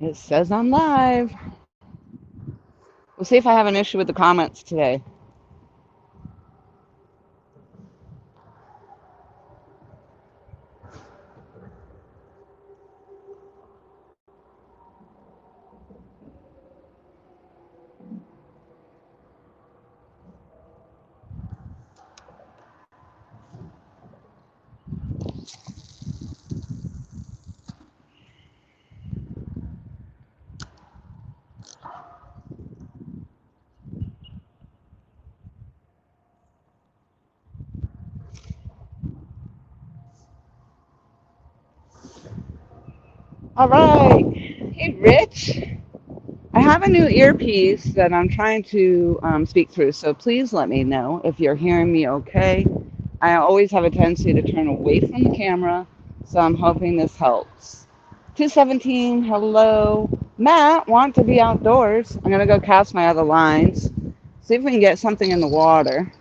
It says I'm live. We'll see if I have an issue with the comments today. All right. Hey, Rich. I have a new earpiece that I'm trying to speak through, so please let me know if you're hearing me okay. I always have a tendency to turn away from the camera, so I'm hoping this helps. 217, hello. Matt, want to be outdoors. I'm going to go cast my other lines, see if we can get something in the water.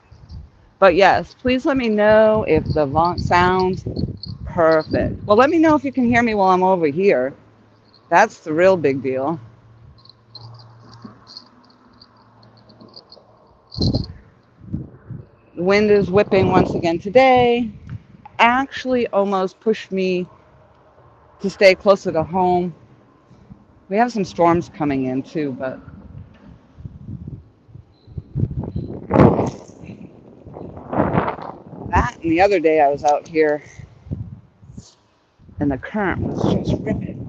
But yes, please let me know if the sounds perfect. Well, let me know if you can hear me while I'm over here. That's the real big deal. The wind is whipping once again today. Actually, almost pushed me to stay closer to home. We have some storms coming in too, but that and the other day I was out here and the current was just ripping.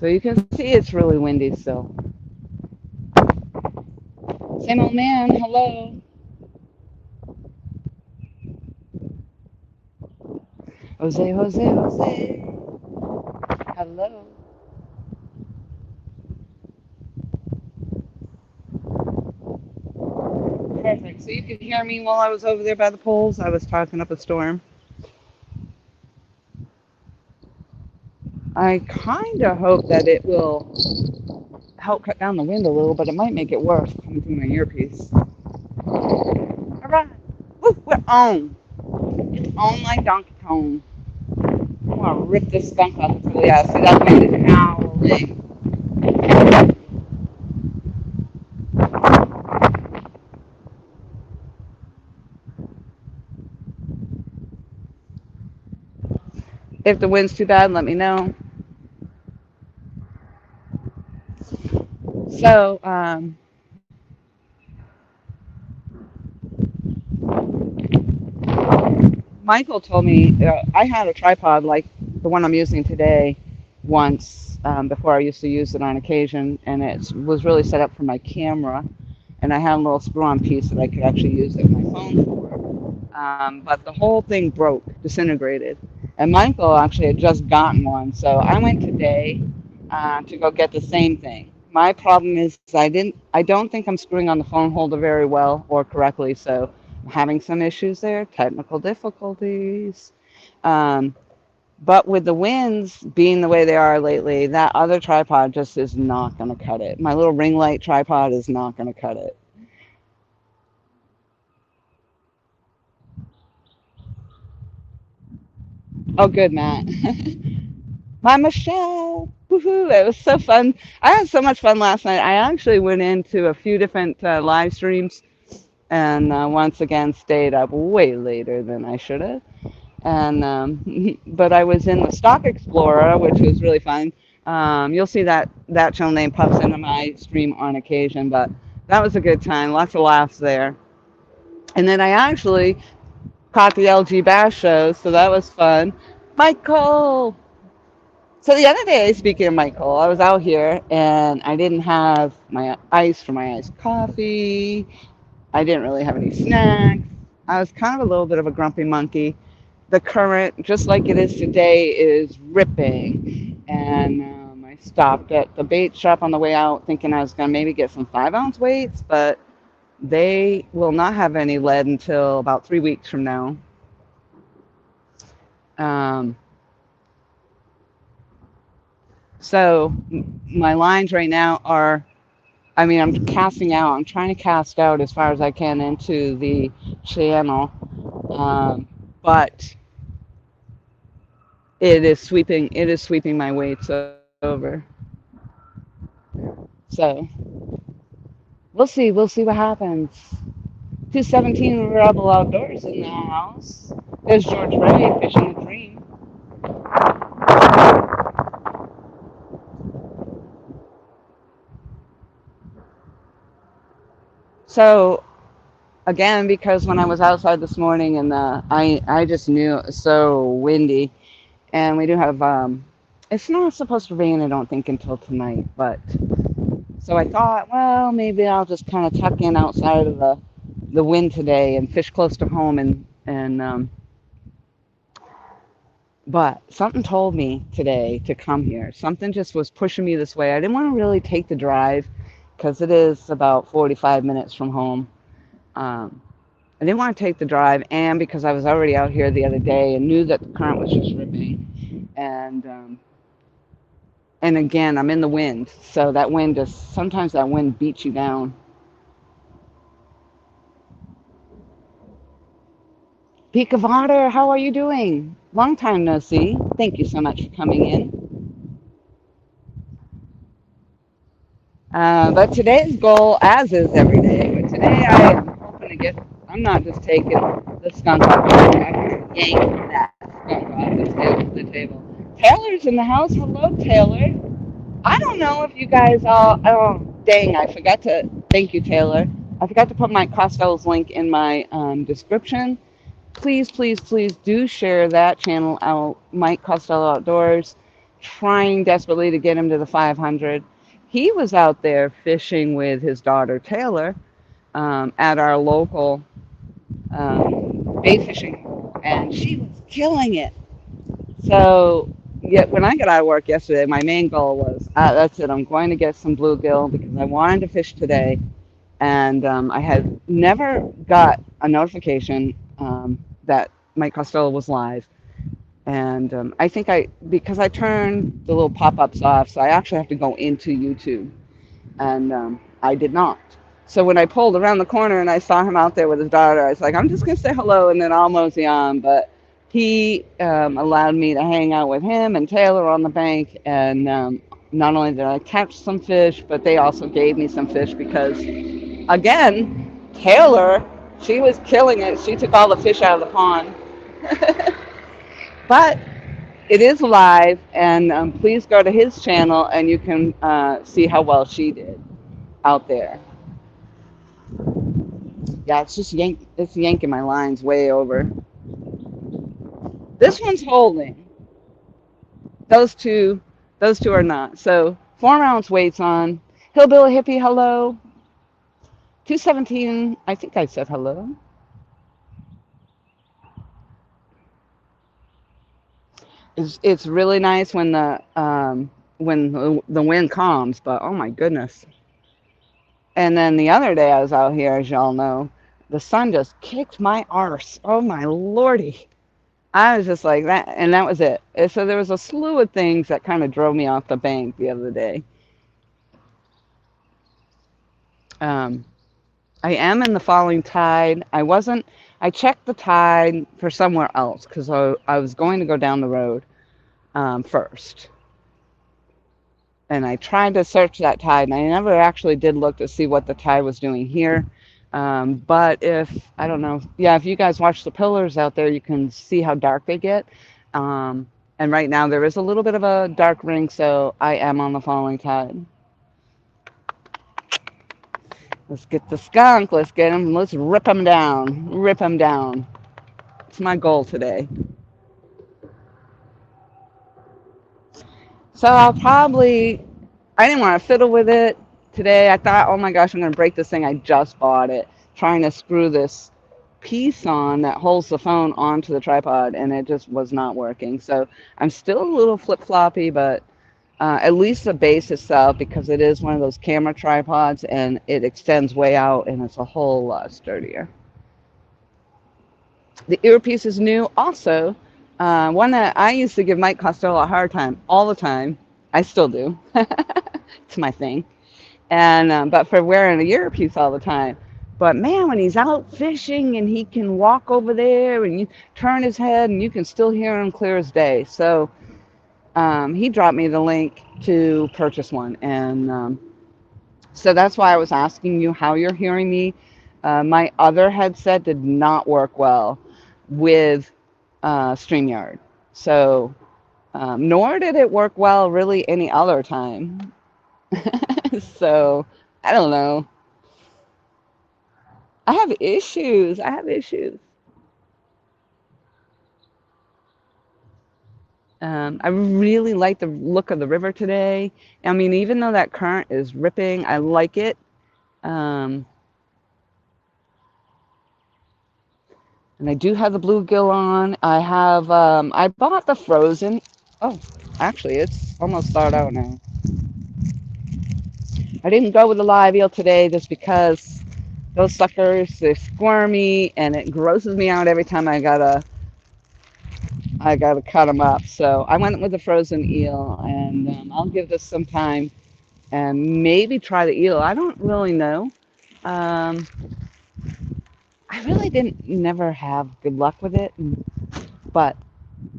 So you can see it's really windy still. Same old man, hello. Jose, Jose, Jose. Hello. Perfect. So you could hear me while I was over there by the poles. I was talking up a storm. I kind of hope that it will help cut down the wind a little, but it might make it worse coming through my earpiece. All right. Woo, we're on. It's on like Donkey Kong. I want to rip this skunk off. So yeah, see that wind is howling. If the wind's too bad, let me know. So, Michael told me I had a tripod like the one I'm using today once before I used to use it on occasion, and it was really set up for my camera. And I had a little screw-on piece that I could actually use it with my phone for. But the whole thing broke, disintegrated. And Michael actually had just gotten one, so I went today to go get the same thing. My problem is I don't think I'm screwing on the phone holder very well or correctly, so I'm having some issues there, technical difficulties. Um, but with the winds being the way they are lately, that other tripod just is not going to cut it. My little ring light tripod is not going to cut it. Oh, good, Matt. My Michelle. Woohoo. It was so fun. I had so much fun last night. I actually went into a few different live streams and once again stayed up way later than I should have. And but I was in the Stock Explorer, which was really fun. You'll see that channel name pops into my stream on occasion, but that was a good time. Lots of laughs there. And then I actually caught the LG Bass show, so that was fun. Michael. So the other day, speaking of Michael, I was out here and I didn't have my ice for my iced coffee. I didn't really have any snacks. I was kind of a little bit of a grumpy monkey. The current, just like it is today, is ripping. And I stopped at the bait shop on the way out thinking I was going to maybe get some 5 ounce weights, but they will not have any lead until about 3 weeks from now. Um, so my lines right now are, I mean, I'm casting out. I'm trying to cast out as far as I can into the channel, but it is sweeping. It is sweeping my weights over. So we'll see. We'll see what happens. 217 Rebel Outdoors in the house. There's George Ray fishing the dream. So again, because when I was outside this morning and I just knew it was so windy, and we do have it's not supposed to rain I don't think until tonight, but so I thought, well, maybe I'll just kind of tuck in outside of the wind today and fish close to home and but something told me today to come here. Something just was pushing me this way. I didn't want to really take the drive because it is about 45 minutes from home. Um, I didn't want to take the drive, and because I was already out here the other day and knew that the current was just ripping, and again, I'm in the wind, so that wind just sometimes that wind beats you down. Peak of Otter, how are you doing? Long time no see. Thank you so much for coming in. But today's goal, as is every day, but today I am hoping to get. I'm not just taking the skunk off the table. I'm just yanking that skunk off the table. Taylor's in the house. Hello, Taylor. I don't know if you guys all. Oh, dang! I forgot to. Thank you, Taylor. I forgot to put my Costello's link in my description. Please, please, please do share that channel out. Mike Costello Outdoors. Trying desperately to get him to the 500. He was out there fishing with his daughter Taylor at our local bait fishing hole, and she was killing it. So, yeah, when I got out of work yesterday, my main goal was that's it. I'm going to get some bluegill because I wanted to fish today, and I had never got a notification that Mike Costello was live. And I think because I turned the little pop-ups off, so I actually have to go into YouTube, and I did not. So when I pulled around the corner and I saw him out there with his daughter, I was like, I'm just going to say hello and then I'll mosey on. But he allowed me to hang out with him and Taylor on the bank. And not only did I catch some fish, but they also gave me some fish because, again, Taylor, she was killing it. She took all the fish out of the pond. But it is live, and please go to his channel and you can see how well she did out there. Yeah, it's just it's yanking my lines way over. This one's holding. Those two, those two are not. So 4 ounce weights on. Hillbilly Hippie, hello. 217. I think I said hello. It's really nice when the wind calms, but oh my goodness. And then the other day I was out here, as y'all know, the sun just kicked my arse. Oh my lordy. I was just like that, and that was it. And so there was a slew of things that kind of drove me off the bank the other day. Um, I am in the falling tide. I checked the tide for somewhere else because I was going to go down the road first. And I tried to search that tide, and I never actually did look to see what the tide was doing here. But I don't know, yeah, if you guys watch the pillars out there, you can see how dark they get. And right now there is a little bit of a dark ring, so I am on the falling tide. Let's get the skunk. Let's get him. Let's rip him down. Rip him down. That's my goal today. So I didn't want to fiddle with it today. I thought, oh my gosh, I'm going to break this thing. I just bought it, trying to screw this piece on that holds the phone onto the tripod, and it just was not working. So I'm still a little flip-floppy, but at least the base itself, because it is one of those camera tripods and it extends way out and it's a whole lot sturdier. The earpiece is new also. One that I used to give Mike Costello a hard time all the time. I still do. It's my thing. And but for wearing a earpiece all the time. But man, when he's out fishing and he can walk over there and you turn his head and you can still hear him clear as day. So he dropped me the link to purchase one. And so that's why I was asking you how you're hearing me. My other headset did not work well with StreamYard. So, nor did it work well really any other time. So, I don't know. I have issues. I have issues. I really like the look of the river today. I mean, even though that current is ripping, I like it. Um, and I do have the bluegill on. I bought the frozen. Oh, actually, it's almost thawed out now. I didn't go with the live eel today just because those suckers, they're squirmy and it grosses me out every time I gotta cut them up. So I went with the frozen eel, and I'll give this some time and maybe try the eel. I don't really know. Um, I really didn't never have good luck with it, but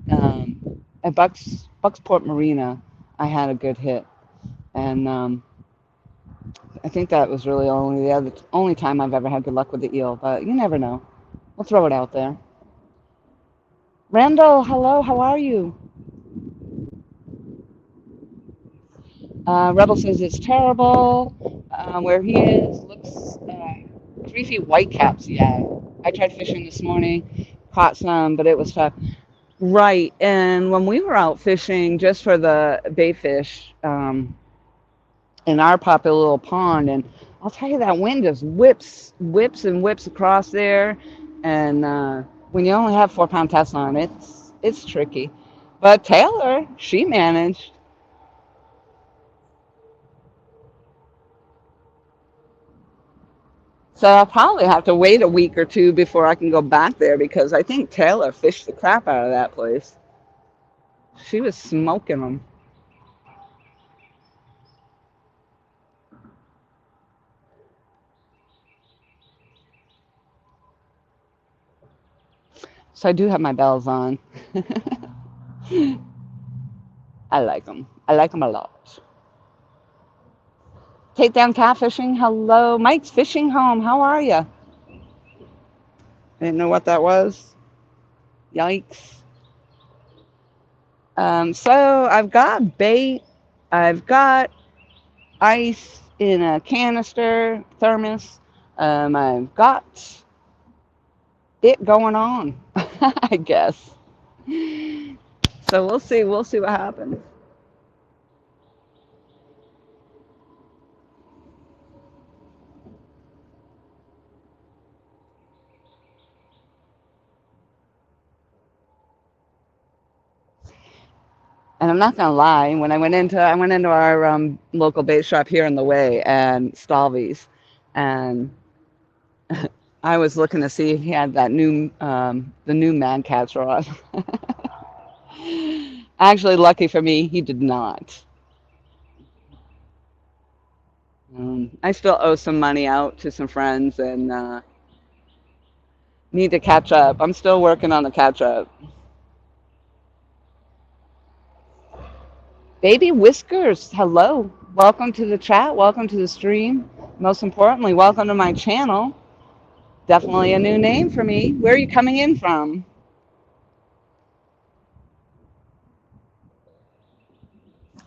at Bucksport Marina, I had a good hit, and I think that was really only time I've ever had good luck with the eel. But you never know. We'll throw it out there. Randall, hello, how are you? Rebel says it's terrible. Where he is looks 3 feet whitecaps. Yeah, I tried fishing this morning, caught some, but it was tough. Right, and when we were out fishing just for the bait fish in our popular little pond, and I'll tell you that wind just whips and whips across there, and when you only have 4 pound test on, it's tricky. But Taylor, she managed. So I'll probably have to wait a week or two before I can go back there because I think Taylor fished the crap out of that place. She was smoking them. So I do have my bells on. I like them. I like them a lot. Take down catfishing. Hello. Mike's fishing home. How are you? I didn't know what that was. Yikes. So I've got bait. I've got ice in a canister, thermos. I've got it going on, I guess. So we'll see. We'll see what happens. And I'm not gonna lie. When I went into our local bait shop here in the way and Stalvy's, and I was looking to see if he had that new the new Mad Catz rod. Actually, lucky for me, he did not. I still owe some money out to some friends and need to catch up. I'm still working on the catch up. Baby Whiskers, hello. Welcome to the chat. Welcome to the stream. Most importantly, welcome to my channel. Definitely a new name for me. Where are you coming in from?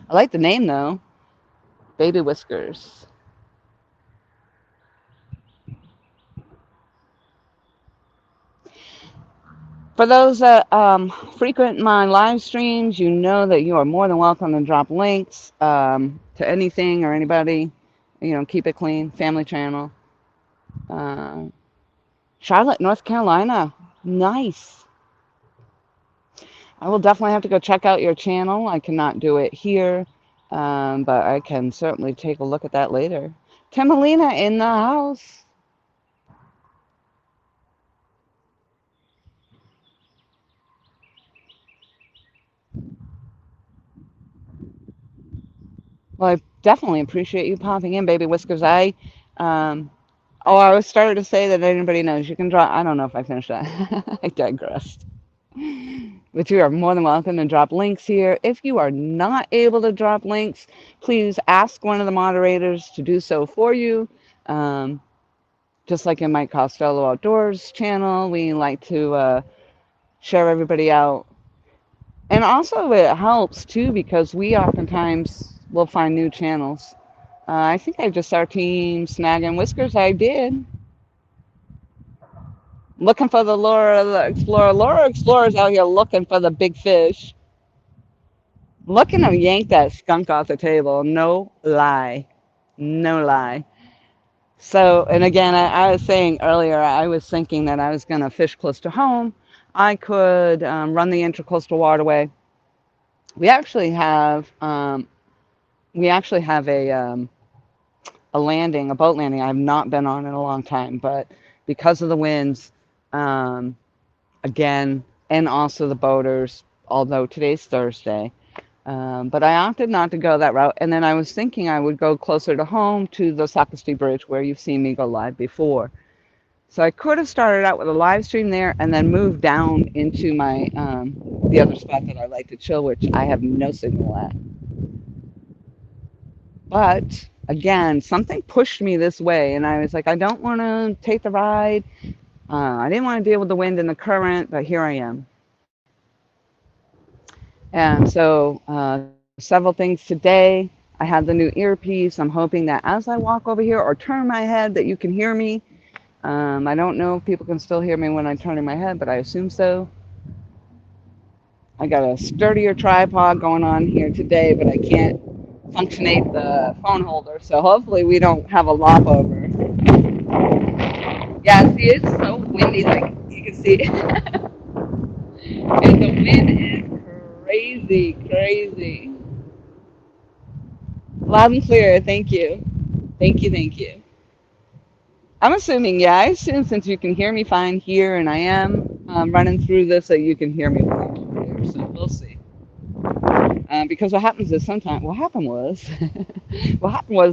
I like the name though. Baby Whiskers. For those that frequent my live streams, you know that you are more than welcome to drop links to anything or anybody. You know, keep it clean. Family channel. Uh, Charlotte, North Carolina. Nice. I will definitely have to go check out your channel. I cannot do it here, but I can certainly take a look at that later. Timalina in the house. Well, I definitely appreciate you popping in, Baby Whiskers. Um, I was starting to say that anybody knows you can drop. I don't know if I finished that. I digressed. But you are more than welcome to drop links here. If you are not able to drop links, please ask one of the moderators to do so for you. Um, just like in Mike Costello Outdoors channel, we like to share everybody out. And also it helps too because we oftentimes will find new channels. I think I just our team snagging whiskers. I did. Looking for the Laura Explorer. Laura Explorer's out here looking for the big fish. Looking to yank that skunk off the table. No lie. No lie. So, and again, I was saying earlier, I was thinking that I was going to fish close to home. I could run the Intracoastal Waterway. We actually have a landing, a boat landing I've not been on in a long time, but because of the winds, um, again, and also the boaters, although today's Thursday, but I opted not to go that route. And then I was thinking I would go closer to home to the Socastee Bridge where you've seen me go live before. So I could have started out with a live stream there and then moved down into my the other spot that I like to chill, which I have no signal at. But again, something pushed me this way, and I was like, I don't want to take the ride. I didn't want to deal with the wind and the current, but here I am. And so, several things today. I have the new earpiece. I'm hoping that as I walk over here or turn my head, that you can hear me. I don't know if people can still hear me when I'm turning my head, but I assume so. I got a sturdier tripod going on here today, but I can't functionate the phone holder, so hopefully we don't have a lop over. Yeah, see, it's so windy, like you can see, and the wind is crazy, crazy. Loud and clear, thank you. Thank you, thank you. I'm assuming, yeah, I assume since you can hear me fine here and I am running through this that you can hear me fine over there, so we'll see. Because what happened was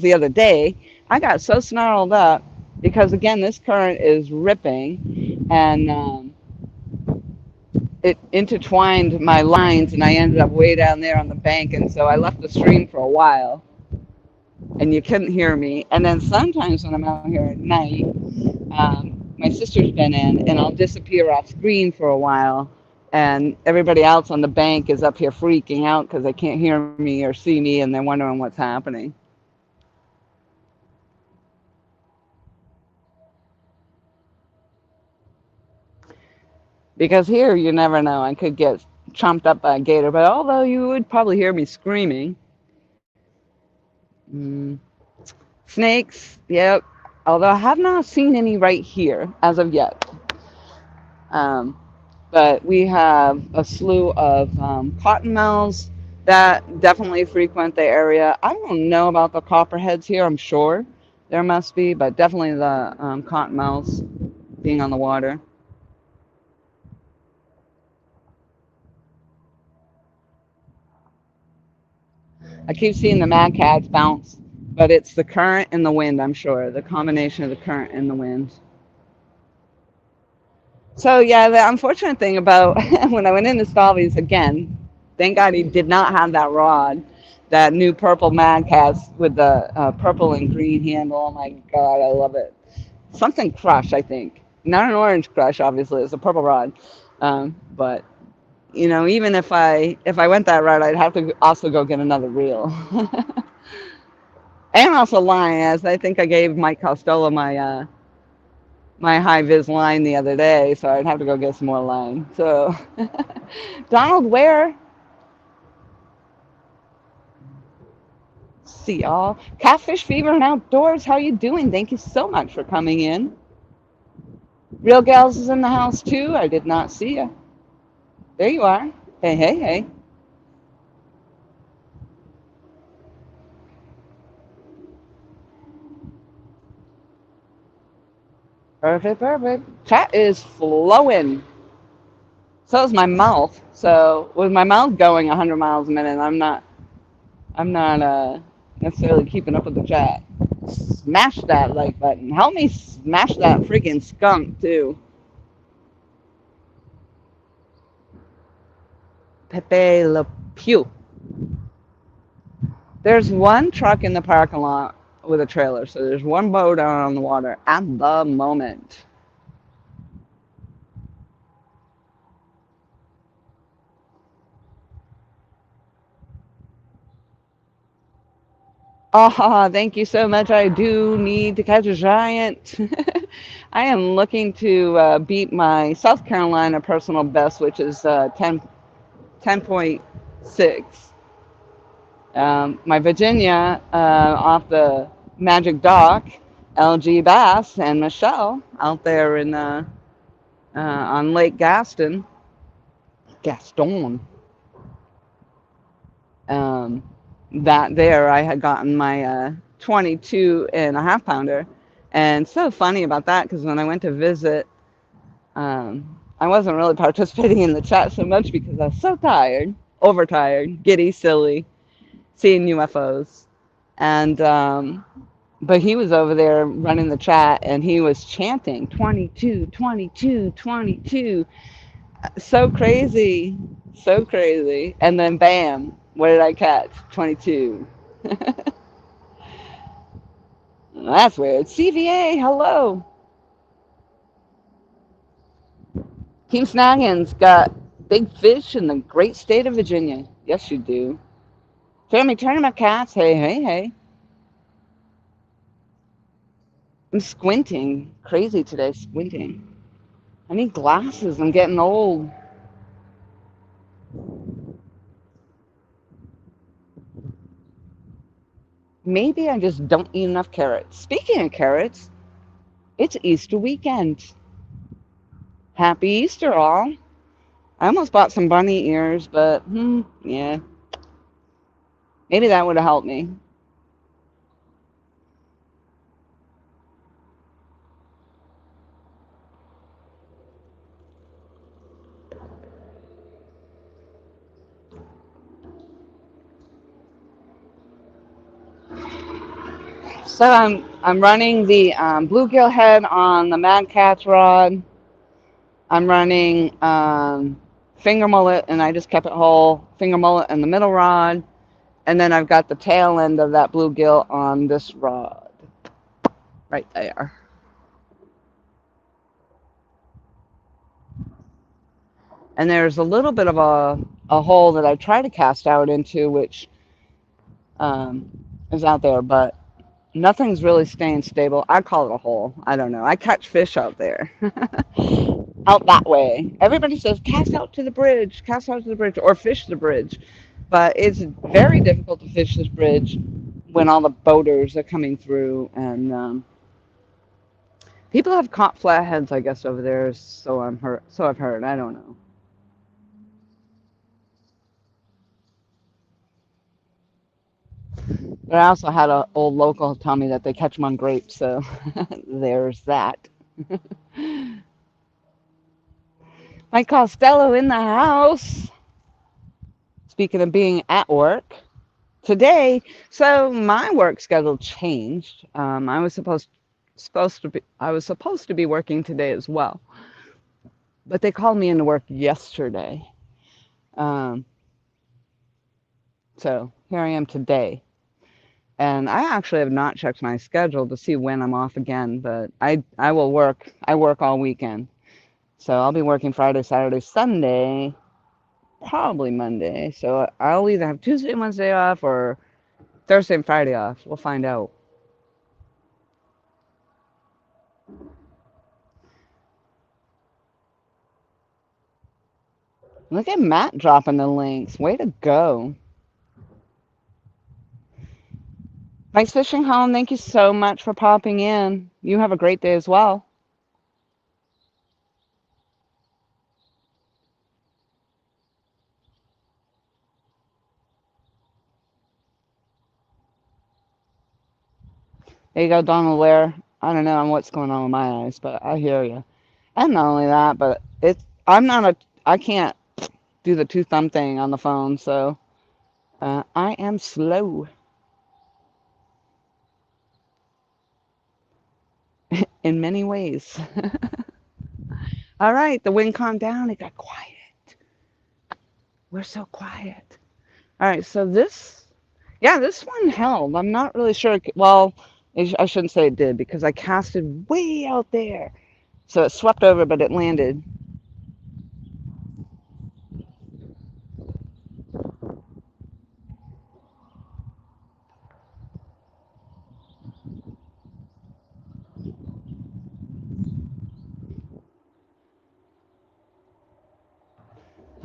the other day, I got so snarled up because again, this current is ripping and it intertwined my lines and I ended up way down there on the bank. And so I left the stream for a while and you couldn't hear me. And then sometimes when I'm out here at night, my sister's been in and I'll disappear off screen for a while. And everybody else on the bank is up here freaking out because they can't hear me or see me and they're wondering what's happening. Because here, you never know. I could get chomped up by a gator, but although you would probably hear me screaming. Mm, snakes, yep. Although I have not seen any right here as of yet. Um, but we have a slew of cottonmouths that definitely frequent the area. I don't know about the copperheads here. I'm sure there must be, but definitely the cottonmouths being on the water. I keep seeing the mad cats bounce, but it's the current and the wind, I'm sure. The combination of the current and the wind. So yeah, the unfortunate thing about when I went into Stalvy's again, thank God he did not have that rod, that new purple mad cats with the purple and green handle. Oh my God, I love it. Something crush, I think. Not an orange crush, obviously. It's a purple rod. But you know, even if I went that route, I'd have to also go get another reel. And also line, as I think I gave Mike Costello my my high vis line the other day, so I'd have to go get some more line. So, Donald Ware, see y'all. Catfish Fever and Outdoors, how you doing? Thank you so much for coming in. Real Gals is in the house too. I did not see you. There you are. Hey, hey, hey. Perfect, perfect. Chat is flowing. So is my mouth. So with my mouth going 100 miles a minute, I'm not necessarily keeping up with the chat. Smash that like button. Help me smash that freaking skunk too. Pepe Le Pew. There's one truck in the parking lot with a trailer, so there's one boat out on the water at the moment. Ah, thank you so much. I do need to catch a giant. I am looking to beat my South Carolina personal best, which is 10.6. My Virginia off the Magic Dock, LG Bass and Michelle out there in on Lake Gaston. Um, that there I had gotten my 22 and a half pounder. And so funny about that because when I went to visit, I wasn't really participating in the chat so much because I was so tired, overtired, giddy, silly, seeing UFOs. And but he was over there running the chat and he was chanting 22, 22, 22. So crazy, so crazy. And then bam, what did I catch? 22. That's weird. CVA, hello. Team Snaggins got big fish in the great state of Virginia. Yes, you do. Family tournament cats. Hey, hey, hey. I'm squinting. Crazy today, squinting. I need glasses. I'm getting old. Maybe I just don't eat enough carrots. Speaking of carrots, it's Easter weekend. Happy Easter, all. I almost bought some bunny ears, but yeah, maybe that would have helped me. So I'm running the bluegill head on the Mad Catz rod. I'm running finger mullet, and I just kept it whole. Finger mullet in the middle rod, and then I've got the tail end of that bluegill on this rod right there. And there's a little bit of a hole that I try to cast out into, which um, is out there, but nothing's really staying stable. I call it a hole. I don't know. I catch fish out there. Out that way. Everybody says cast out to the bridge, or fish the bridge. But it's very difficult to fish this bridge when all the boaters are coming through. And people have caught flatheads, I guess, over there. So I've heard. I don't know. But I also had an old local tell me that they catch them on grapes. So there's that. Mike Costello in the house. Speaking of being at work. Today, so my work schedule changed. I was supposed to be working today as well, but they called me into work yesterday. Um, so here I am today, and I actually have not checked my schedule to see when I'm off again. But I will work. I work all weekend, so I'll be working Friday, Saturday, Sunday, probably Monday. So I'll either have Tuesday and Wednesday off or Thursday and Friday off. We'll find out. Look at Matt dropping the links. Way to go. Mike's Fishing Home, thank you so much for popping in. You have a great day as well. There you go, Donald Ware. I don't know what's going on with my eyes, but I hear you. And not only that, but I can't do the two thumb thing on the phone, so I am slow in many ways. All right, the wind calmed down. It got quiet. We're so quiet. All right, so this one held. I'm not really sure. Well, I shouldn't say it did because I casted way out there. So it swept over, but it landed.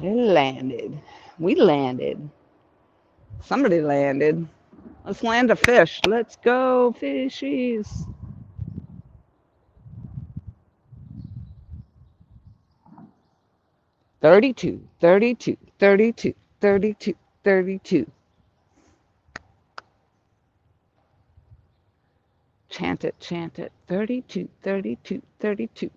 It landed. We landed. Somebody landed. Let's land a fish. Let's go, fishies. 32, 32, 32, 32, 32. Chant it, chant it. 32, 32, 32.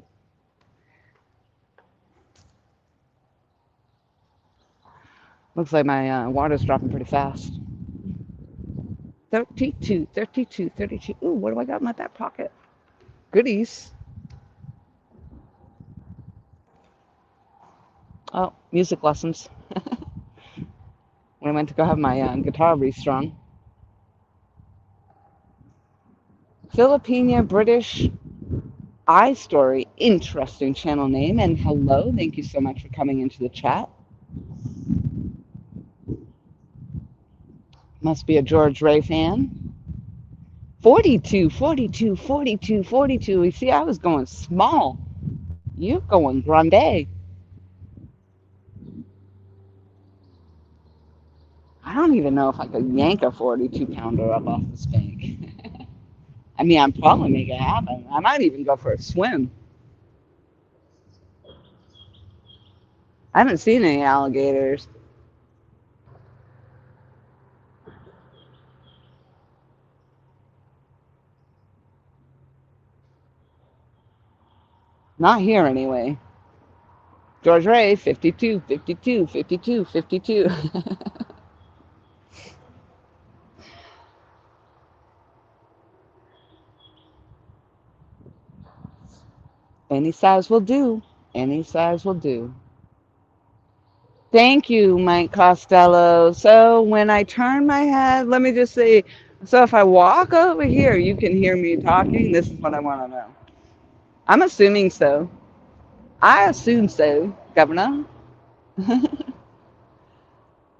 Looks like my water's dropping pretty fast. 32, 32, 32. Ooh, what do I got in my back pocket? Goodies. Oh, music lessons. When I went to go have my guitar restrung. Filipina British I Story. Interesting channel name. And hello, thank you so much for coming into the chat. Must be a George Ray fan. 42, 42, 42, 42. You see, I was going small. You're going grande. I don't even know if I could yank a 42-pounder up off this bank. I mean, I'd probably make it happen. I might even go for a swim. I haven't seen any alligators. Not here, anyway. George Ray, 52, 52, 52, 52. Any size will do. Any size will do. Thank you, Mike Costello. So when I turn my head, let me just say, so if I walk over here, you can hear me talking. This is what I want to know. I'm assuming so. I assume so, Governor.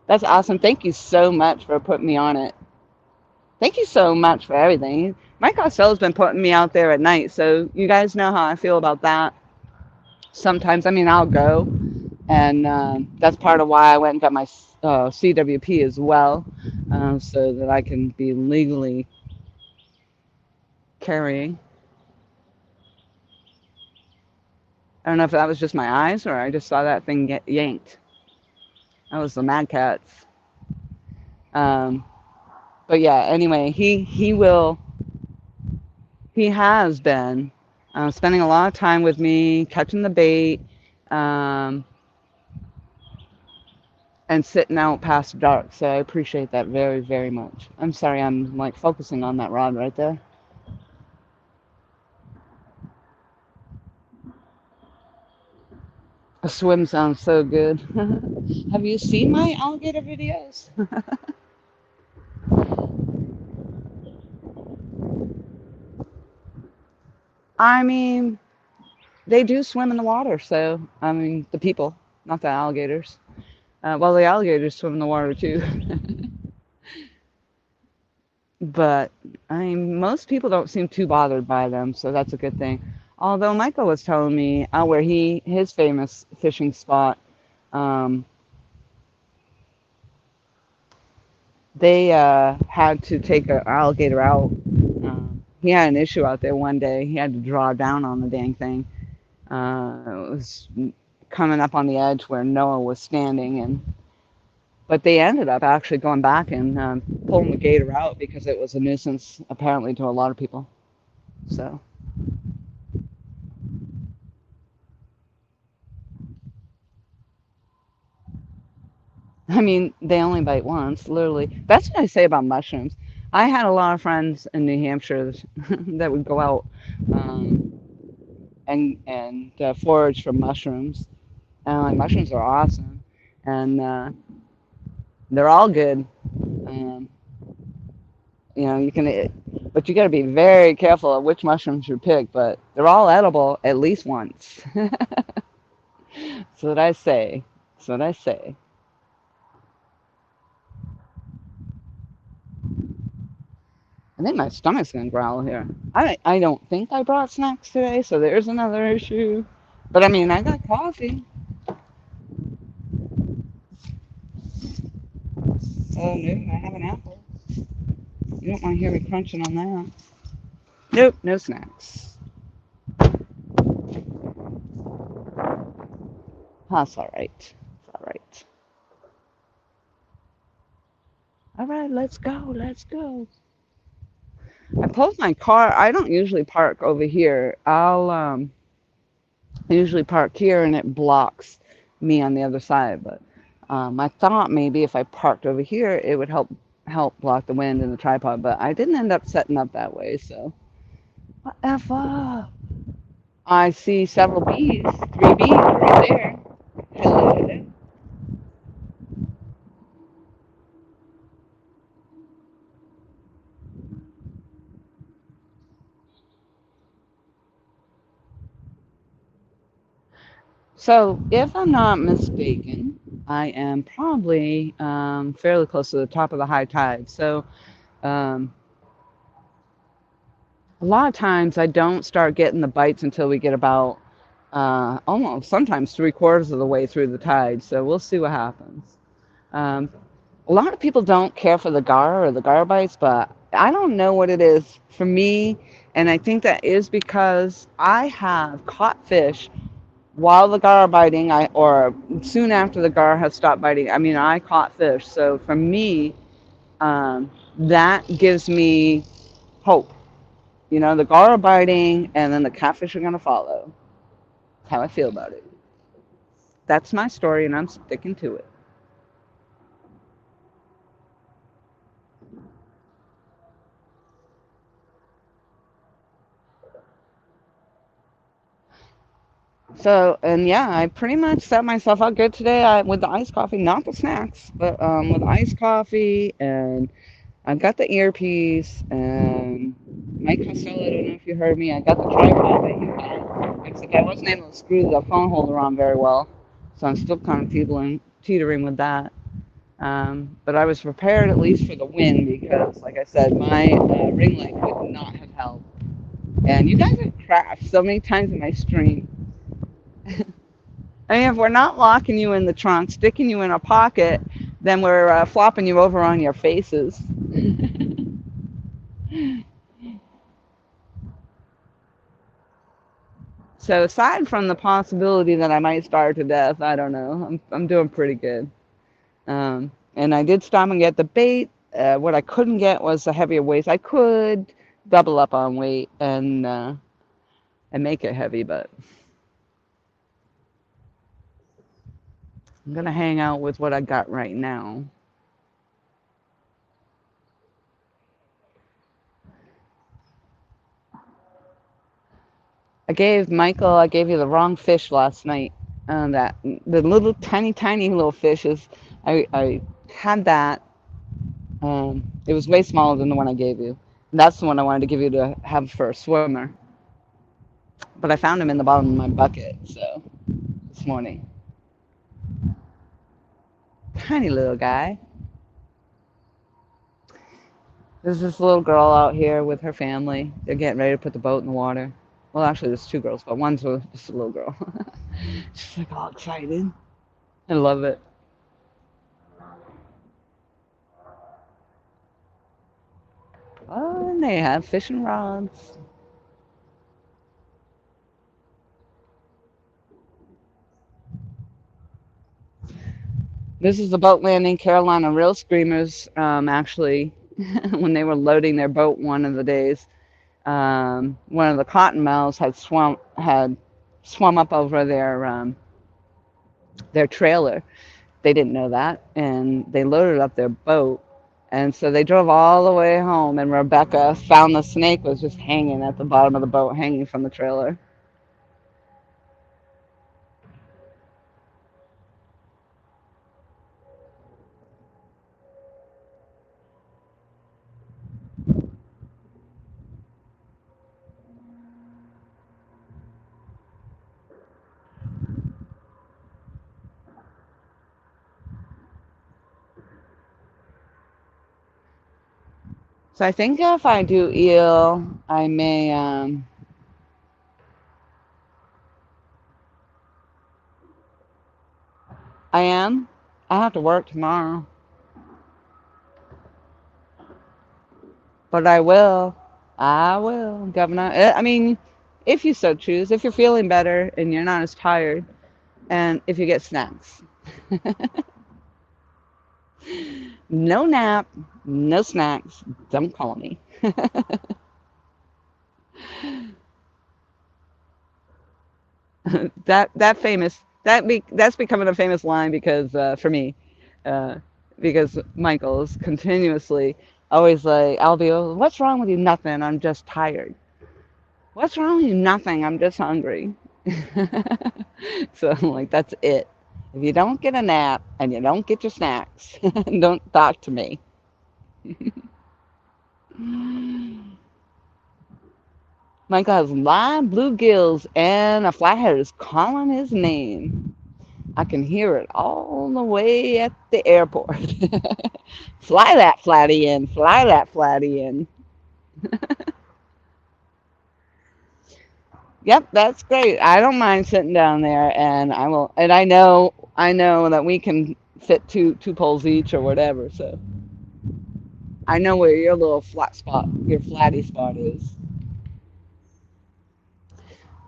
That's awesome. Thank you so much for putting me on it. Thank you so much for everything. Mike Costello's been putting me out there at night, so you guys know how I feel about that. Sometimes, I mean, I'll go, and that's part of why I went and got my CWP as well, so that I can be legally carrying. I don't know if that was just my eyes or I just saw that thing get yanked. That was the Mad Cats. But yeah, anyway, he has been spending a lot of time with me, catching the bait, um, and sitting out past dark. So I appreciate that very, very much. I'm sorry, I'm like focusing on that rod right there. A swim sounds so good. Have you seen my alligator videos? I mean, they do swim in the water, so I mean, the people, not the alligators. Well, the alligators swim in the water too. But I mean, most people don't seem too bothered by them, so that's a good thing. Although Michael was telling me where his famous fishing spot, Um, they had to take an alligator out. He had an issue out there one day. He had to draw down on the dang thing. It was coming up on the edge where Noah was standing, and but they ended up actually going back and pulling the gator out because it was a nuisance apparently to a lot of people. So, I mean, they only bite once, literally. That's what I say about mushrooms. I had a lot of friends in New Hampshire that would go out um, and forage for mushrooms. And like mushrooms are awesome, and they're all good. Um, you can, but you got to be very careful of which mushrooms you pick. But they're all edible at least once. So that I say. So that I say. I think my stomach's gonna growl here. I don't think I brought snacks today, so there's another issue. But I mean, I got coffee. Oh no, I have an apple. You don't want to hear me crunching on that. Nope, no snacks. That's all right. It's all right. All right, let's go. Let's go. I pulled my car. I don't usually park over here. I usually park here and it blocks me on the other side. But I thought maybe if I parked over here, it would help block the wind and the tripod. But I didn't end up setting up that way. So whatever. I see several bees. 3 bees are right there. Hello, hello. So if I'm not mistaken, I am probably fairly close to the top of the high tide. So um, a lot of times I don't start getting the bites until we get about almost sometimes 3/4 of the way through the tide. So we'll see what happens. Um, a lot of people don't care for the gar or the gar bites, but I don't know what it is for me. And I think that is because I have caught fish while the gar are biting, or soon after the gar has stopped biting. I mean, I caught fish. So for me, that gives me hope. The gar are biting, and then the catfish are going to follow. That's how I feel about it. That's my story, and I'm sticking to it. So, and yeah, I pretty much set myself up good today with the iced coffee, not the snacks, but with iced coffee, and I've got the earpiece, and Mike Costello, I don't know if you heard me, I got the tripod that you had, except I wasn't able to screw the phone holder on very well, so I'm still kind of teetering with that. But I was prepared at least for the wind because, like I said, my ring light would not have held. And you guys have crashed so many times in my stream. I mean, if we're not locking you in the trunk, sticking you in a pocket, then we're flopping you over on your faces. So aside from the possibility that I might starve to death, I don't know. I'm doing pretty good. And I did stop and get the bait. What I couldn't get was the heavier weights. I could double up on weight and make it heavy, but I'm gonna hang out with what I got right now. I gave you the wrong fish last night. That the little tiny little fishes. I had that. It was way smaller than the one I gave you. That's the one I wanted to give you to have for a swimmer. But I found him in the bottom of my bucket, so this morning. Tiny little guy. There's this little girl out here with her family. They're getting ready to put the boat in the water. Well, actually, there's two girls, but one's just a little girl. She's like all excited. I love it. Oh, and they have fishing rods. This is the boat landing Carolina Real Screamers. Actually, when they were loading their boat one of the days, one of the cottonmouths had swum up over their trailer. They didn't know that, and they loaded up their boat. And so they drove all the way home, and Rebecca found the snake was just hanging at the bottom of the boat, hanging from the trailer. So I think if I do eel, I may. I am. I have to work tomorrow, but I will. I will, Governor. I mean, if you so choose, if you're feeling better and you're not as tired, and if you get snacks. No nap, no snacks. Don't call me. That's becoming a famous line because for me, uh, because Michael's continuously always like, I'll be, "Oh, what's wrong with you? Nothing. I'm just tired. What's wrong with you? Nothing. I'm just hungry." So I'm like, that's it. If you don't get a nap and you don't get your snacks, don't talk to me. Michael has live bluegills and a flathead is calling his name. I can hear it all the way at the airport. Fly that flatty in, fly that flatty in. Yep, that's great. I don't mind sitting down there, and I will. And I know that we can fit two poles each or whatever. So I know where your little flat spot, your flatty spot is.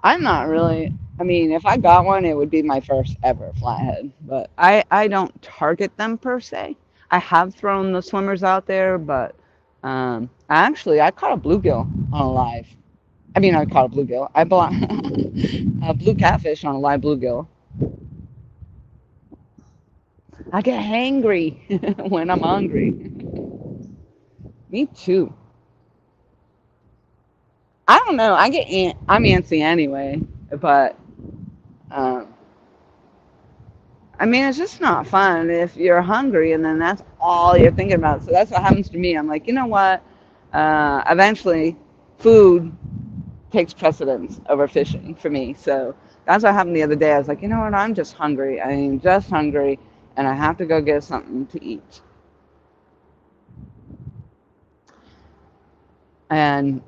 I'm not really. I mean, if I got one, it would be my first ever flathead. But I don't target them per se. I have thrown the swimmers out there, but I caught a bluegill on a live. I mean, I caught a bluegill. I bought a blue catfish on a live bluegill. I get hangry when I'm hungry. Me too. I don't know. I'm antsy anyway, but um, I mean, it's just not fun if you're hungry and then that's all you're thinking about. So that's what happens to me. I'm like, you know what? Eventually, food takes precedence over fishing for me. So that's what happened the other day. I was like, you know what? I'm just hungry. I'm just hungry, and I have to go get something to eat. And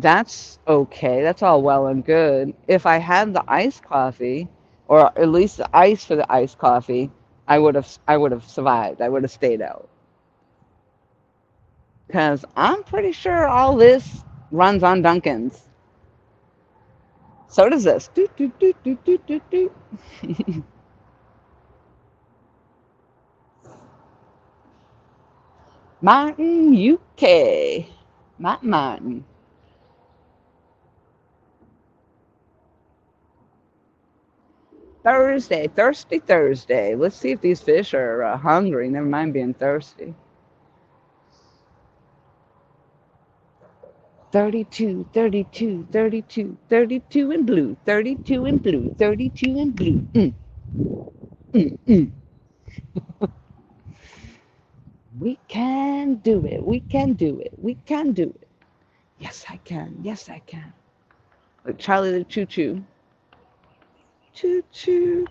that's okay. That's all well and good. If I had the iced coffee, or at least the ice for the iced coffee, I would have survived. I would have stayed out because I'm pretty sure all this runs on Dunkin's. So does this. Doot, doot, doot, doot, doot, doot, doot. Martin UK. Martin. Thursday, thirsty Thursday. Let's see if these fish are hungry. Never mind being thirsty. 32, 32, 32, 32 in blue, 32 in blue, 32 in blue. Mm, mm. We can do it. We can do it. We can do it. Yes, I can. Yes, I can. Like Charlie the Choo Choo. Choo Choo.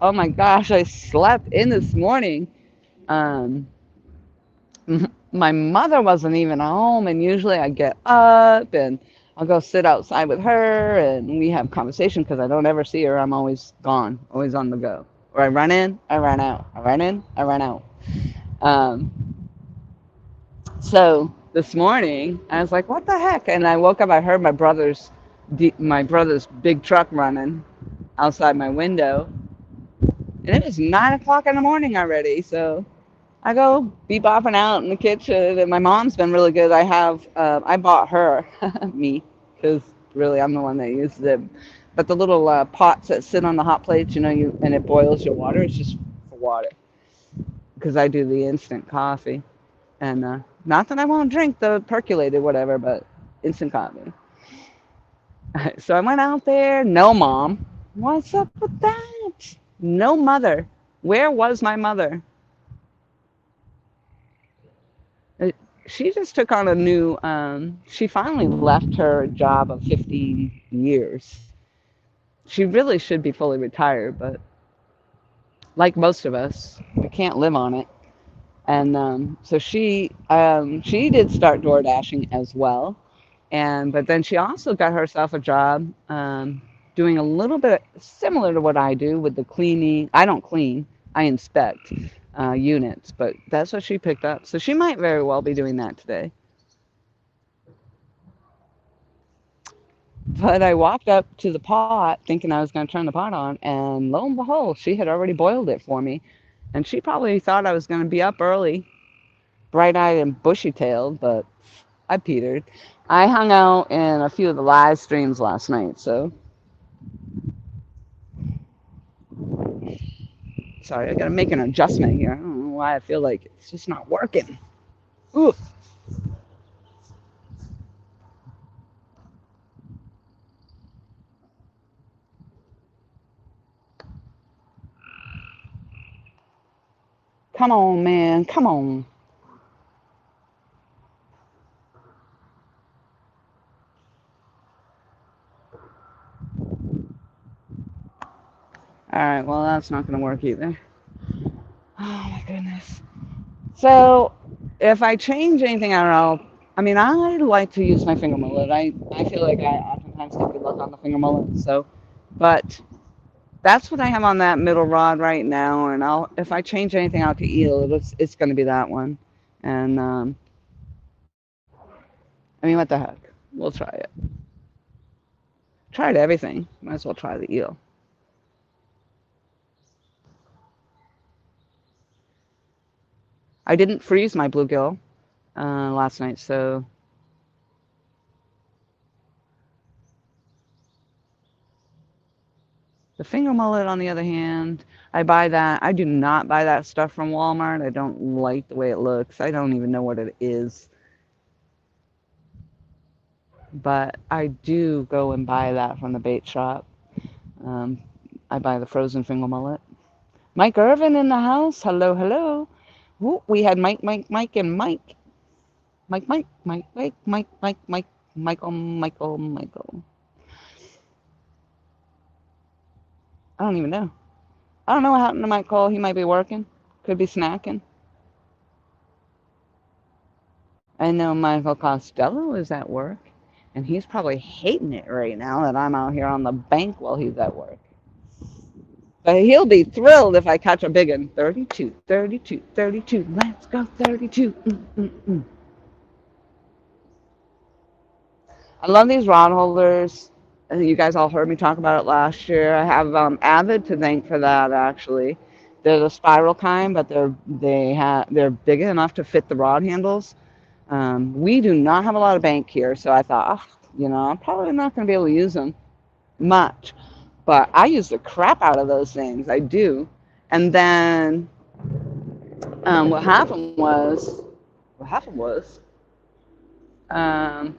Oh my gosh, I slept in this morning. Um, my mother wasn't even home, and usually I get up and I'll go sit outside with her and we have conversation because I don't ever see her. I'm always gone, always on the go. Or I run in, I run out. I run in, I run out. Um, so this morning I was like, "What the heck?" And I woke up. I heard my brother's big truck running outside my window, and it was 9 o'clock in the morning already. So I go bebopping out in the kitchen, and my mom's been really good. I bought her me because really I'm the one that uses it. But the little pots that sit on the hot plates, and it boils your water. It's just for water because I do the instant coffee, and not that I won't drink the percolated whatever, but instant coffee. So I went out there. No mom. What's up with that? No mother. Where was my mother? Uh, She just took on a new, she finally left her job of 15 years. She really should be fully retired, but like most of us, we can't live on it. And so she did start door dashing as well. But then she also got herself a job doing a little bit similar to what I do with the cleaning. I don't clean, I inspect units, but that's what she picked up. So she might very well be doing that today. But I walked up to the pot thinking I was going to turn the pot on, and lo and behold, she had already boiled it for me. And she probably thought I was going to be up early, bright eyed and bushy tailed, but I petered. I hung out in a few of the live streams last night, so sorry, I got to make an adjustment here. I don't know why I feel like it's just not working. Ooh, come on, man, come on. All right, well, that's not going to work either. Oh, my goodness. So if I change anything, I don't know. I mean, I like to use my finger mullet. I feel like I oftentimes get good luck on the finger mullet. So, but that's what I have on that middle rod right now. And if I change anything out to eel, it's going to be that one. And I mean, what the heck? We'll try it. Tried everything. Might as well try the eel. I didn't freeze my bluegill last night, so the finger mullet, on the other hand, I buy that. I do not buy that stuff from Walmart. I don't like the way it looks. I don't even know what it is. But I do go and buy that from the bait shop. Um, I buy the frozen finger mullet. Mike Irvin in the house. Hello, hello. Ooh, we had Mike, Mike, Mike, and Mike. Mike, Mike, Mike, Mike, Mike, Mike, Mike, Michael, Michael, Michael. I don't even know. I don't know what happened to Mike Cole. He might be working. Could be snacking. I know Michael Costello is at work, and he's probably hating it right now that I'm out here on the bank while he's at work. But he'll be thrilled if I catch a big one. 32, 32, 32. Let's go, 32. Mm. I love these rod holders. You guys all heard me talk about it last year. I have Avid to thank for that, actually. They're the spiral kind, but they're big enough to fit the rod handles. We do not have a lot of bank here, so I thought, oh, I'm probably not going to be able to use them much. But I use the crap out of those things. I do. And then what happened was, um,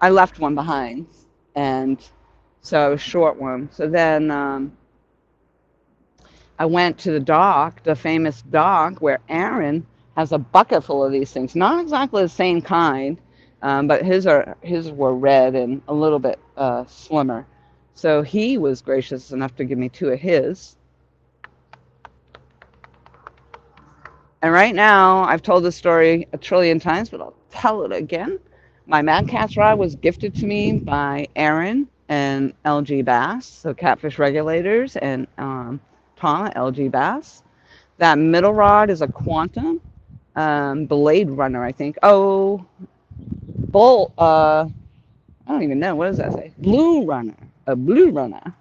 I left one behind, and so I was short one. So then I went to the dock, the famous dock, where Aaron has a bucket full of these things. Not exactly the same kind, but his were red and a little bit slimmer. So he was gracious enough to give me two of his. And right now, I've told this story a trillion times, but I'll tell it again. My Mad Catz rod was gifted to me by Aaron and LG Bass, so Catfish Regulators, and Tom at LG Bass. That middle rod is a Quantum Blade Runner, I think. Oh, Bull. I don't even know. What does that say? Blue Runner. A Blue Runner.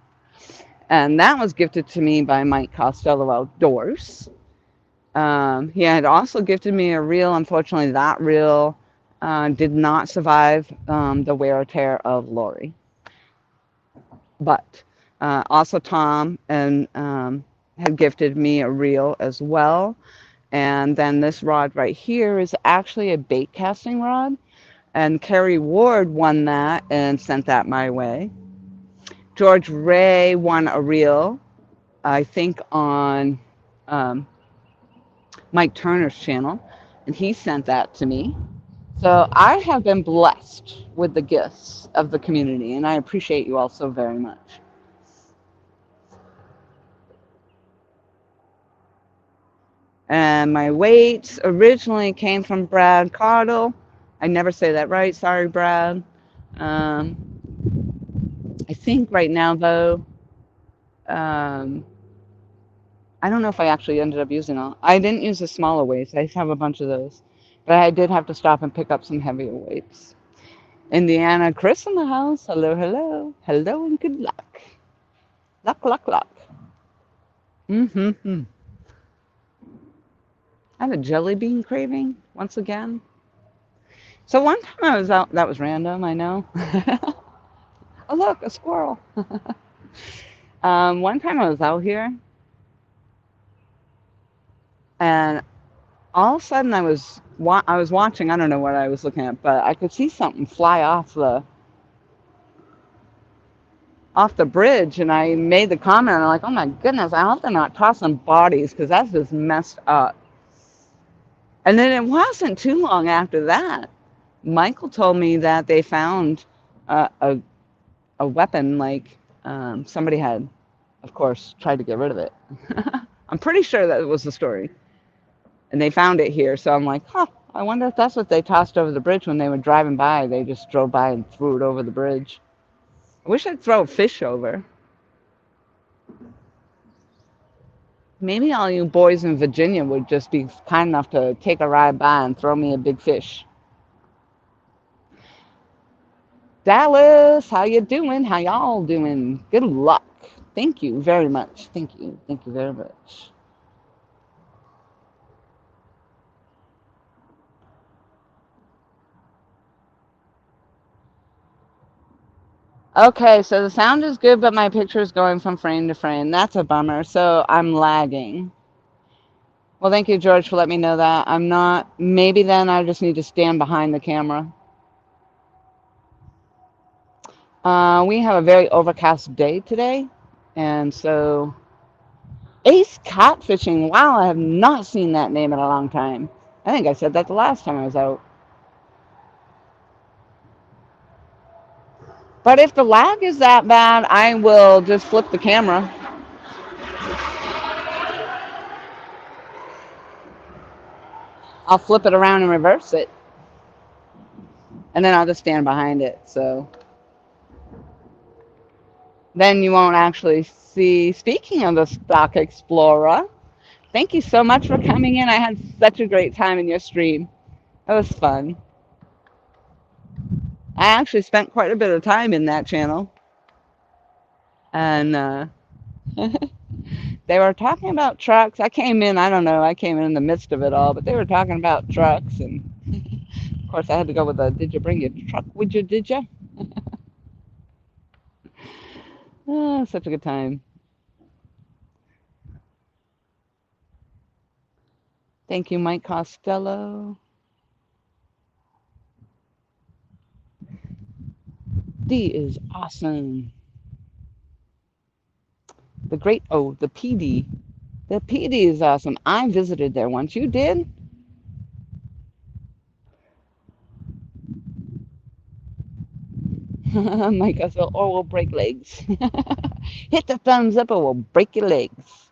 And that was gifted to me by Mike Costello Outdoors. He had also gifted me a reel. Unfortunately, that reel did not survive the wear or tear of Lori. But also Tom and had gifted me a reel as well. And then this rod right here is actually a bait casting rod. And Kerry Ward won that and sent that my way. George Ray won a reel, I think, on Mike Turner's channel, and he sent that to me. So I have been blessed with the gifts of the community, and I appreciate you all so very much. And my weights originally came from Brad Cardle. I never say that right. Sorry, Brad. I think right now, though, I don't know if I actually ended up using all. I didn't use the smaller weights. I have a bunch of those. But I did have to stop and pick up some heavier weights. Indiana, Chris in the house. Hello, hello. Hello and good luck. Luck, luck, luck. Mm-hmm. I have a jelly bean craving once again. So one time I was out, that was random, I know. Oh, look, a squirrel. One time I was out here, and all of a sudden I was watching, I don't know what I was looking at, but I could see something fly off the bridge, and I made the comment, I'm like, oh my goodness, I hope they're not tossing bodies, because that's just messed up. And then it wasn't too long after that, Michael told me that they found a weapon, like somebody had, of course, tried to get rid of it. I'm pretty sure that was the story. And they found it here, so I'm like, huh, I wonder if that's what they tossed over the bridge when they were driving by. They just drove by and threw it over the bridge. I wish I'd throw a fish over. Maybe all you boys in Virginia would just be kind enough to take a ride by and throw me a big fish. Dallas, how you doing? How y'all doing? Good luck. Thank you very much. Thank you. Thank you very much. Okay, so the sound is good, but my picture is going from frame to frame. That's a bummer, so I'm lagging. Well, thank you, George, for letting me know that. I'm not, maybe then I just need to stand behind the camera. We have a very overcast day today, and so Ace Catfishing. Wow, I have not seen that name in a long time. I think I said that the last time I was out. But if the lag is that bad, I will just flip the camera. I'll flip it around and reverse it. And then I'll just stand behind it. So then you won't actually see. Speaking of the Stock Explorer, thank you so much for coming in. I had such a great time in your stream. It was fun. I actually spent quite a bit of time in that channel. And they were talking about trucks. I came in, I don't know, I came in the midst of it all, but they were talking about trucks. And of course, I had to go with did you bring your truck with you, did you? Oh, such a good time. Thank you, Mike Costello. D is awesome. The PD. The PD is awesome. I visited there once. You did? Mike Costello, or we'll break legs. Hit the thumbs up or we'll break your legs.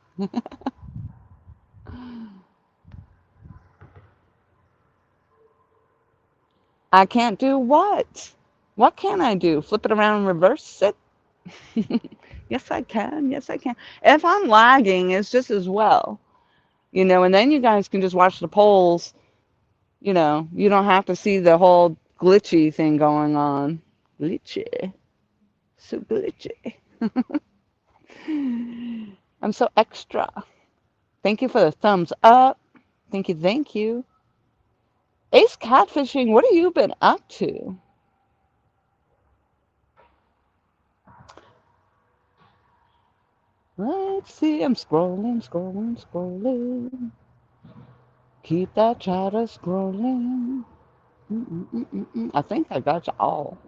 I can't do what? What can I do? Flip it around and reverse it? Yes, I can. Yes, I can. If I'm lagging, it's just as well. And then you guys can just watch the polls. You don't have to see the whole glitchy thing going on. Glitchy. So glitchy. I'm so extra. Thank you for the thumbs up. Thank you, thank you. Ace Catfishing, what have you been up to? Let's see, I'm scrolling, scrolling, scrolling. Keep that chatter scrolling. I think I got you all.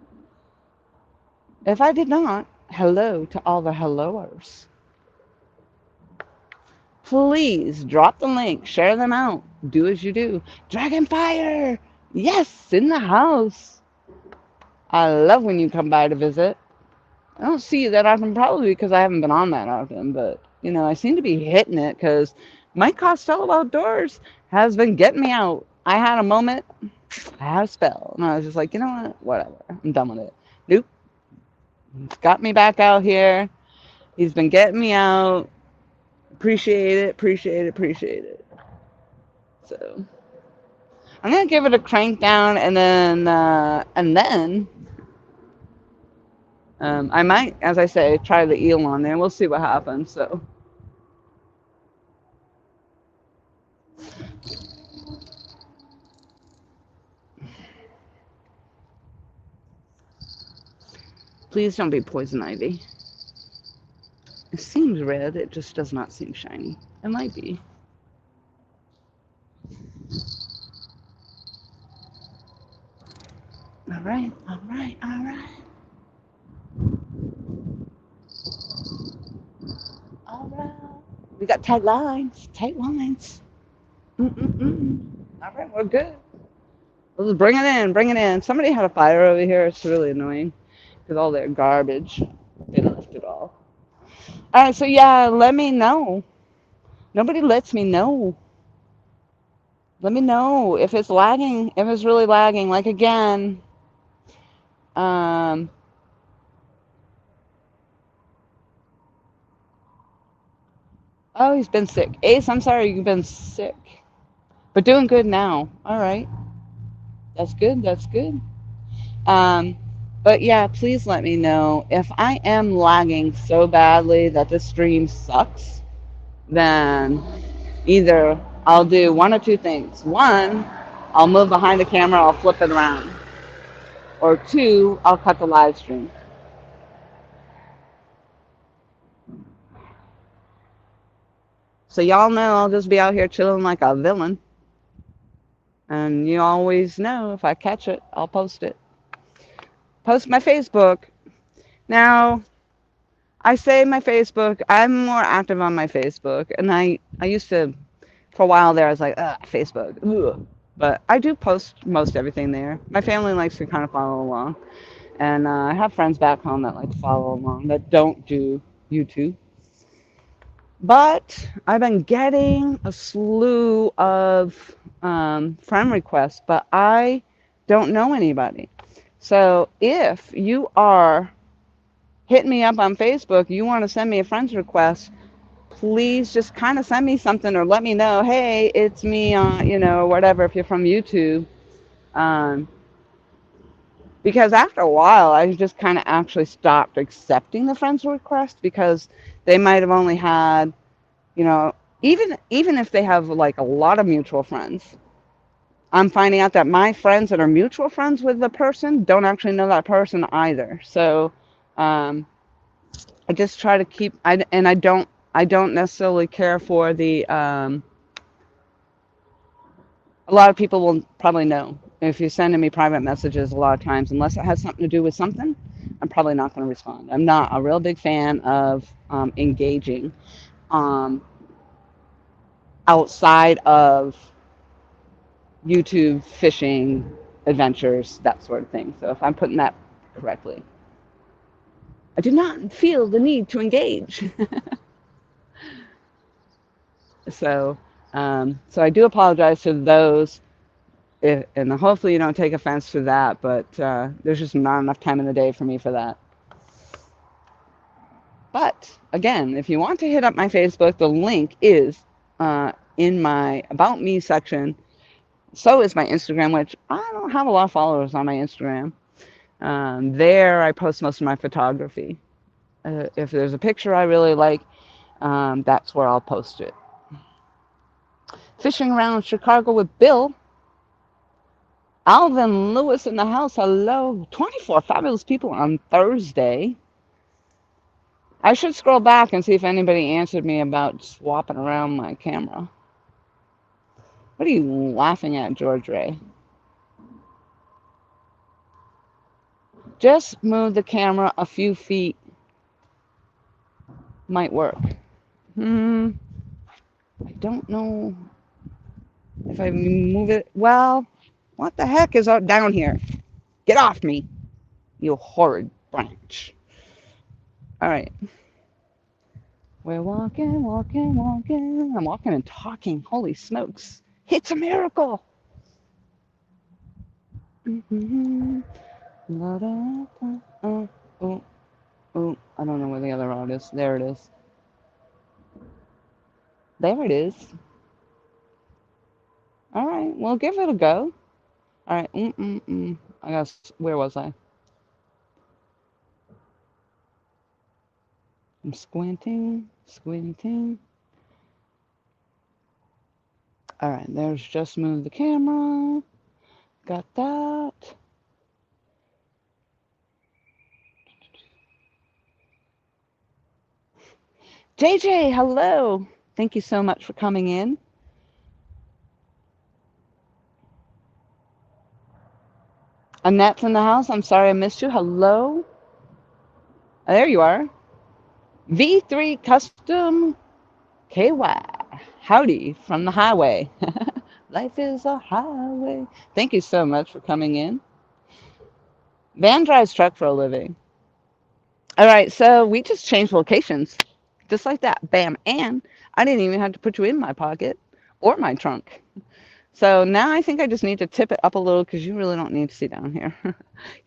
If I did not, hello to all the helloers. Please drop the link, share them out, do as you do. Dragonfire! Yes, in the house. I love when you come by to visit. I don't see you that often, probably because I haven't been on that often, but I seem to be hitting it because Mike Costello Outdoors has been getting me out. I had a moment, I had a spell, and I was just like, you know what, whatever, I'm done with it. Nope, he's got me back out here. He's been getting me out. Appreciate it, appreciate it, appreciate it. So I'm gonna give it a crank down, and then I might, as I say, try the eel on there. We'll see what happens. So. Please don't be poison ivy. It seems red, it just does not seem shiny. It might be. All right, all right, all right. All right. We got tight lines, tight lines. Mm-mm-mm. All right, we're good. Let's bring it in, bring it in. Somebody had a fire over here. It's really annoying because all their garbage, they left it all. All right, so yeah, let me know. Nobody lets me know. Let me know if it's lagging, if it's really lagging. Like again, um, oh, he's been sick. Ace, I'm sorry you've been sick, but doing good now. All right, that's good. That's good. Um, but yeah, please let me know if I am lagging so badly that the stream sucks. Then either I'll do one or two things. One, I'll move behind the camera. I'll flip it around. Or two, I'll cut the live stream. So y'all know I'll just be out here chilling like a villain. And you always know if I catch it, I'll post it. Post my Facebook. Now, I say my Facebook, I'm more active on my Facebook. And I used to, for a while there, I was like, ugh, Facebook. Ugh. But I do post most everything there. My family likes to kind of follow along. And I have friends back home that like to follow along that don't do YouTube. But I've been getting a slew of friend requests, but I don't know anybody. So if you are hitting me up on Facebook, you want to send me a friend's request, please just kind of send me something or let me know, hey, it's me on, whatever, if you're from YouTube. Um, because after a while, I just kind of actually stopped accepting the friend's request because they might have only had, you know, even if they have like a lot of mutual friends, I'm finding out that my friends that are mutual friends with the person don't actually know that person either. So I just try to keep, I don't necessarily care for the, a lot of people will probably know. If you're sending me private messages a lot of times, unless it has something to do with something, I'm probably not going to respond. I'm not a real big fan of engaging outside of YouTube fishing adventures, that sort of thing. So if I'm putting that correctly, I do not feel the need to engage. So I do apologize to those And hopefully you don't take offense to that, but there's just not enough time in the day for me for that. But again, if you want to hit up my Facebook, the link is in my About Me section. So is my Instagram, which I don't have a lot of followers on my Instagram. There I post most of my photography. If there's a picture I really like, that's where I'll post it. Fishing around Chicago with Bill. Alvin Lewis in the house. Hello. 24 fabulous people on Thursday. I should scroll back and see if anybody answered me about swapping around my camera. What are you laughing at, George Ray? Just move the camera a few feet. Might work. I don't know if I move it. Well, what the heck is up down here? Get off me, you horrid branch. All right. We're walking, walking, walking. I'm walking and talking. Holy smokes. It's a miracle. Oh, oh, I don't know where the other rod is. There it is. There it is. All right, well, give it a go. All right. I guess, where was I? I'm squinting, squinting. All right, there's just move the camera. Got that. JJ, hello. Thank you so much for coming in. Annette's in the house. I'm sorry I missed you. Hello. Oh, there you are. V3 Custom KY. Howdy from the highway. Life is a highway. Thank you so much for coming in. Van drives truck for a living. All right, so we just changed locations. Just like that. Bam. And I didn't even have to put you in my pocket or my trunk. So now I think I just need to tip it up a little because you really don't need to see down here. You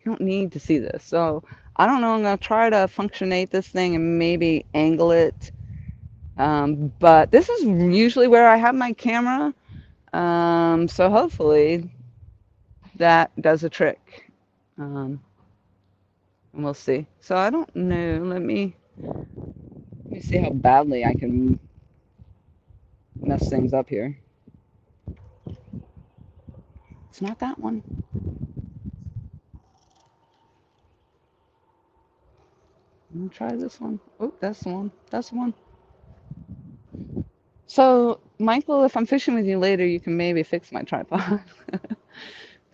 don't need to see this. So I don't know. I'm going to try to functionate this thing and maybe angle it. But this is usually where I have my camera. So hopefully that does a trick. And we'll see. So I don't know. Let me see how badly I can mess things up here. It's not that one. I'm gonna try this one. Oh, that's the one. That's the one. So, Michael, if I'm fishing with you later, you can maybe fix my tripod.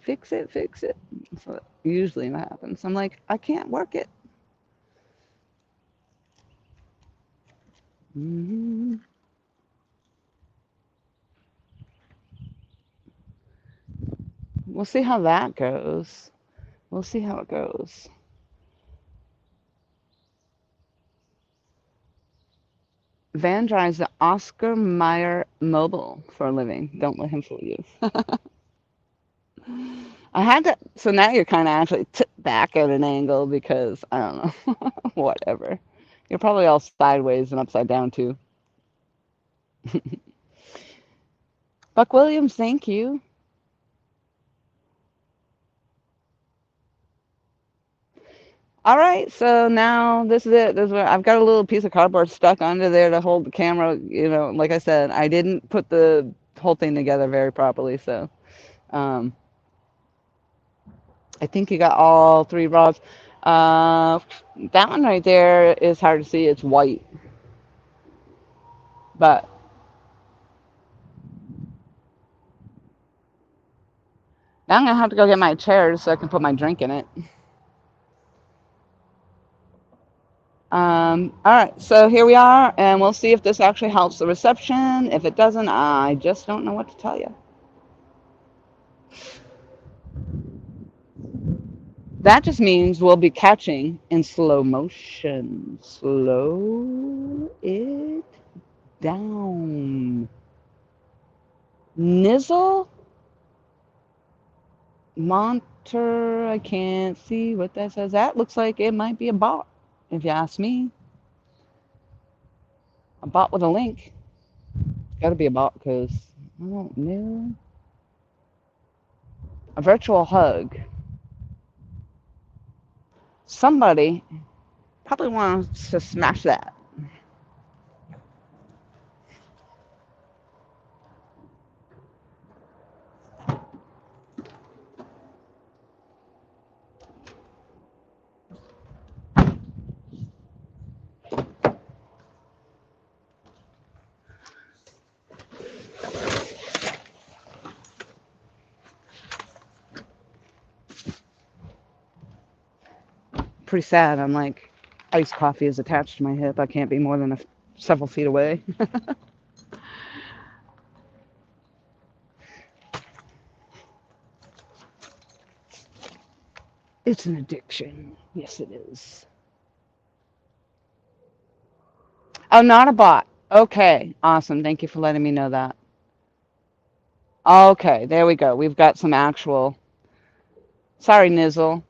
Fix it, fix it. So usually what happens. I'm like, I can't work it. We'll see how that goes. We'll see how it goes. Van drives the Oscar Mayer Mobile for a living. Don't let him fool you. I had to, so now you're kind of actually back at an angle because, I don't know, whatever. You're probably all sideways and upside down too. Buck Williams, thank you. All right, so now this is it. This is where I've got a little piece of cardboard stuck under there to hold the camera. You know, like I said, I didn't put the whole thing together very properly, so I think you got all three rods. That one right there is hard to see. It's white, but now I'm gonna have to go get my chair so I can put my drink in it. All right, so here we are, and we'll see if this actually helps the reception. If it doesn't, I just don't know what to tell you. That just means we'll be catching in slow motion. Slow it down. Nizzle? Monter, I can't see what that says. That looks like it might be a bot, if you ask me. A bot with a link. It's got to be a bot because I don't know. A virtual hug. Somebody probably wants to smash that. Pretty sad. I'm like, iced coffee is attached to my hip. I can't be more than several feet away. It's an addiction. Yes, it is. Oh, not a bot. Okay, awesome. Thank you for letting me know that. Okay, there we go. We've got some actual. Sorry, Nizzle.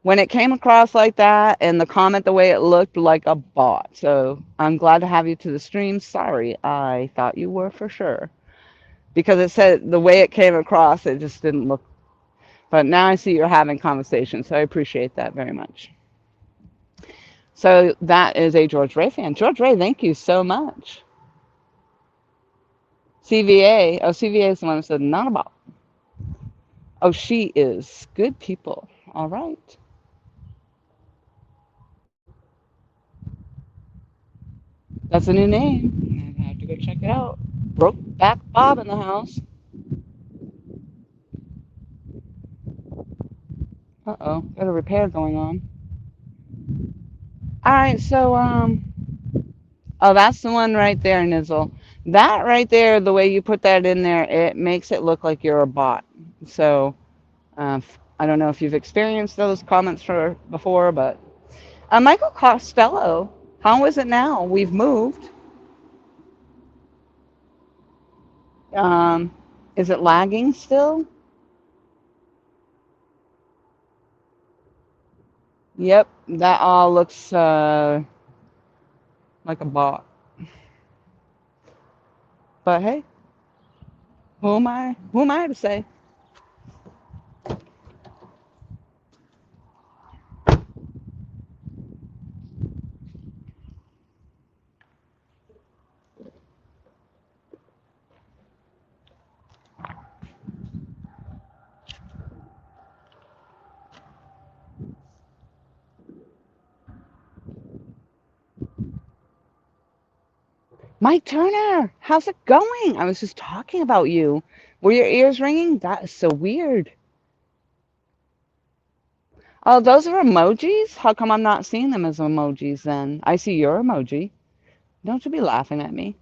When it came across like that and the comment the way it looked like a bot. So I'm glad to have you to the stream. Sorry, I thought you were for sure. Because it said the way it came across, it just didn't look. But now I see you're having conversation, so I appreciate that very much. So that is a George Ray fan. George Ray, thank you so much. CVA. Oh, CVA is the one who said not a bot. Oh, she is. Good people. All right. That's a new name. I have to go check it out. Broke back Bob in the house. Uh-oh, got a repair going on. All right, so oh, that's the one right there, Nizzle. That right there, the way you put that in there, it makes it look like you're a bot. So I don't know if you've experienced those comments before, but Michael Costello, how is it now? We've moved. Um, is it lagging still? Yep, that all looks like a bot. But hey, who am I? Who am I to say? Mike Turner, how's it going? I was just talking about you. Were your ears ringing? That is so weird. Oh, those are emojis? How come I'm not seeing them as emojis then? I see your emoji. Don't you be laughing at me.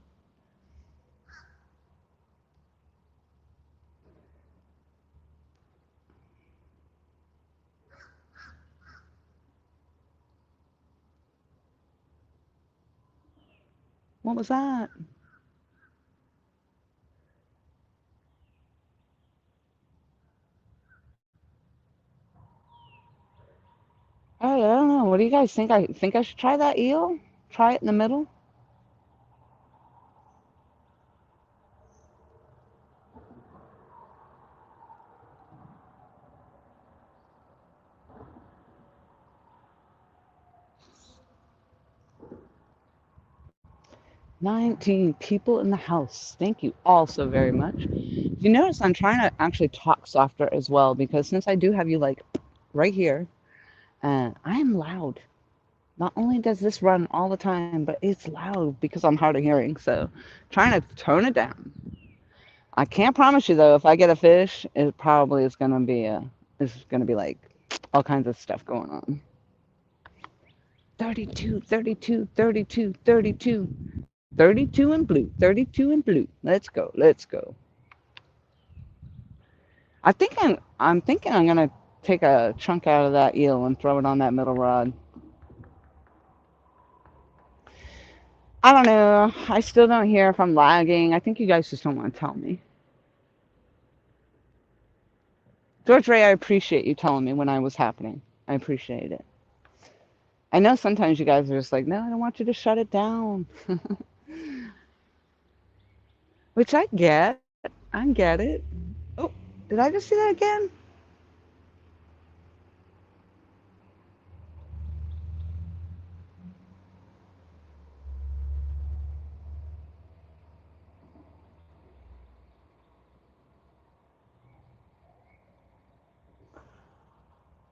What was that? Oh, I don't know. What do you guys think? I think I should try that eel? Try it in the middle? 19 people in the house. Thank you all so very much. You notice I'm trying to actually talk softer as well because since I do have you like right here, I am loud. Not only does this run all the time, but it's loud because I'm hard of hearing. So trying to tone it down. I can't promise you though, if I get a fish, it probably is gonna be like all kinds of stuff going on. 32, 32, 32, 32. 32 and blue, 32 and blue. Let's go, let's go. I'm thinking I'm gonna take a chunk out of that eel and throw it on that middle rod. I don't know. I still don't hear if I'm lagging. I think you guys just don't want to tell me. George Ray, I appreciate you telling me when I was happening. I appreciate it. I know sometimes you guys are just like, no, I don't want you to shut it down. Which I get. I get it. Oh, did I just see that again?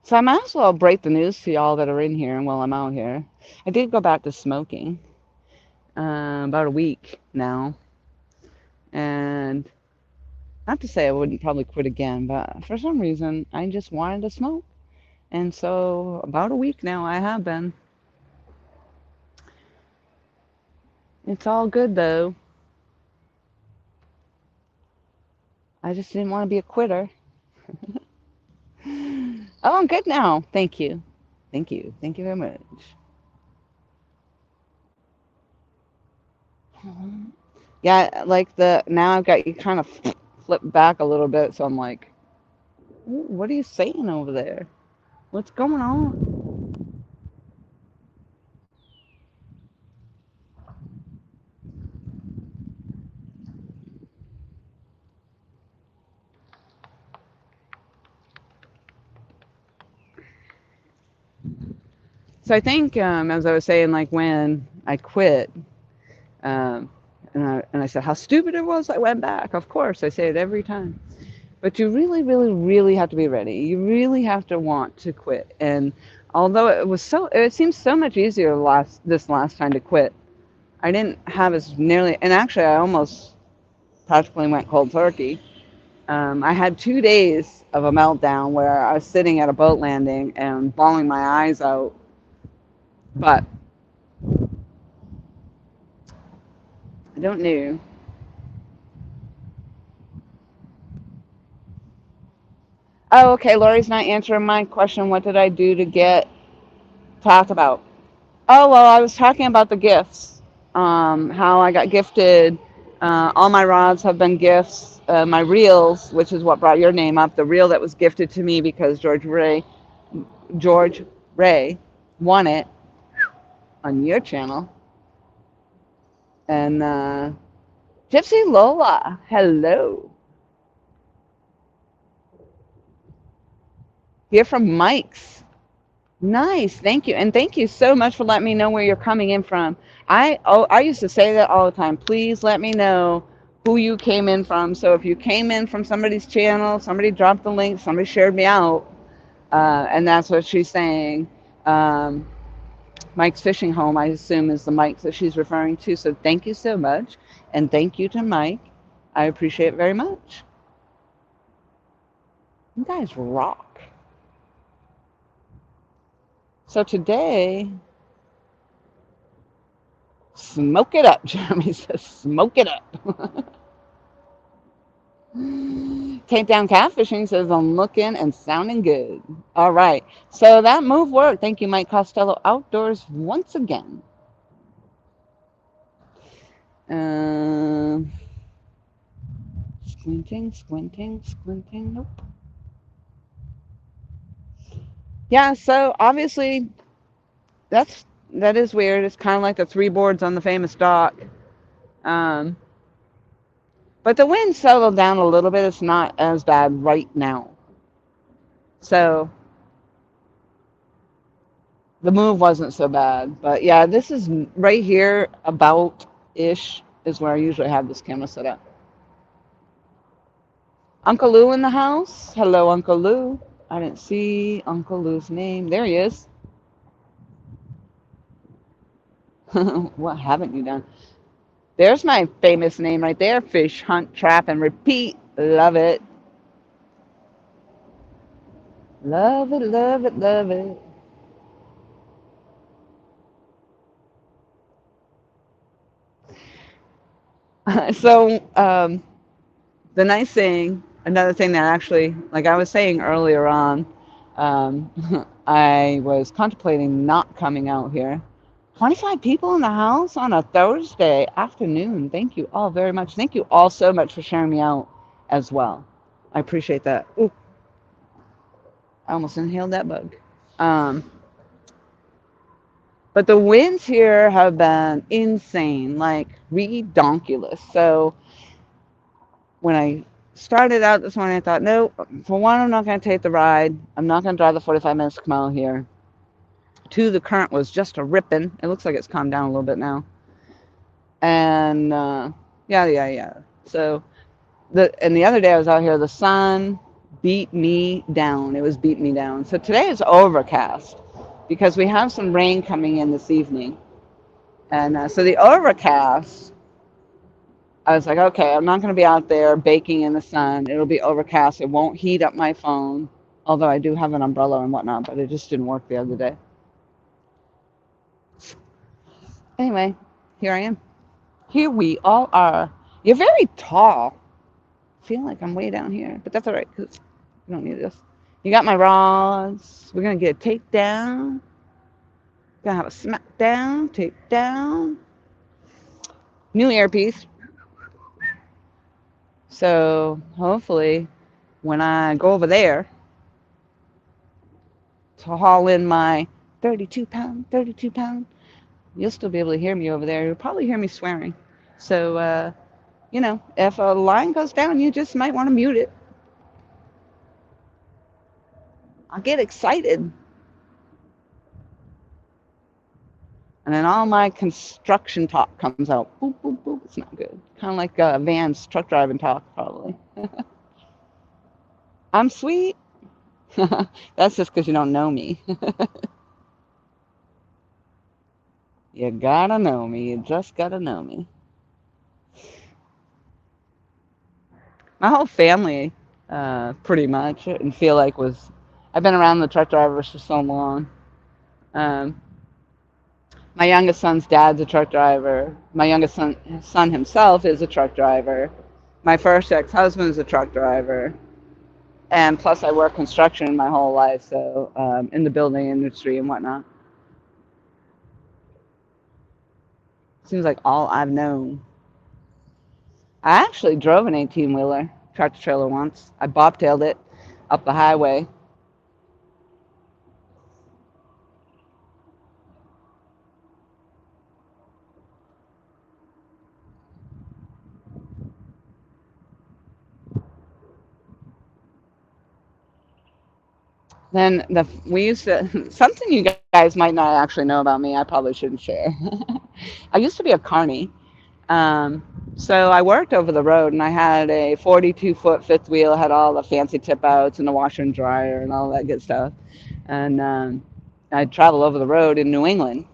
So I might as well break the news to y'all that are in here and while I'm out here. I did go back to smoking about a week now. And not to say I wouldn't probably quit again, but for some reason I just wanted to smoke. And so about a week now I have been. It's all good though. I just didn't want to be a quitter. Oh, I'm good now. Thank you. Thank you. Thank you very much. Yeah, like the now I've got you kind of flipped back a little bit, so I'm like, what are you saying over there? What's going on? So I think, as I was saying, like when I quit, um, and I said how stupid it was, I went back. Of course, I say it every time. But you really, really, really have to be ready. You really have to want to quit. And although it seems so much easier this last time to quit. I didn't have as nearly, and actually I almost practically went cold turkey. I had 2 days of a meltdown where I was sitting at a boat landing and bawling my eyes out. But I don't know. Oh, okay. Lori's not answering my question. What did I do to get talk about? Oh, well, I was talking about the gifts. How I got gifted. All my rods have been gifts. My reels, which is what brought your name up, the reel that was gifted to me because George Ray won it on your channel. And Gypsy Lola, hello. Here from Mike's. Nice, thank you, and thank you so much for letting me know where you're coming in from. I used to say that all the time. Please let me know who you came in from. So if you came in from somebody's channel, somebody dropped the link, somebody shared me out, and that's what she's saying. Um, Mike's Fishing Home, I assume, is the Mike that she's referring to. So thank you so much, and thank you to Mike. I appreciate it very much. You guys rock. So today, smoke it up. Jeremy says, smoke it up. Take down catfishing says, I'm looking and sounding good. All right. So that move worked. Thank you, Mike Costello Outdoors, once again. Um, Squinting, squinting, squinting. Nope. Yeah, so obviously that is weird. It's kind of like the three boards on the famous dock. Um, but the wind settled down a little bit. It's not as bad right now. So the move wasn't so bad. But yeah, this is right here about ish is where I usually have this camera set up. Uncle Lou in the house. Hello, Uncle Lou. I didn't see Uncle Lou's name. There he is. What haven't you done? There's my famous name right there. Fish, hunt, trap, and repeat. Love it. Love it, love it, love it. So, the nice thing, another thing that actually, like I was saying earlier on, I was contemplating not coming out here. 25 people in the house on a Thursday afternoon. Thank you all very much. Thank you all so much for sharing me out as well. I appreciate that. Ooh, I almost inhaled that bug. Um, but the winds here have been insane, like redonkulous. So when I started out this morning, I thought, no, for one, I'm not going to take the ride. I'm not going to drive the 45 minutes to come out here. Two, the current was just a ripping. It looks like it's calmed down a little bit now. And yeah. So the other day I was out here, the sun beat me down. It was beating me down. So today is overcast because we have some rain coming in this evening. And so the overcast, I was like, okay, I'm not going to be out there baking in the sun. It'll be overcast. It won't heat up my phone, although I do have an umbrella and whatnot, but it just didn't work the other day. Anyway, here I am. Here we all are. You're very tall. I feel like I'm way down here, but that's all right because we don't need this. You got my rods. We're going to get a takedown. Gonna have a smackdown, takedown. New earpiece. So hopefully when I go over there to haul in my 32 pound, you'll still be able to hear me over there. You'll probably hear me swearing. So, if a line goes down, you just might want to mute it. I'll get excited. And then all my construction talk comes out. Boop, boop, boop. It's not good. Kind of like Van's truck driving talk, probably. I'm sweet. That's just because you don't know me. You gotta know me. You just gotta know me. My whole family, pretty much, and feel like was. I've been around the truck drivers for so long. Um, my youngest son's dad's a truck driver. My youngest son himself is a truck driver. My first ex-husband is a truck driver. And plus, I work construction my whole life, so in the building industry and whatnot. Seems like all I've known. I actually drove an 18-wheeler tractor trailer once. I bobtailed it up the highway. Then we used to something you guys might not actually know about me. I probably shouldn't share. I used to be a carny. Um, so I worked over the road, and I had a 42-foot fifth wheel, had all the fancy tip outs and the washer and dryer and all that good stuff. And I'd travel over the road in New England.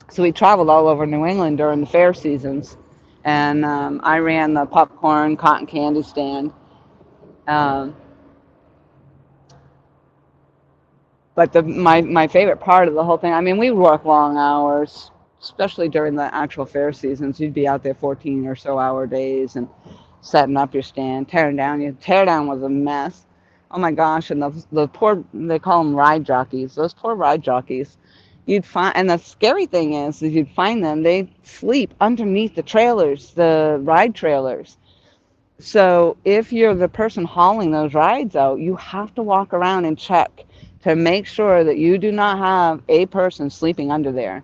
So we traveled all over New England during the fair seasons. And I ran the popcorn, cotton candy stand. Um, but my favorite part of the whole thing, I mean, we work long hours, especially during the actual fair seasons. You'd be out there 14 or so hour days and setting up your stand, tearing down. Your tear down was a mess. Oh my gosh! And the poor, they call them ride jockeys. Those poor ride jockeys. You'd find, and the scary thing is you'd find them. They sleep underneath the trailers, the ride trailers. So if you're the person hauling those rides out, you have to walk around and check to make sure that you do not have a person sleeping under there.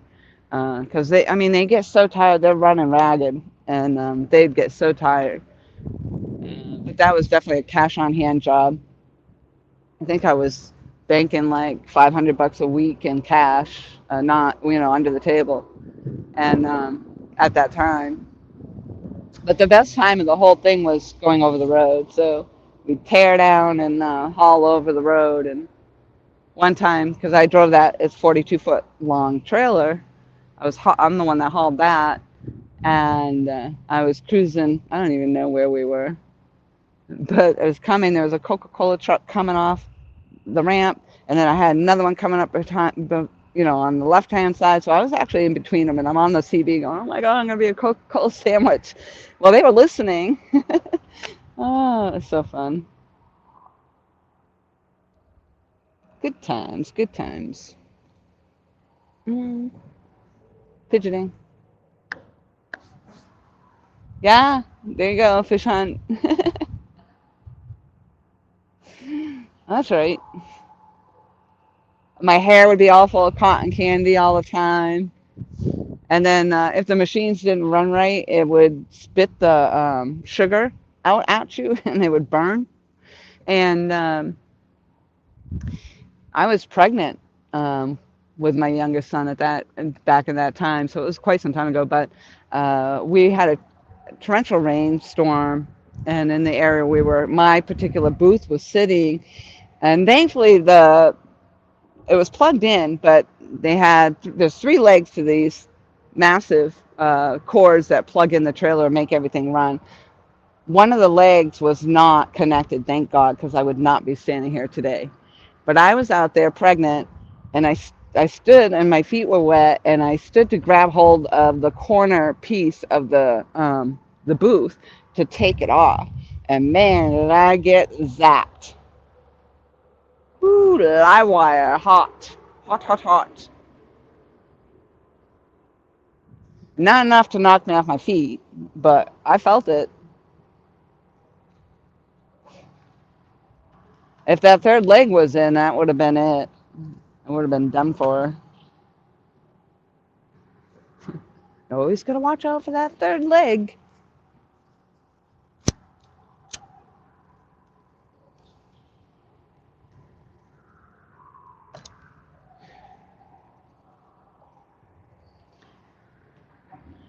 Because they get so tired, they're running ragged, and they'd get so tired. But that was definitely a cash on hand job. I think I was banking like $500 a week in cash, not under the table, and at that time. But the best time of the whole thing was going over the road. So we'd tear down and haul over the road. And one time, because I drove that, it's 42-foot long trailer. I'm the one that hauled that, and I was cruising. I don't even know where we were, but it was coming. There was a Coca-Cola truck coming off the ramp, and then I had another one coming up behind, on the left-hand side. So I was actually in between them, and I'm on the CB going, oh my God, I'm going to be a Coca-Cola sandwich. Well, they were listening. Oh, it's so fun. Good times, good times. Mm, fidgeting. Yeah, there you go, fish hunt. That's right. My hair would be all full of cotton candy all the time. And then if the machines didn't run right, it would spit the sugar out at you and it would burn. And I was pregnant with my youngest son at that back in that time, so it was quite some time ago. But we had a torrential rainstorm, and in the area we were, my particular booth was sitting, and thankfully it was plugged in, but there's three legs to these massive cords that plug in the trailer and make everything run. One of the legs was not connected, thank God, because I would not be standing here today. But I was out there pregnant, and I stood, and my feet were wet, and I stood to grab hold of the corner piece of the booth to take it off. And man, did I get zapped. Ooh, live wire, hot, hot, hot, hot. Not enough to knock me off my feet, but I felt it. If that third leg was in, that would have been it. I would have been done for. Always gotta watch out for that third leg.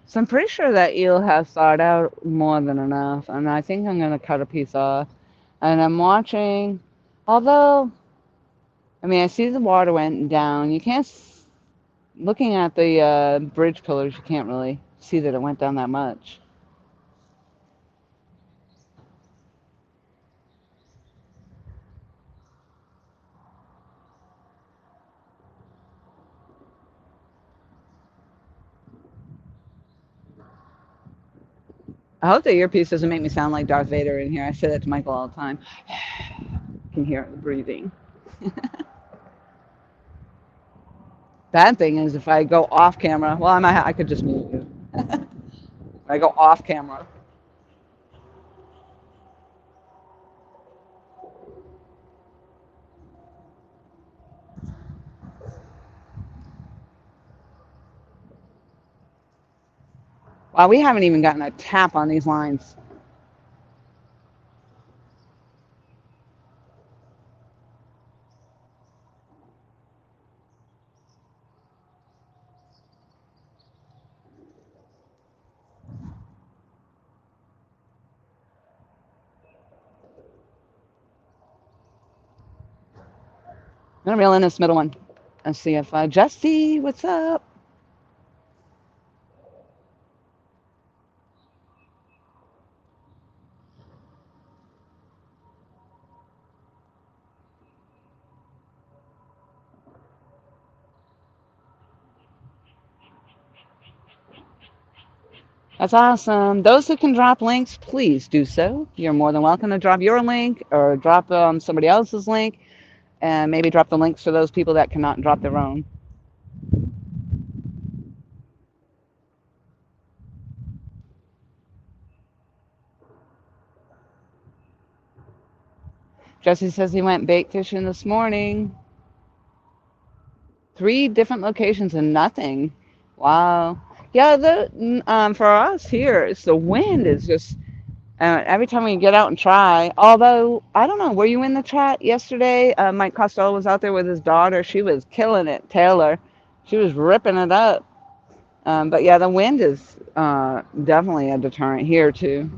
So I'm pretty sure that eel has thawed out more than enough, and I think I'm gonna cut a piece off. And I'm watching, although, I mean, I see the water went down. You can't, looking at the bridge pillars, you can't really see that it went down that much. I hope the earpiece doesn't make me sound like Darth Vader in here. I say that to Michael all the time. You can hear the breathing. Bad thing is if I go off camera, well, I could just mute you. If I go off camera. Wow, we haven't even gotten a tap on these lines. I'm gonna reel in this middle one and see if Jesse, what's up? That's awesome. Those who can drop links, please do so. You're more than welcome to drop your link or drop somebody else's link, and maybe drop the links for those people that cannot drop their own. Jesse says he went bait fishing this morning. 3 different locations and nothing. Wow. Yeah, for us here, it's the wind is just every time we get out and try. Although I don't know, were you in the chat yesterday? Mike Costello was out there with his daughter. She was killing it, Taylor. She was ripping it up. But yeah, the wind is definitely a deterrent here too.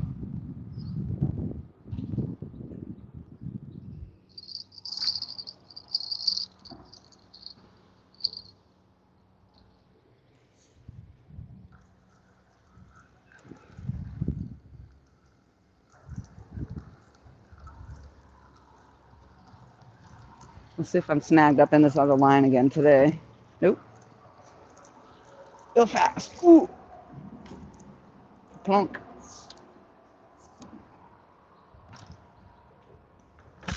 Let's see if I'm snagged up in this other line again today. Nope. Go fast. Ooh. Plunk. It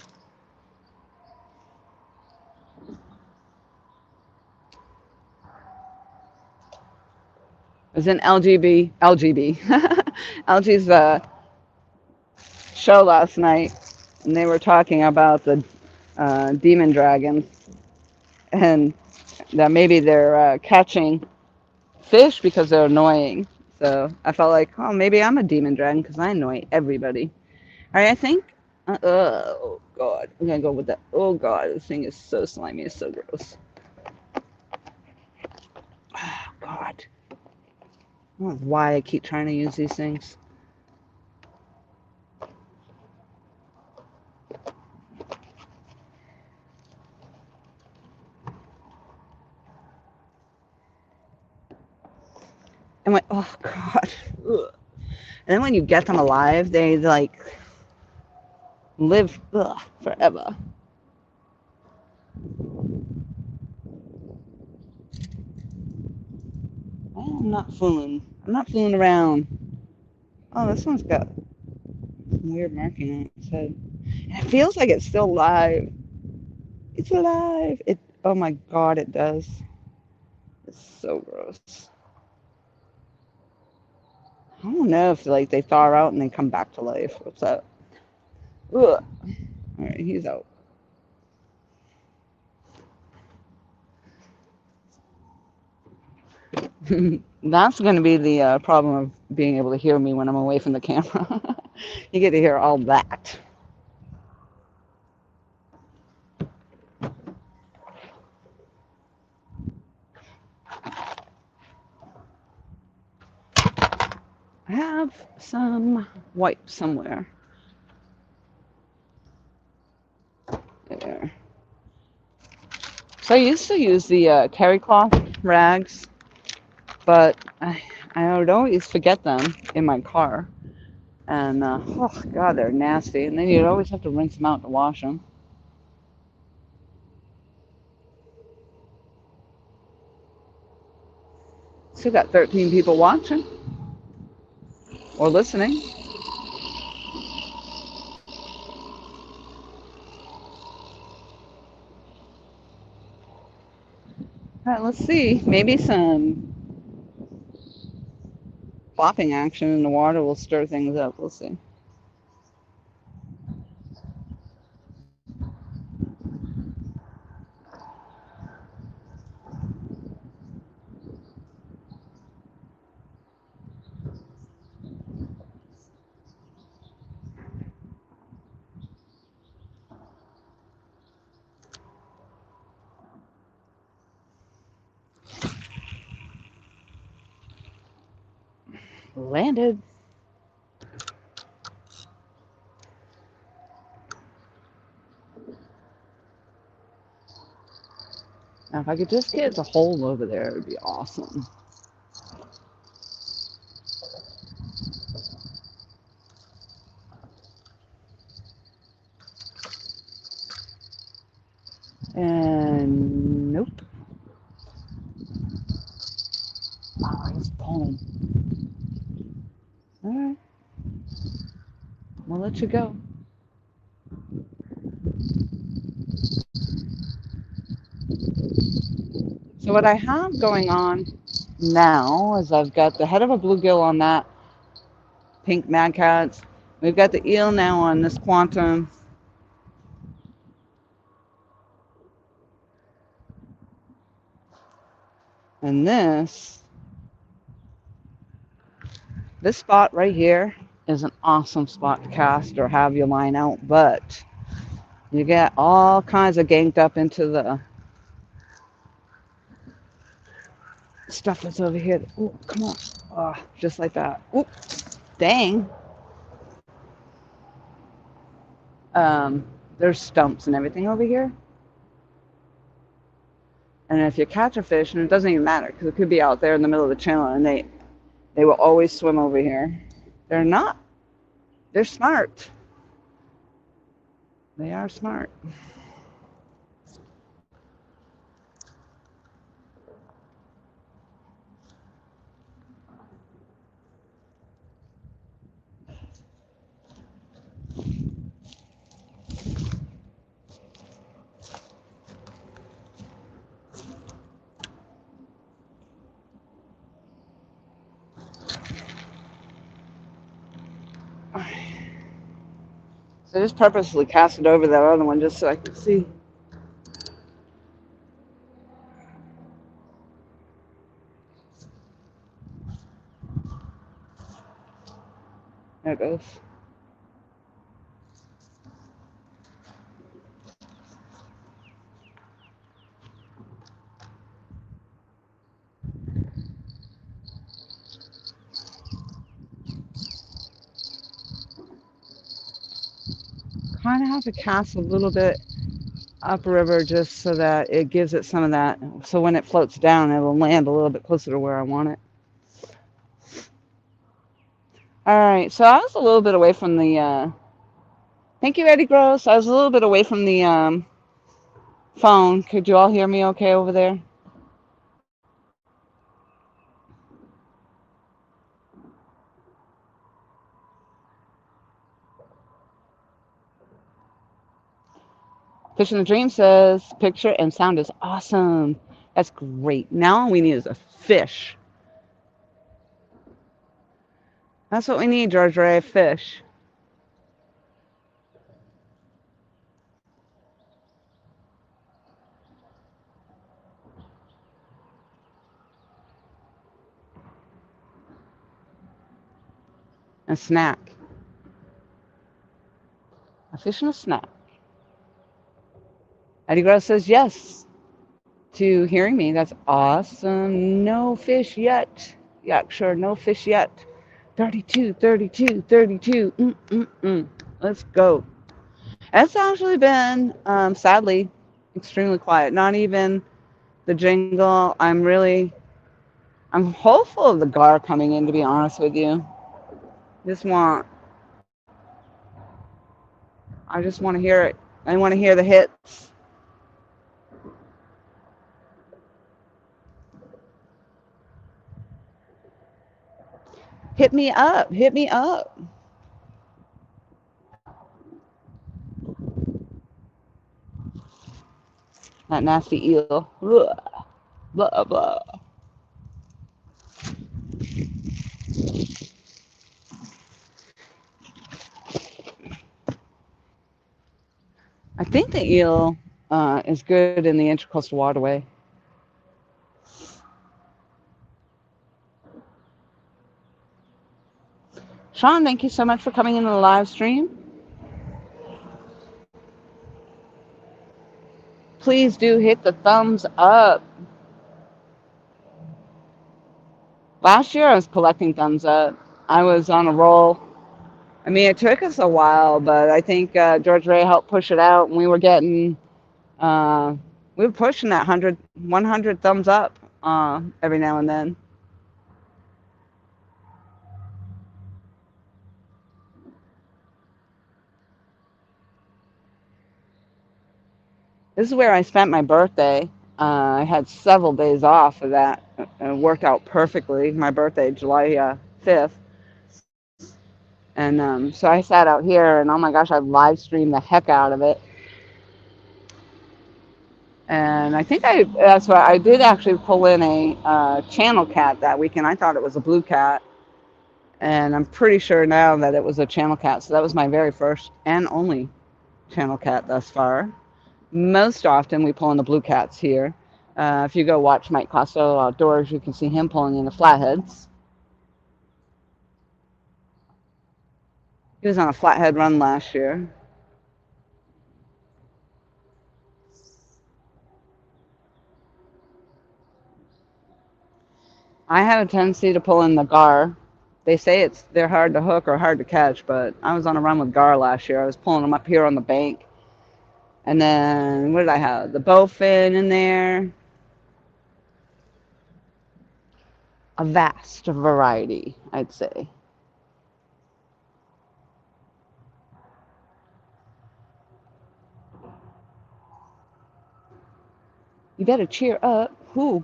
was in LG's show last night, and they were talking about the demon dragons. and that maybe they're catching fish because they're annoying. So I felt like, oh, maybe I'm a demon dragon because I annoy everybody. All right, I think. Oh God, I'm gonna go with that. Oh God, this thing is so slimy. It's so gross. Oh God, I don't know why I keep trying to use these things. And like, oh God. Ugh. And then when you get them alive, they like live forever. I'm not fooling. I'm not fooling around. Oh, this one's got some weird marking on its head. And it feels like it's still alive. It's alive. It. Oh my God, it does. It's so gross. I don't know if like they thaw out and they come back to life. What's up? Ugh. All right, he's out. That's going to be the problem of being able to hear me when I'm away from the camera. You get to hear all that. I have some wipes somewhere. There. So I used to use the terry cloth rags, but I would always forget them in my car. And oh God, they're nasty. And then you'd always have to rinse them out to wash them. Still got 13 people watching or listening. All right, let's see. Maybe some flopping action in the water will stir things up. We'll see. Landed. Now, if I could just get the hole over there, it would be awesome. And nope. Oh, he's pulling. All right, we'll let you go. So what I have going on now is I've got the head of a bluegill on that pink Mad Cats. We've got the eel now on this quantum. And this spot right here is an awesome spot to cast or have your line out, but you get all kinds of ganked up into the stuff that's over here. Oh, come on. Oh, just like that. Oh, dang. There's stumps and everything over here. And if you catch a fish, and it doesn't even matter because it could be out there in the middle of the channel, and they will always swim over here. They're not. They're smart. They are smart. So I just purposely cast it over that other one just so I could see. There it goes. Kind of have to cast a little bit upriver just so that it gives it some of that. So when it floats down, it'll land a little bit closer to where I want it. All right, so I was a little bit away from the. Thank you, Eddie Gross. I was a little bit away from the phone. Could you all hear me okay over there? Fish in the Dream says picture and sound is awesome. That's great. Now all we need is a fish. That's what we need, George Ray, fish. A snack. A fish and a snack. Eddie Gross says yes to hearing me. That's awesome. No fish yet. Yeah, sure, no fish yet. 32, 32, 32. Let's go. It's actually been, sadly, extremely quiet. Not even the jingle. I'm hopeful of the gar coming in, to be honest with you. I just want to hear it. I want to hear the hits. Hit me up. Hit me up. That nasty eel. Blah, blah, blah. I think the eel is good in the Intracoastal Waterway. Sean, thank you so much for coming into the live stream. Please do hit the thumbs up. Last year I was collecting thumbs up. I was on a roll. I mean, it took us a while, but I think George Ray helped push it out, and we were pushing that 100 thumbs up every now and then. This is where I spent my birthday. I had several days off of that. It worked out perfectly. My birthday, July 5th. And so I sat out here, and oh my gosh, I live streamed the heck out of it. And I think that's why I did actually pull in a channel cat that weekend. I thought it was a blue cat, and I'm pretty sure now that it was a channel cat. So that was my very first and only channel cat thus far. Most often we pull in the blue cats here. If you go watch Mike Costello outdoors, you can see him pulling in the flatheads. He was on a flathead run last year. I have a tendency to pull in the gar. They say they're hard to hook or hard to catch, but I was on a run with gar last year. I was pulling them up here on the bank. And then what did I have? The bowfin in there. A vast variety, I'd say. You better cheer up. Who?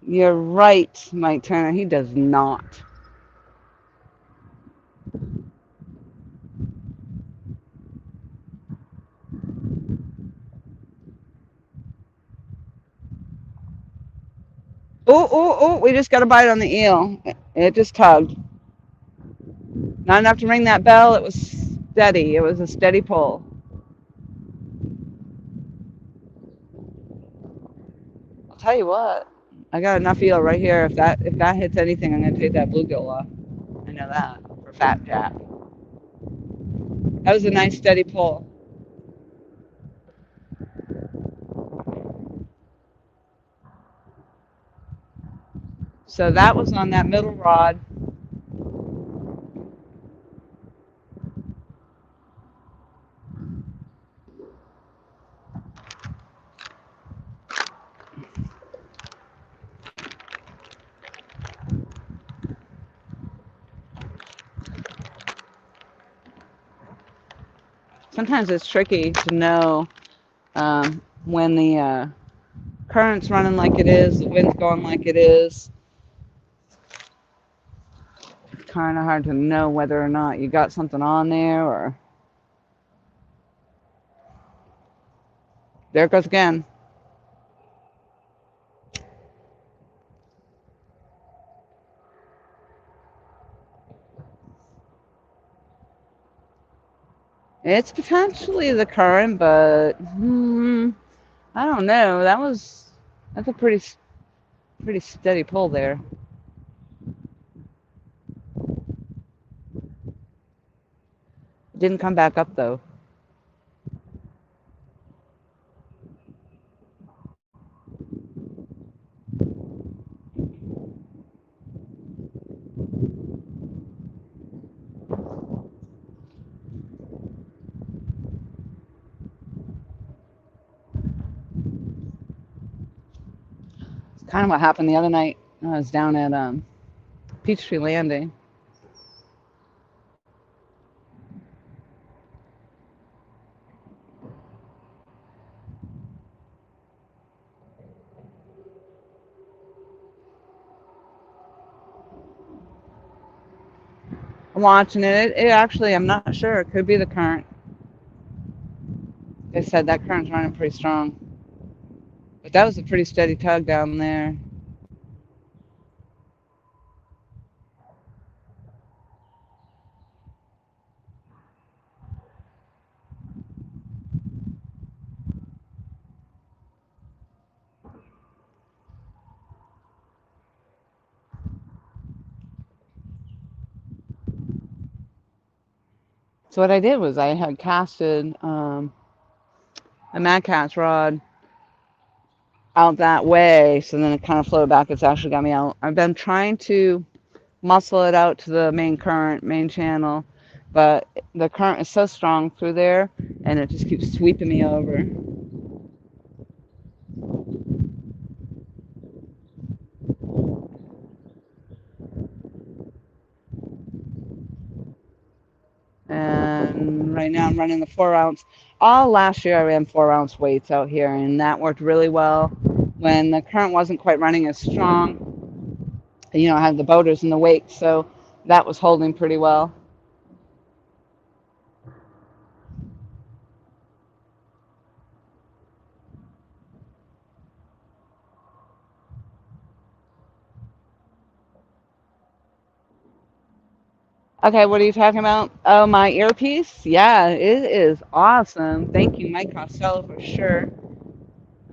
You're right, Mike Turner. He does not. Oh, we just got a bite on the eel. It just tugged. Not enough to ring that bell. It was steady. It was a steady pull. I'll tell you what. I got enough eel right here. If that hits anything, I'm gonna take that bluegill off. I know that for fat jack. That was a nice steady pull. So that was on that middle rod. Sometimes it's tricky to know when the current's running like it is, the wind's going like it is. It's kind of hard to know whether or not you got something on there or. There it goes again. It's potentially the current, but I don't know. That's a pretty steady pull there. It didn't come back up though. It's kind of what happened the other night. I was down at Peachtree Landing. I'm watching it. It actually, I'm not sure. It could be the current. They said that current's running pretty strong. But that was a pretty steady tug down there. So what I did was I had casted a Mad Cat's rod out that way, so then it kind of floated back. It's actually got me out. I've been trying to muscle it out to the main current, main channel, but the current is so strong through there, and it just keeps sweeping me over. And right now I'm running the 4 ounce. All last year I ran 4 ounce weights out here, and that worked really well. When the current wasn't quite running as strong, I had the boaters in the wake, so that was holding pretty well. Okay, what are you talking about? Oh, my earpiece? Yeah, it is awesome. Thank you, Mike Costello, for sure.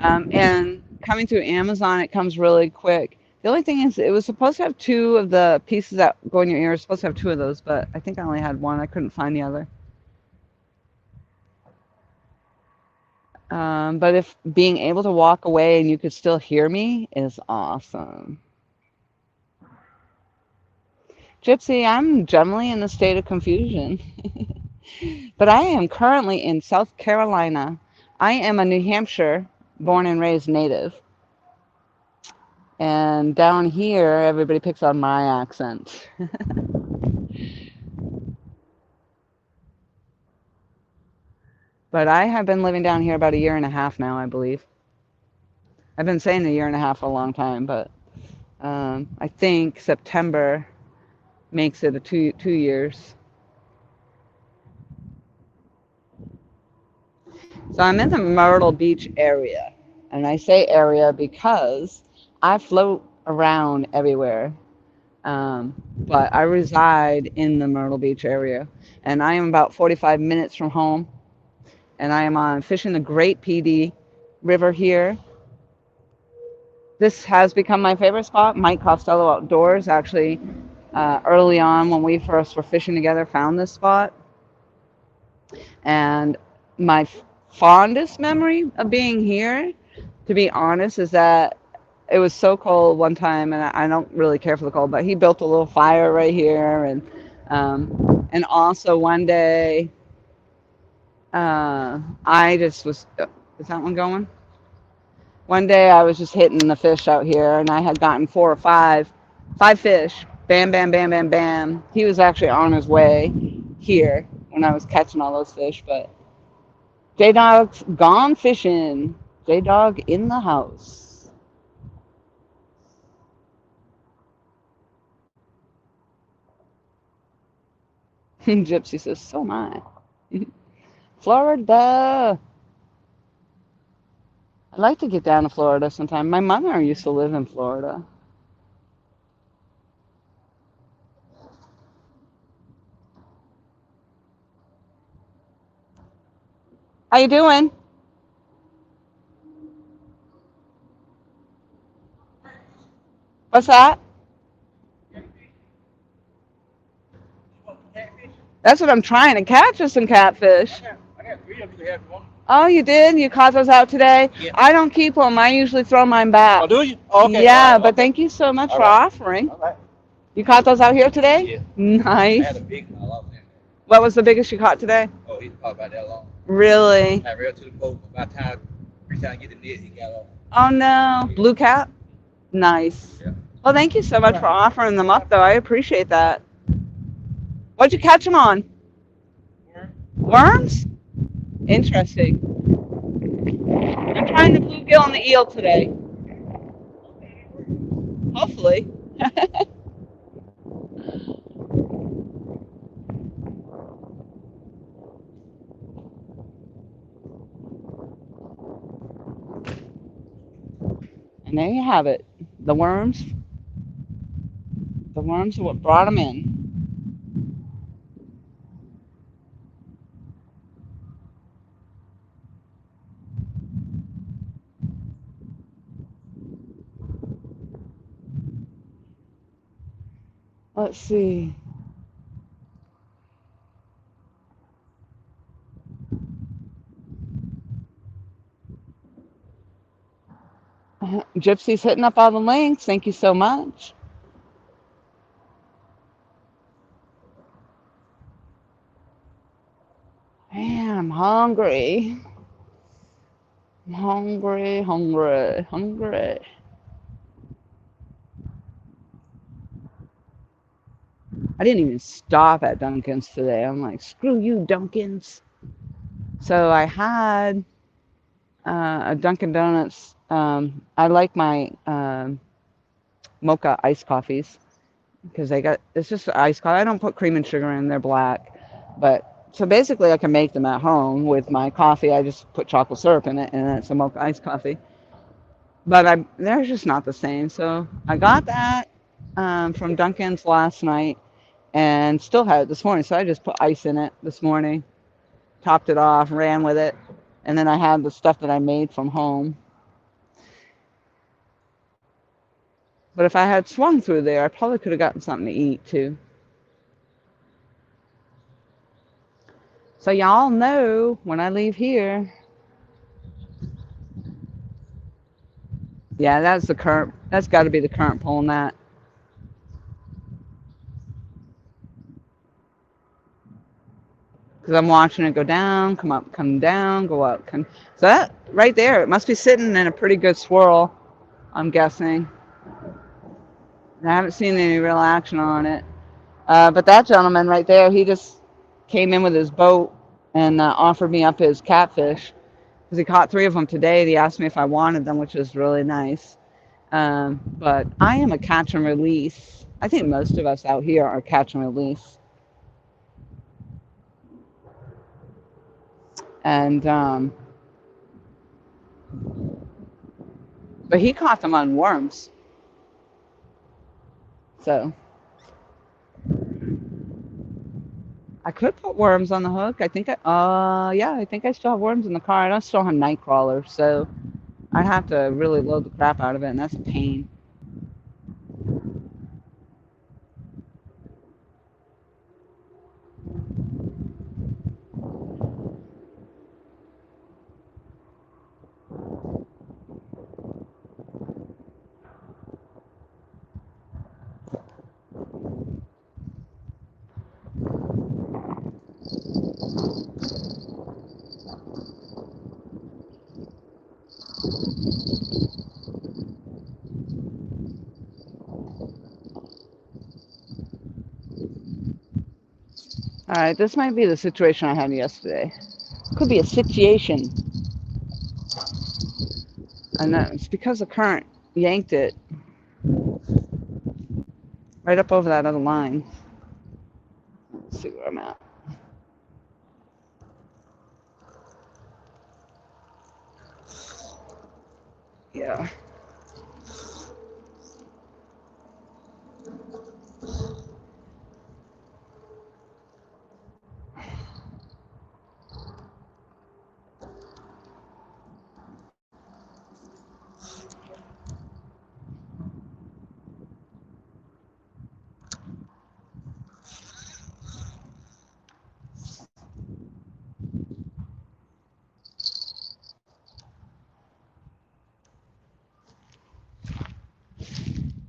And coming through Amazon, it comes really quick. The only thing is, it was supposed to have two of the pieces that go in your ear. It's supposed to have two of those, but I think I only had one. I couldn't find the other. But if being able to walk away and you could still hear me is awesome. Gypsy, I'm generally in a state of confusion. But I am currently in South Carolina. I am a New Hampshire born and raised native. And down here, everybody picks on my accent. But I have been living down here about a year and a half now, I believe. I've been saying a year and a half for a long time, but I think September makes it a 2 years. So I'm in the Myrtle Beach area. And I say area because I float around everywhere. But I reside in the Myrtle Beach area. And I am about 45 minutes from home. And I am on fishing the Great PD River here. This has become my favorite spot. Mike Costello Outdoors actually, early on when we first were fishing together, found this spot. And my fondest memory of being here, to be honest, is that it was so cold one time, and I don't really care for the cold, but he built a little fire right here, and also one day, I just was. Is that one going? One day I was just hitting the fish out here, and I had gotten four or five fish. Bam, bam, bam, bam, bam. He was actually on his way here when I was catching all those fish, but J Dog's gone fishing. J Dog in the house. Gypsy says, so am I. Florida. I'd like to get down to Florida sometime. My mother used to live in Florida. How you doing? What's that? That's what I'm trying to catch us some catfish. Oh, you did? You caught those out today? Yeah. I don't keep them. I usually throw mine back. Oh, do you? Oh, okay. Yeah, All right, but okay. thank you so much All for right. offering. All right. You caught those out here today? Yeah. Nice. I had a big one. I lost him. What was the biggest you caught today? Oh, he's probably about that long. Really? I reeled to the boat. By the time every time I get the net, he got off. Oh no. Blue cap? Nice. Yeah. Well, thank you so much for offering them up, though. I appreciate that. What'd you catch them on? Worms? Interesting. I'm trying the bluegill and the eel today. Hopefully. And there you have it. The worms. The worms are what brought them in. Let's see. Gypsy's hitting up all the links. Thank you so much. Man, I'm hungry. I'm hungry, hungry, hungry. I didn't even stop at Dunkin's today. I'm like, screw you, Dunkin's. So I had a Dunkin' Donuts. I like my mocha iced coffees because it's just iced coffee. I don't put cream and sugar in. They're black. But so basically, I can make them at home with my coffee. I just put chocolate syrup in it, and it's a mocha iced coffee. But they're just not the same. So I got that from Dunkin's last night and still had it this morning. So I just put ice in it this morning, topped it off, ran with it, and then I had the stuff that I made from home. But if I had swung through there, I probably could have gotten something to eat too. So y'all know when I leave here. Yeah, that's the current. That's got to be the current pulling that. Because I'm watching it go down, come up, come down, go up, come. So that right there, it must be sitting in a pretty good swirl, I'm guessing. I haven't seen any real action on it. But that gentleman right there, he just came in with his boat and offered me up his catfish because he caught 3 of them today. He asked me if I wanted them, which was really nice. But I am a catch and release. I think most of us out here are catch and release. And but he caught them on worms. So I could put worms on the hook. I think yeah, I think I still have worms in the car. I don't still have night crawlers, so I have to really load the crap out of it, and that's a pain. All right, this might be the situation I had yesterday. Could be a situation, and it's because the current yanked it right up over that other line. Let's see where I'm at. Yeah.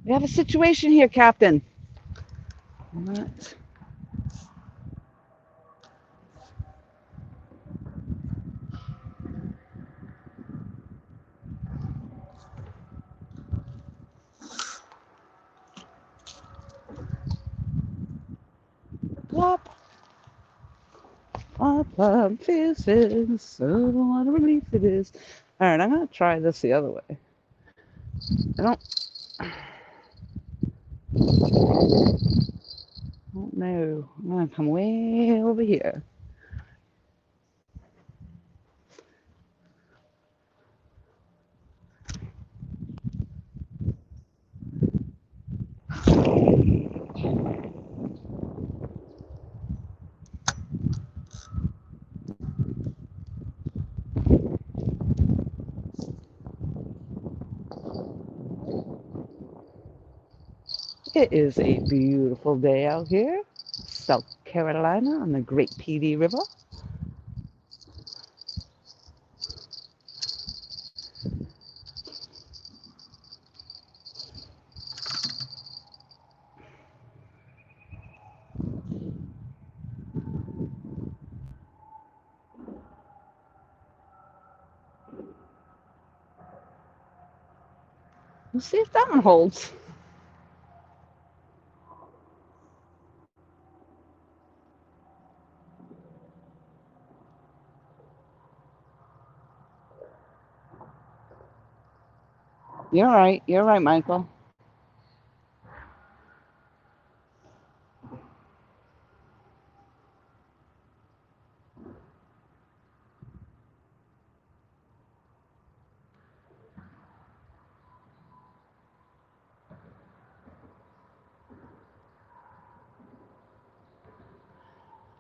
We have a situation here, Captain. What? Plop. Plop, plop, fishes. So what a relief it is. All right, I'm going to try this the other way. I don't know. I'm going to come way over here. It is a beautiful day out here, South Carolina, on the Great PD River. Let's see if that one holds. You're right. You're right, Michael.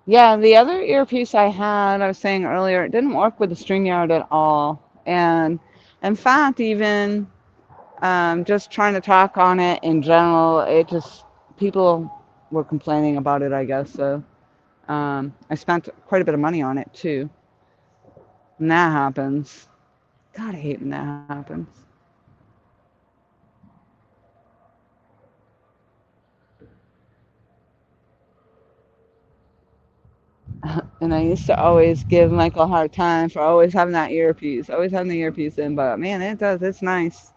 Yeah, the other earpiece I had, I was saying earlier, it didn't work with the StreamYard at all. And in fact, even just trying to talk on it in general, it just, people were complaining about it, I guess. So I spent quite a bit of money on it too. And that happens. God, I hate when that happens. And I used to always give Michael a hard time for always having that earpiece, always having the earpiece in. But man, it's nice.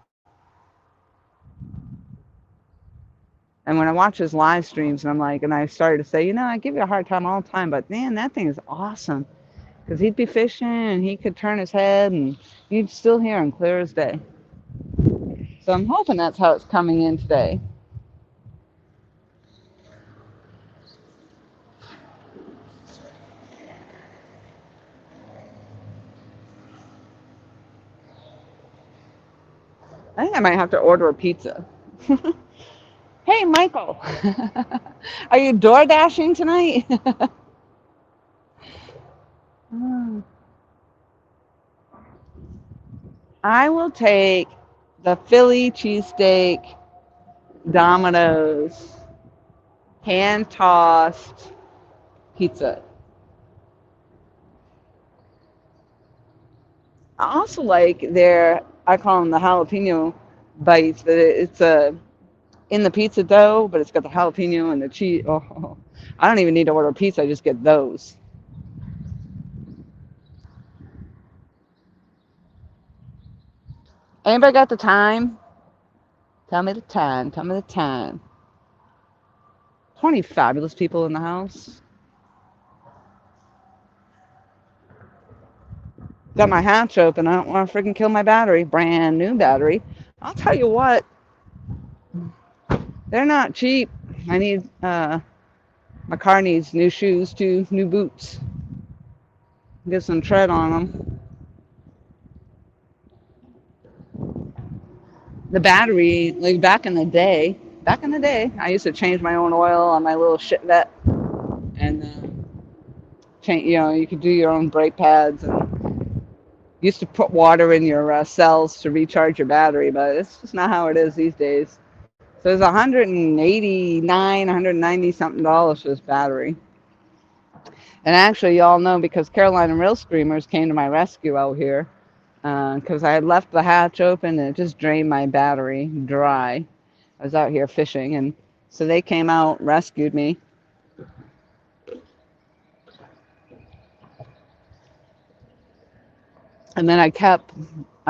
And when I watch his live streams, and I'm like, and I started to say, I give you a hard time all the time, but man, that thing is awesome. Because he'd be fishing and he could turn his head and you'd still hear him clear as day. So I'm hoping that's how it's coming in today. I think I might have to order a pizza. Hey, Michael, are you door dashing tonight? Oh, I will take the Philly cheesesteak, Domino's, hand tossed pizza. I also like their, I call them the jalapeno bites. But it's in the pizza dough, but it's got the jalapeno and the cheese. Oh, I don't even need to order pizza. I just get those. Anybody got the time? Tell me the time. Tell me the time. 20 fabulous people in the house. Got my hatch open. I don't want to freaking kill my battery. Brand new battery. I'll tell you what, they're not cheap. I need, my car needs new shoes too, new boots. Get some tread on them. The battery, like back in the day, I used to change my own oil on my little shit vet, and change. You know, you could do your own brake pads, and used to put water in your cells to recharge your battery, but it's just not how it is these days. So it's 189, 190 something dollars for this battery. And actually, y'all know because Carolina Real Screamers came to my rescue out here because I had left the hatch open and it just drained my battery dry. I was out here fishing, and so they came out, rescued me, and then I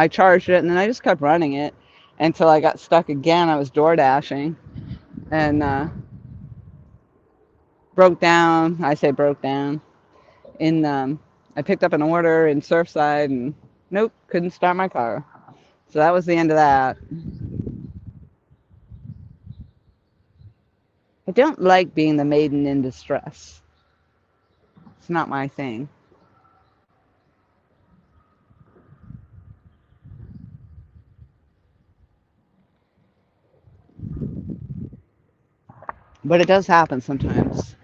charged it, and then I just kept running it until I got stuck again. I was door dashing and broke down. I say broke down. In I picked up an order in Surfside, and nope, couldn't start my car. So that was the end of that. I don't like being the maiden in distress. It's not my thing. But it does happen sometimes.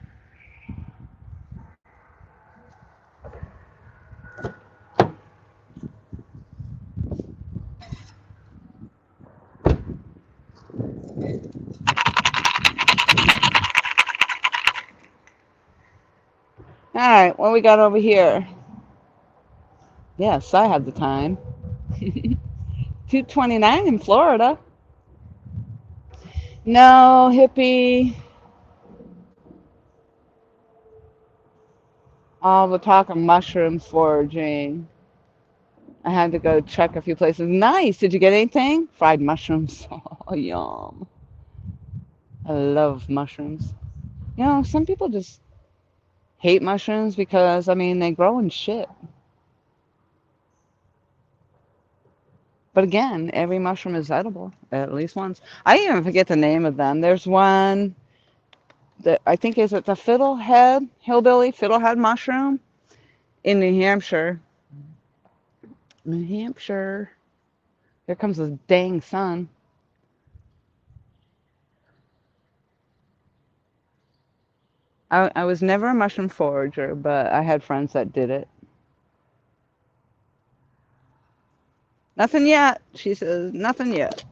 All right, what we got over here? Yes, I have the time. 2:29 in Florida. No, hippie. Oh, we're talking mushroom foraging. I had to go check a few places. Nice. Did you get anything? Fried mushrooms. Oh, yum. I love mushrooms. You know, some people just hate mushrooms because, I mean, they grow in shit. But again, every mushroom is edible at least once. I even forget the name of them. There's one that I think is it the fiddlehead, hillbilly fiddlehead mushroom in New Hampshire. New Hampshire. Here comes the dang sun. I was never a mushroom forager, but I had friends that did it. Nothing yet, she says. Nothing yet.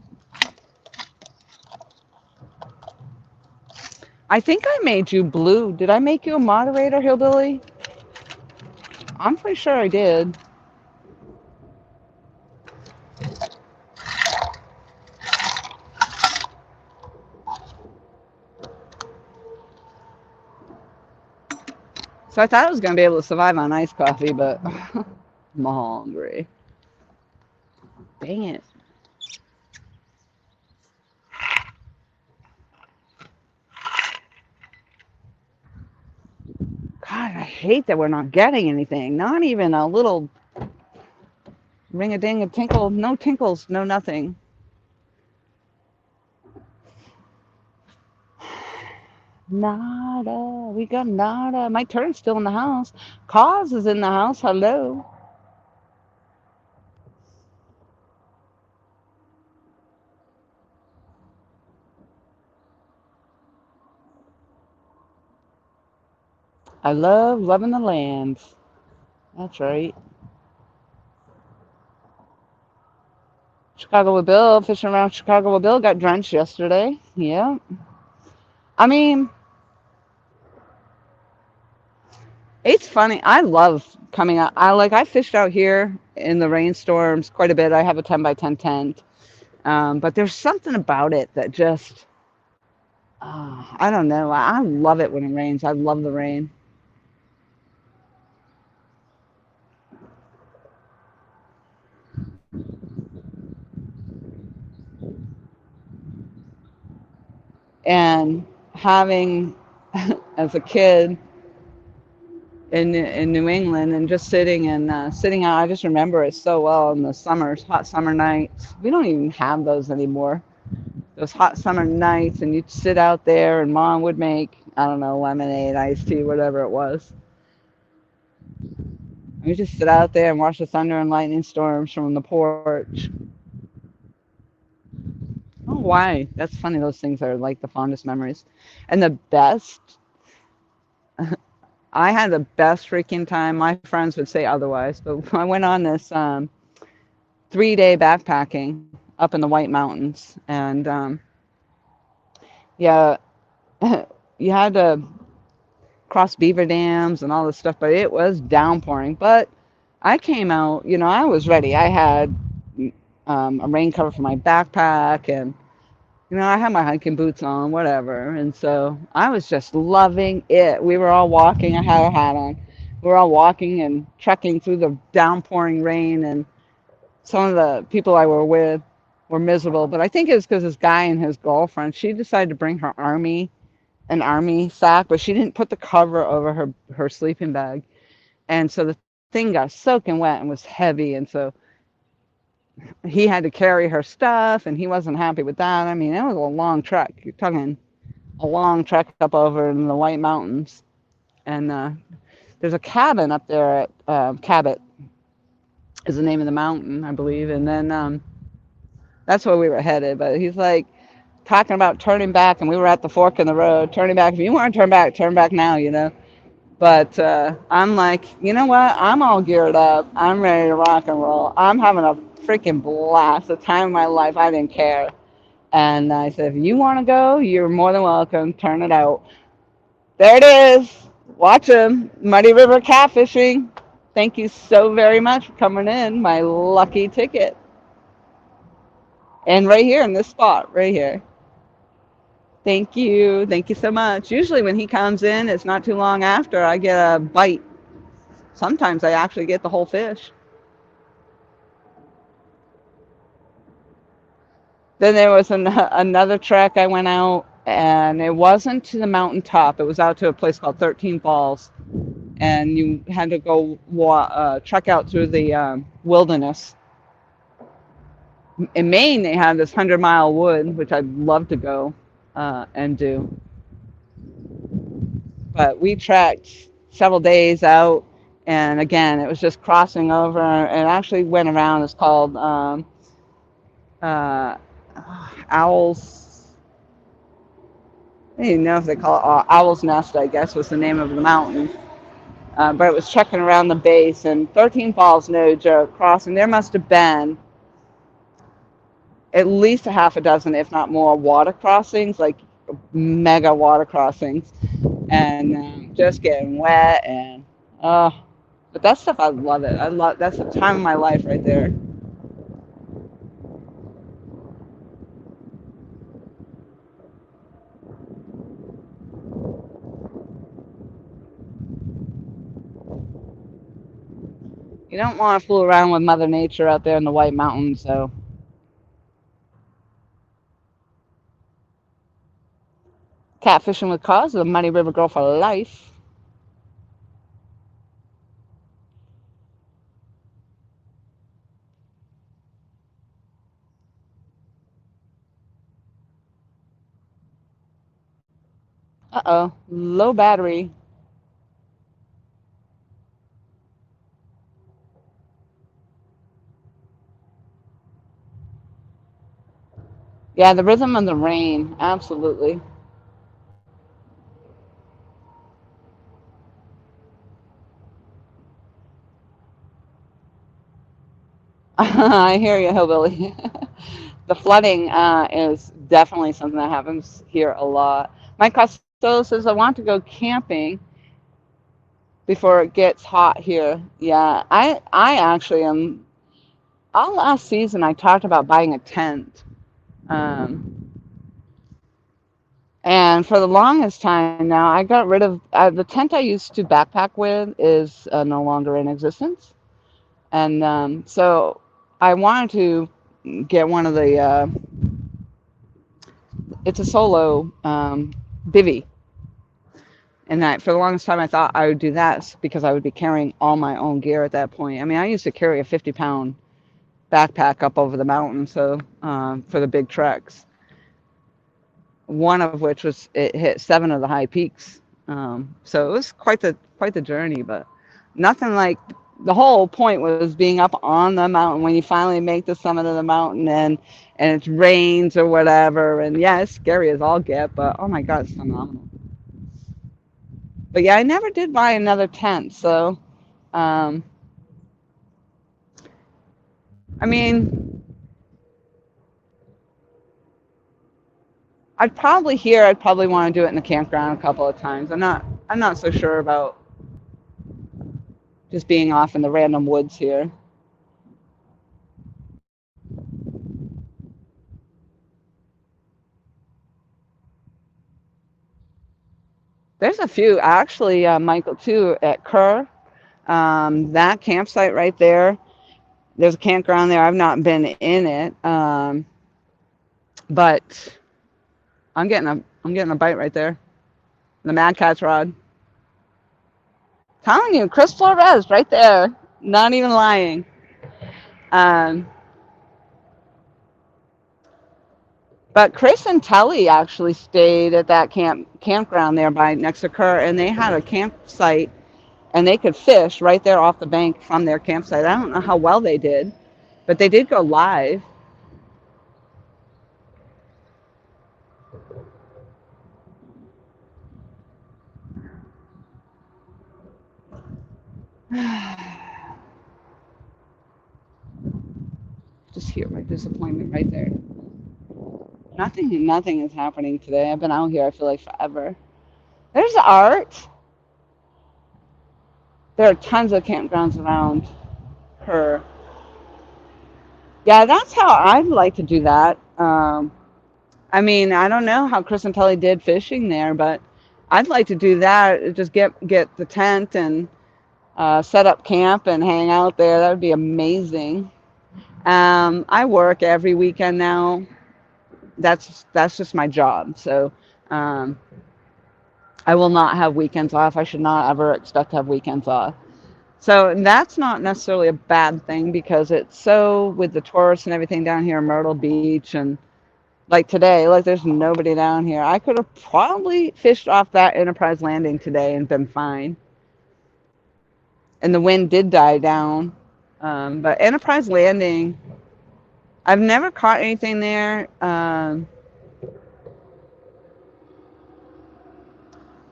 I think I made you blue. Did I make you a moderator, hillbilly? I'm pretty sure I did. So I thought I was going to be able to survive on iced coffee, but I'm hungry. Dang it. God, I hate that we're not getting anything. Not even a little ring a ding a tinkle. No tinkles, no nothing. Nada. We got nada. My turn's still in the house. Cause is in the house. Hello. I love loving the land. That's right. Chicago with Bill, fishing around Chicago with Bill, got drenched yesterday. Yeah. I mean, it's funny. I love coming out. I fished out here in the rainstorms quite a bit. I have a 10 by 10 tent. But there's something about it that just, I don't know. I love it when it rains. I love the rain. And having, as a kid in New England, and just sitting out, I just remember it so well in the summers, hot summer nights. We don't even have those anymore. Those hot summer nights, and you'd sit out there, and mom would make, I don't know, lemonade, iced tea, whatever it was. And we just sit out there and watch the thunder and lightning storms from the porch. Oh, why? That's funny. Those things are like the fondest memories. And the best, I had the best freaking time. My friends would say otherwise, but I went on this 3 day backpacking up in the White Mountains. And yeah, you had to cross beaver dams and all this stuff, but it was downpouring. But I came out, I was ready. I had a rain cover for my backpack, and I had my hiking boots on, whatever. And so I was just loving it. We were all walking. I had a hat on. We were all walking and trekking through the downpouring rain. And some of the people I were with were miserable. But I think it was because this guy and his girlfriend, she decided to bring an army sack, but she didn't put the cover over her sleeping bag. And so the thing got soaking wet and was heavy. And so he had to carry her stuff, and he wasn't happy with that. I mean, it was a long trek. You're talking a long trek up over in the White Mountains. And there's a cabin up there at Cabot is the name of the mountain, I believe. And then that's where we were headed. But he's like talking about turning back, and we were at the fork in the road, turning back. If you want to turn back now. But I'm like, you know what? I'm all geared up. I'm ready to rock and roll. I'm having a freaking blast. The time of my life, I didn't care. And I said, if you want to go, you're more than welcome. Turn it out. There it is. Watch them. Muddy River Catfishing. Thank you so very much for coming in. My lucky ticket. And right here in this spot, right here. Thank you. Thank you so much. Usually when he comes in, it's not too long after I get a bite. Sometimes I actually get the whole fish. Then there was another trek I went out, and it wasn't to the mountaintop. It was out to a place called 13 Falls, and you had to go trek out through the wilderness. In Maine, they have this 100-mile wood, which I'd love to go and do. But we trekked several days out, and again, it was just crossing over, and actually went around. It's called uh, Owls. I don't even know if they call it Owl's Nest, I guess was the name of the mountain. But it was trekking around the base, and 13 Falls, no joke, crossing. There must have been at least a half a dozen, if not more, water crossings, like mega water crossings, and just getting wet. And but that stuff, I love it. That's the time of my life right there. You don't want to fool around with Mother Nature out there in the White Mountains, so catfishing with cause, the Muddy River Girl for life. Uh-oh, low battery. Yeah, the rhythm of the rain, absolutely. I hear you, hillbilly. The flooding is definitely something that happens here a lot. My Costello says, I want to go camping before it gets hot here. Yeah, I actually am. All last season, I talked about buying a tent. Um, and for the longest time now, I got rid of the tent I used to backpack with is no longer in existence. And so I wanted to get one of the, it's a solo bivy. And for the longest time, I thought I would do that because I would be carrying all my own gear at that point. I mean, I used to carry a 50-pound backpack up over the mountain, so for the big treks. One of which was it hit 7 of the high peaks. So it was quite the journey, but nothing like the whole point was being up on the mountain when you finally make the summit of the mountain and it rains or whatever. And yeah, it's scary as all get, but oh my God, it's phenomenal. But yeah, I never did buy another tent, so um, I mean, I'd probably want to do it in the campground a couple of times. I'm not so sure about just being off in the random woods here. There's a few actually, Michael, too, at Kerr. That campsite right there. There's a campground there. I've not been in it, but I'm getting a bite right there. The Mad Cat's rod. Telling you, Chris Flores right there. Not even lying. Um, but Chris and Telly actually stayed at that campground there by next to Kerr, and they had a campsite, and they could fish right there off the bank from their campsite. I don't know how well they did, but they did go live. Just hear my disappointment right there. Nothing is happening today. I've been out here, I feel like forever. There's art. There are tons of campgrounds around her. Yeah, that's how I'd like to do that. I mean, I don't know how Chris and Tully did fishing there, but I'd like to do that. Just get the tent and set up camp and hang out there. That would be amazing. I work every weekend now. That's just my job. So um, I will not have weekends off. I should not ever expect to have weekends off. So that's not necessarily a bad thing because it's so with the tourists and everything down here in Myrtle Beach and like today, like there's nobody down here. I could have probably fished off that Enterprise Landing today and been fine. And the wind did die down. But Enterprise Landing, I've never caught anything there.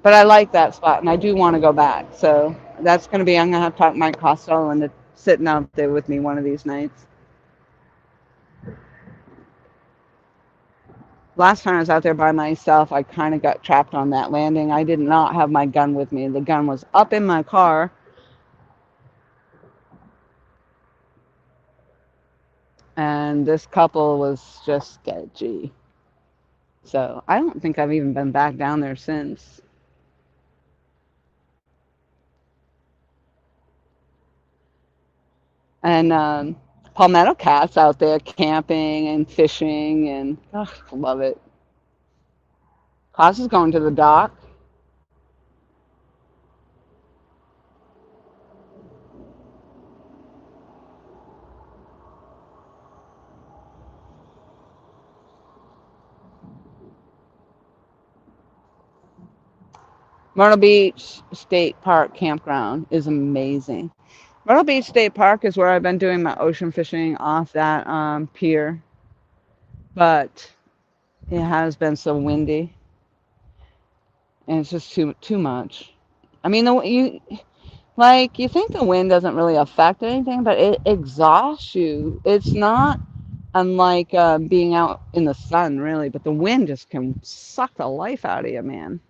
But I like that spot and I do want to go back. So that's going to be, I'm going to have to talk Mike Costello into sitting out there with me one of these nights. Last time I was out there by myself, I kind of got trapped on that landing. I did not have my gun with me. The gun was up in my car. And this couple was just sketchy. So I don't think I've even been back down there since. And palmetto cats out there camping and fishing, and oh, love it. Class is going to the dock. Myrtle Beach State Park campground is amazing. Myrtle Beach State Park is where I've been doing my ocean fishing off that pier, but it has been so windy and it's just too much. I mean, you think the wind doesn't really affect anything, but it exhausts you. It's not. unlike being out in the sun, really. But the wind just can suck the life out of you, man.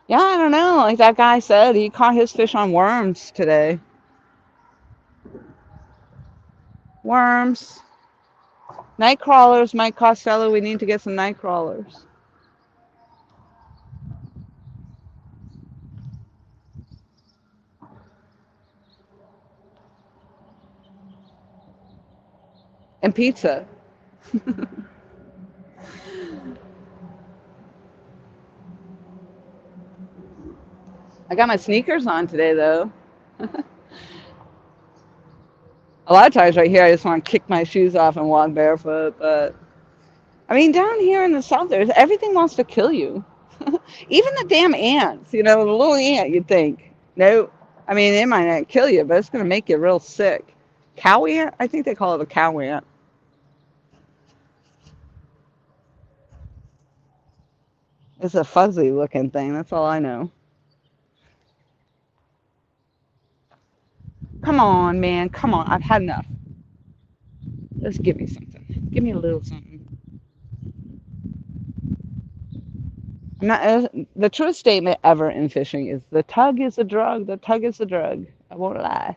Yeah, I don't know. Like that guy said, he caught his fish on worms today. Worms. Night crawlers, Mike Costello. We need to get some night crawlers. And pizza. I got my sneakers on today, though. A lot of times right here, I just want to kick my shoes off and walk barefoot. But I mean, down here in the south, there's everything wants to kill you. Even the damn ants, you know, the little ant, you'd think. No, I mean, it might not kill you, but it's going to make you real sick. Cow ant? I think they call it a cow ant. It's a fuzzy looking thing. That's all I know. Come on, man. Come on. I've had enough. Just give me something. Give me a little something. I'm not, the truest statement ever in fishing is the tug is a drug. The tug is a drug. I won't lie.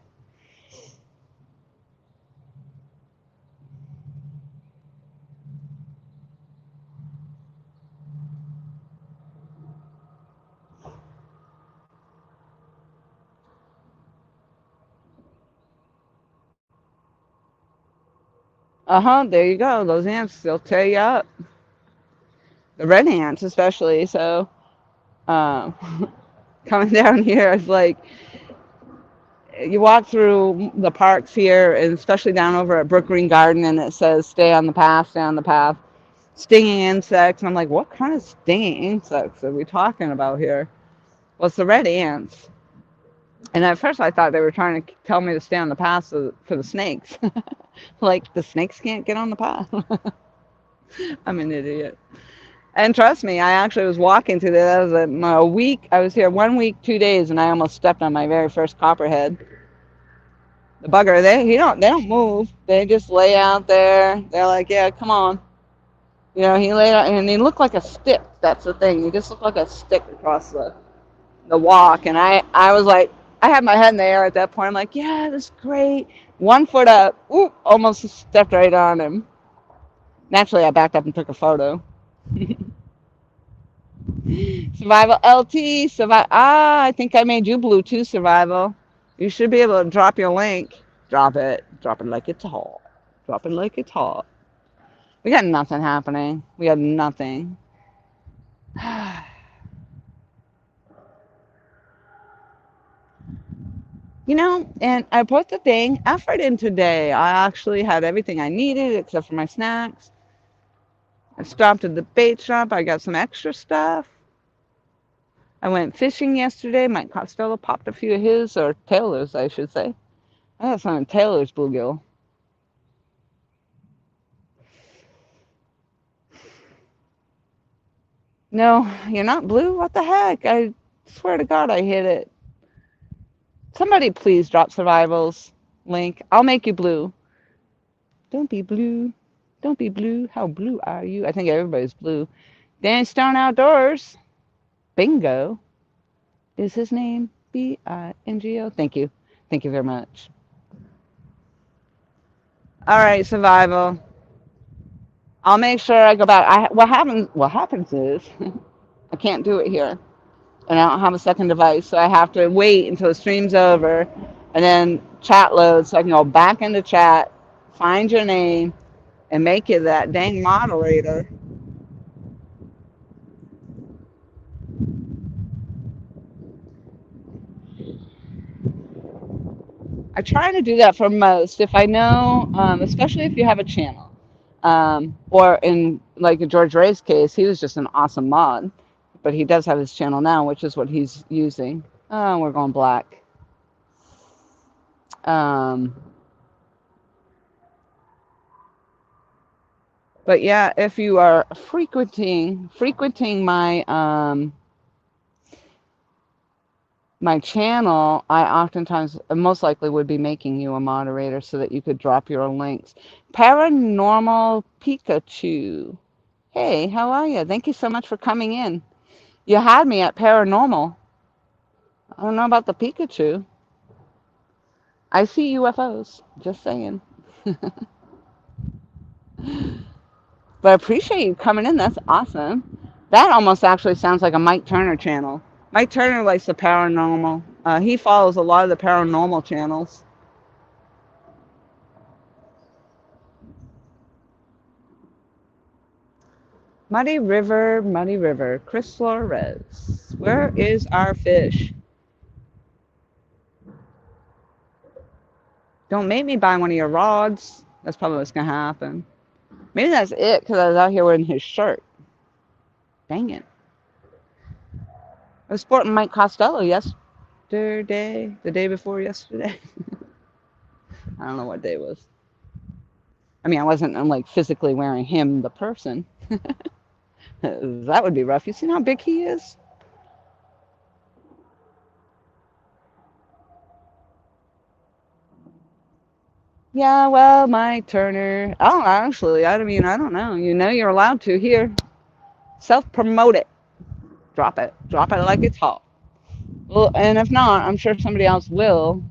Uh-huh. There you go. Those ants, they'll tear you up. The red ants, especially. So, coming down here, it's like you walk through the parks here, and especially down over at Brook Green Garden, and it says "Stay on the path, stay on the path." Stinging insects. And I'm like, what kind of stinging insects are we talking about here? Well, it's the red ants. And at first, I thought they were trying to tell me to stay on the path for the snakes. Like the snakes can't get on the path. I'm an idiot. And trust me, I actually was walking through there. That was a week. I was here 1 week, 2 days, and I almost stepped on my very first copperhead. The bugger, they don't move. They just lay out there. They're like, yeah, come on. You know, he laid out, and he looked like a stick. That's the thing. He just looked like a stick across the walk. And I was like, I had my head in the air at that point. I'm like, yeah, this is great. 1 foot up. Ooh, almost stepped right on him. Naturally, I backed up and took a photo. Survival LT. Survival. I think I made you blue too, Survival. You should be able to drop your link. Drop it. Drop it like it's hot. Drop it like it's hot. We got nothing happening. We got nothing. You know, and I put the thing effort in today. I actually had everything I needed except for my snacks. I stopped at the bait shop. I got some extra stuff. I went fishing yesterday. Mike Costello popped a few of his, or Taylor's, I should say. I got some of Taylor's bluegill. No, you're not blue? What the heck? I swear to God I hit it. Somebody please drop Survival's link. I'll make you blue. Don't be blue. Don't be blue. How blue are you? I think everybody's blue. Danny Stone Outdoors. Bingo is his name. Bingo. Thank you. Thank you very much. All right, Survival. I'll make sure I go back. What happens is I can't do it here. And I don't have a second device, so I have to wait until the stream's over and then chat loads so I can go back into chat, find your name, and make you that dang moderator. I try to do that for most. If I know, especially if you have a channel, or in like in George Ray's case, he was just an awesome mod, but he does have his channel now, which is what he's using. Oh, we're going black. Um, but yeah, if you are frequenting my my channel, I oftentimes, most likely, would be making you a moderator so that you could drop your links. Paranormal Pikachu. Hey, how are you? Thank you so much for coming in. You had me at paranormal. I don't know about the Pikachu. I see UFOs. Just saying. But I appreciate you coming in. That's awesome. That almost actually sounds like a Mike Turner channel. Mike Turner likes the paranormal. He follows a lot of the paranormal channels. Muddy River. Chris Flores. Where is our fish? Don't make me buy one of your rods. That's probably what's going to happen. Maybe that's it because I was out here wearing his shirt. Dang it. I was sporting Mike Costello yesterday, the day before yesterday. I don't know what day it was. I mean, I wasn't like physically wearing him, the person. That would be rough. You seen how big he is? Yeah, well, Mike Turner. Oh, actually, I mean, I don't know. You know, you're allowed to here. Self promote it. Drop it. Drop it like it's hot. Well, and if not, I'm sure somebody else will.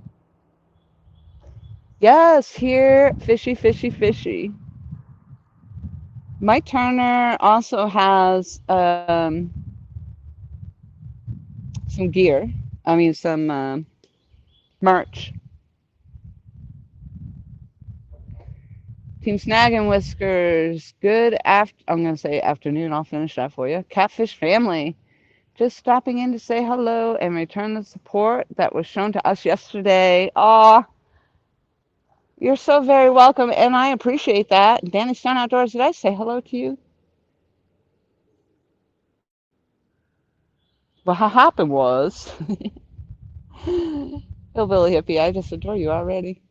Yes, here, fishy, fishy, fishy. Mike Turner also has some gear. I mean, some merch. Team Snag and Whiskers. Good after. I'm gonna say afternoon. I'll finish that for you. Catfish family. Just stopping in to say hello and return the support that was shown to us yesterday. Aw, you're so very welcome, and I appreciate that. Danny Stone Outdoors, did I say hello to you? What happened was, Hillbilly Hippie, I just adore you already.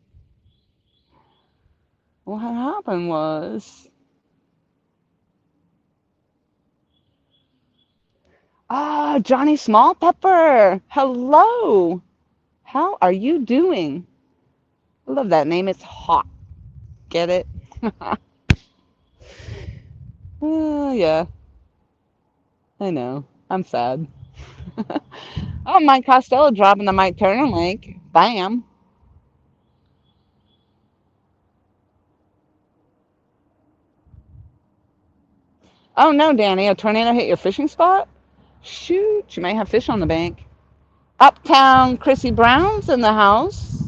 What happened was, Johnny Small Pepper, hello. How are you doing? I love that name. It's hot. Get it? Yeah, I know. I'm sad. Oh, Mike Costello dropping the Mike Turner link. Bam. Oh no, Danny, a tornado hit your fishing spot? Shoot, you might have fish on the bank. Uptown Chrissy Brown's in the house.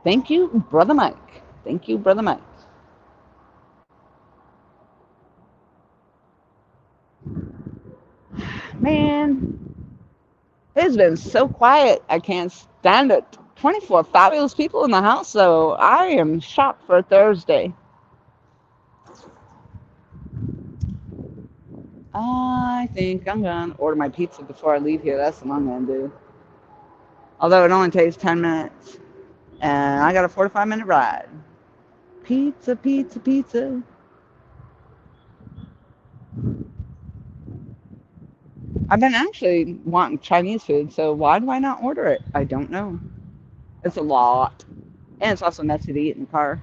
Thank you, Brother Mike. Thank you, Brother Mike. Man, it's been so quiet. I can't stand it. 24 fabulous people in the house, so I am shocked for Thursday. I think I'm going to order my pizza before I leave here. That's what I'm going to do. Although it only takes 10 minutes. And I got a 45-minute ride. Pizza, pizza, pizza. I've been actually wanting Chinese food, so why do I not order it? I don't know. It's a lot. And it's also messy to eat in the car.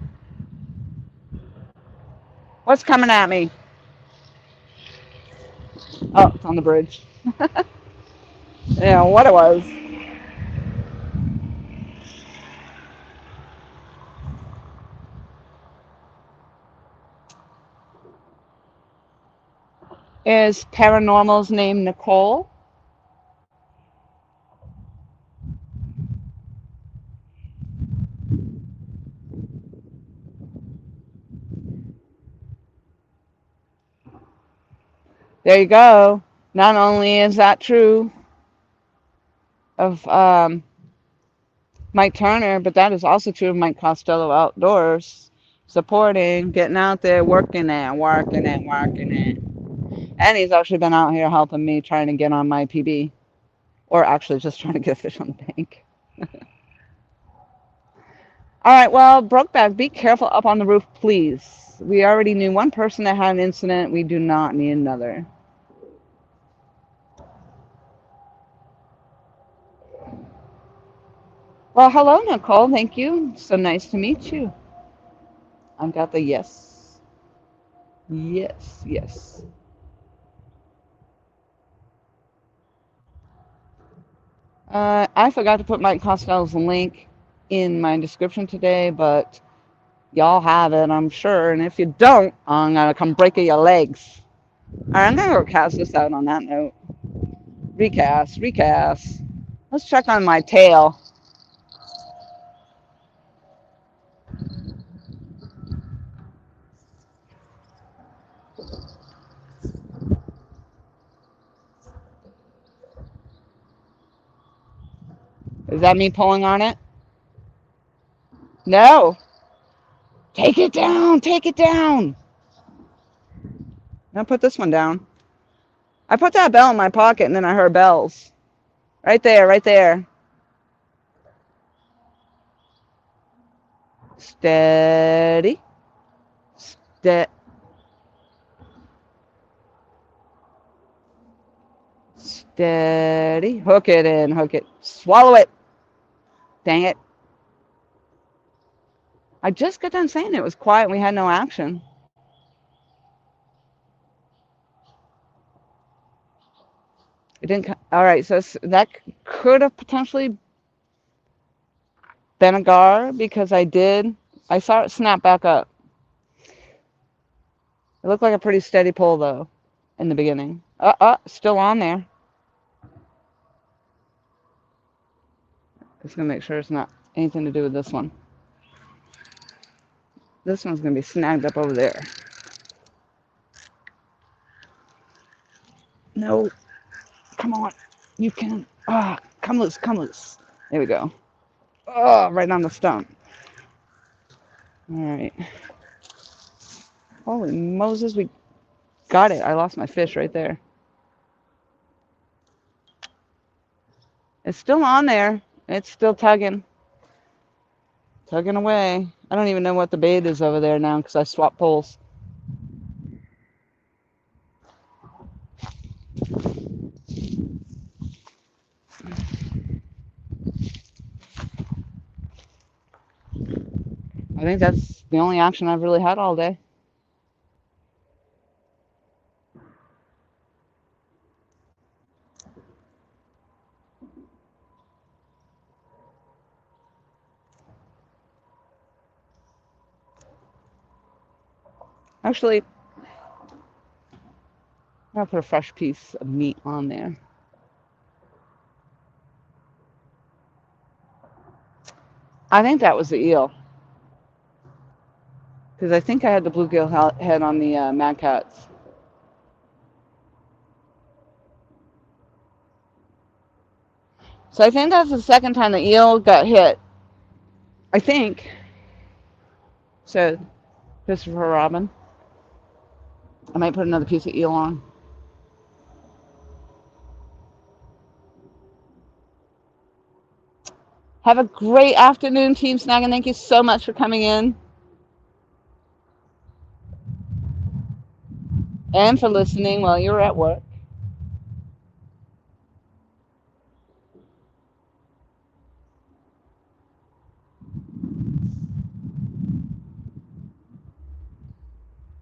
What's coming at me? Oh, it's on the bridge. Yeah, what it was. Is Paranormal's name Nicole? There you go. Not only is that true of Mike Turner, but that is also true of Mike Costello Outdoors. Supporting, getting out there, working it, working it, working it. And he's actually been out here helping me trying to get on my PB. Or actually just trying to get a fish on the bank. All right, well, Brokeback, be careful up on the roof, please. We already knew one person that had an incident. We do not need another. Well, hello, Nicole. Thank you. So nice to meet you. I've got the yes. Yes, yes. I forgot to put Mike Costello's link in my description today, but y'all have it, I'm sure. And if you don't, I'm going to come break your legs. All right, I'm going to go cast this out on that note. Recast, recast. Let's check on my tail. Is that me pulling on it? No. Take it down. Take it down. I'll put this one down. I put that bell in my pocket and then I heard bells. Right there, right there. Steady. Steady. Hook it in. Hook it. Swallow it. Dang it. I just got done saying it was quiet and we had no action. It didn't. All right, so that could have potentially been a gar because I saw it snap back up. It looked like a pretty steady pull though in the beginning. Still on there. Just gonna make sure it's not anything to do with this one. This one's gonna be snagged up over there. No, come on, you can. Come loose, come loose. There we go. Right on the stump. All right. Holy Moses, we got it. I lost my fish right there. It's still on there. It's still tugging. Tugging away. I don't even know what the bait is over there now because I swapped poles. I think that's the only action I've really had all day. Actually, I'll put a fresh piece of meat on there. I think that was the eel. Because I think I had the bluegill head on the Mad Cats. So I think that's the second time the eel got hit. I think. So, Christopher Robin. I might put another piece of eel on. Have a great afternoon, Team Snag, and thank you so much for coming in and for listening while you were at work.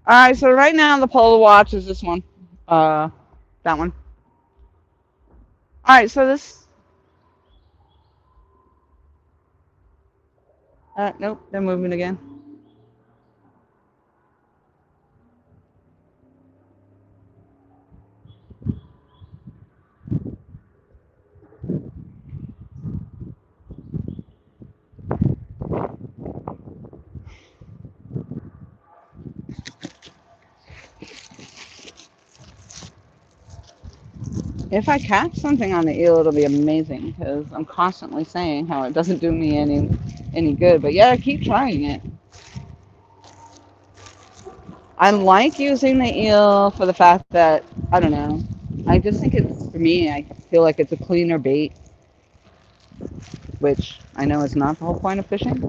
All right, so right now the pole to watch is this one. That one. All right, so this. Nope, they're moving again. If I catch something on the eel, it'll be amazing because I'm constantly saying how it doesn't do me any good. But yeah, keep trying it. I like using the eel for the fact that, I don't know, I just think it's, for me, I feel like it's a cleaner bait, which I know is not the whole point of fishing.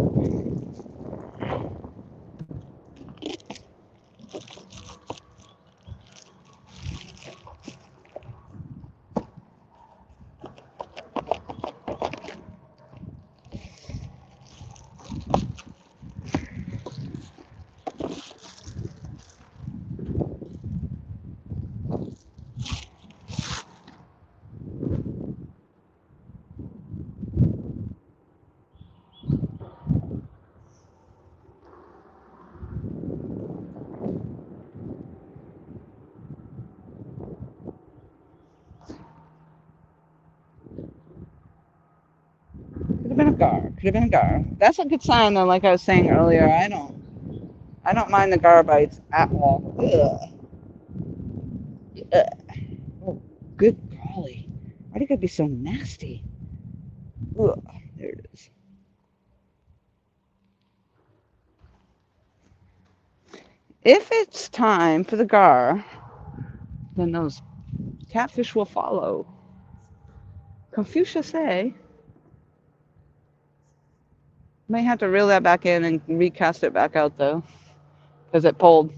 gar. Could have been a gar. That's a good sign though, like I was saying earlier. I don't mind the gar bites at all. Ugh. Ugh. Oh, good golly. Why do you gotta be so nasty? Ugh. There it is. If it's time for the gar, then those catfish will follow. Confucius say. May have to reel that back in and recast it back out though, because it pulled.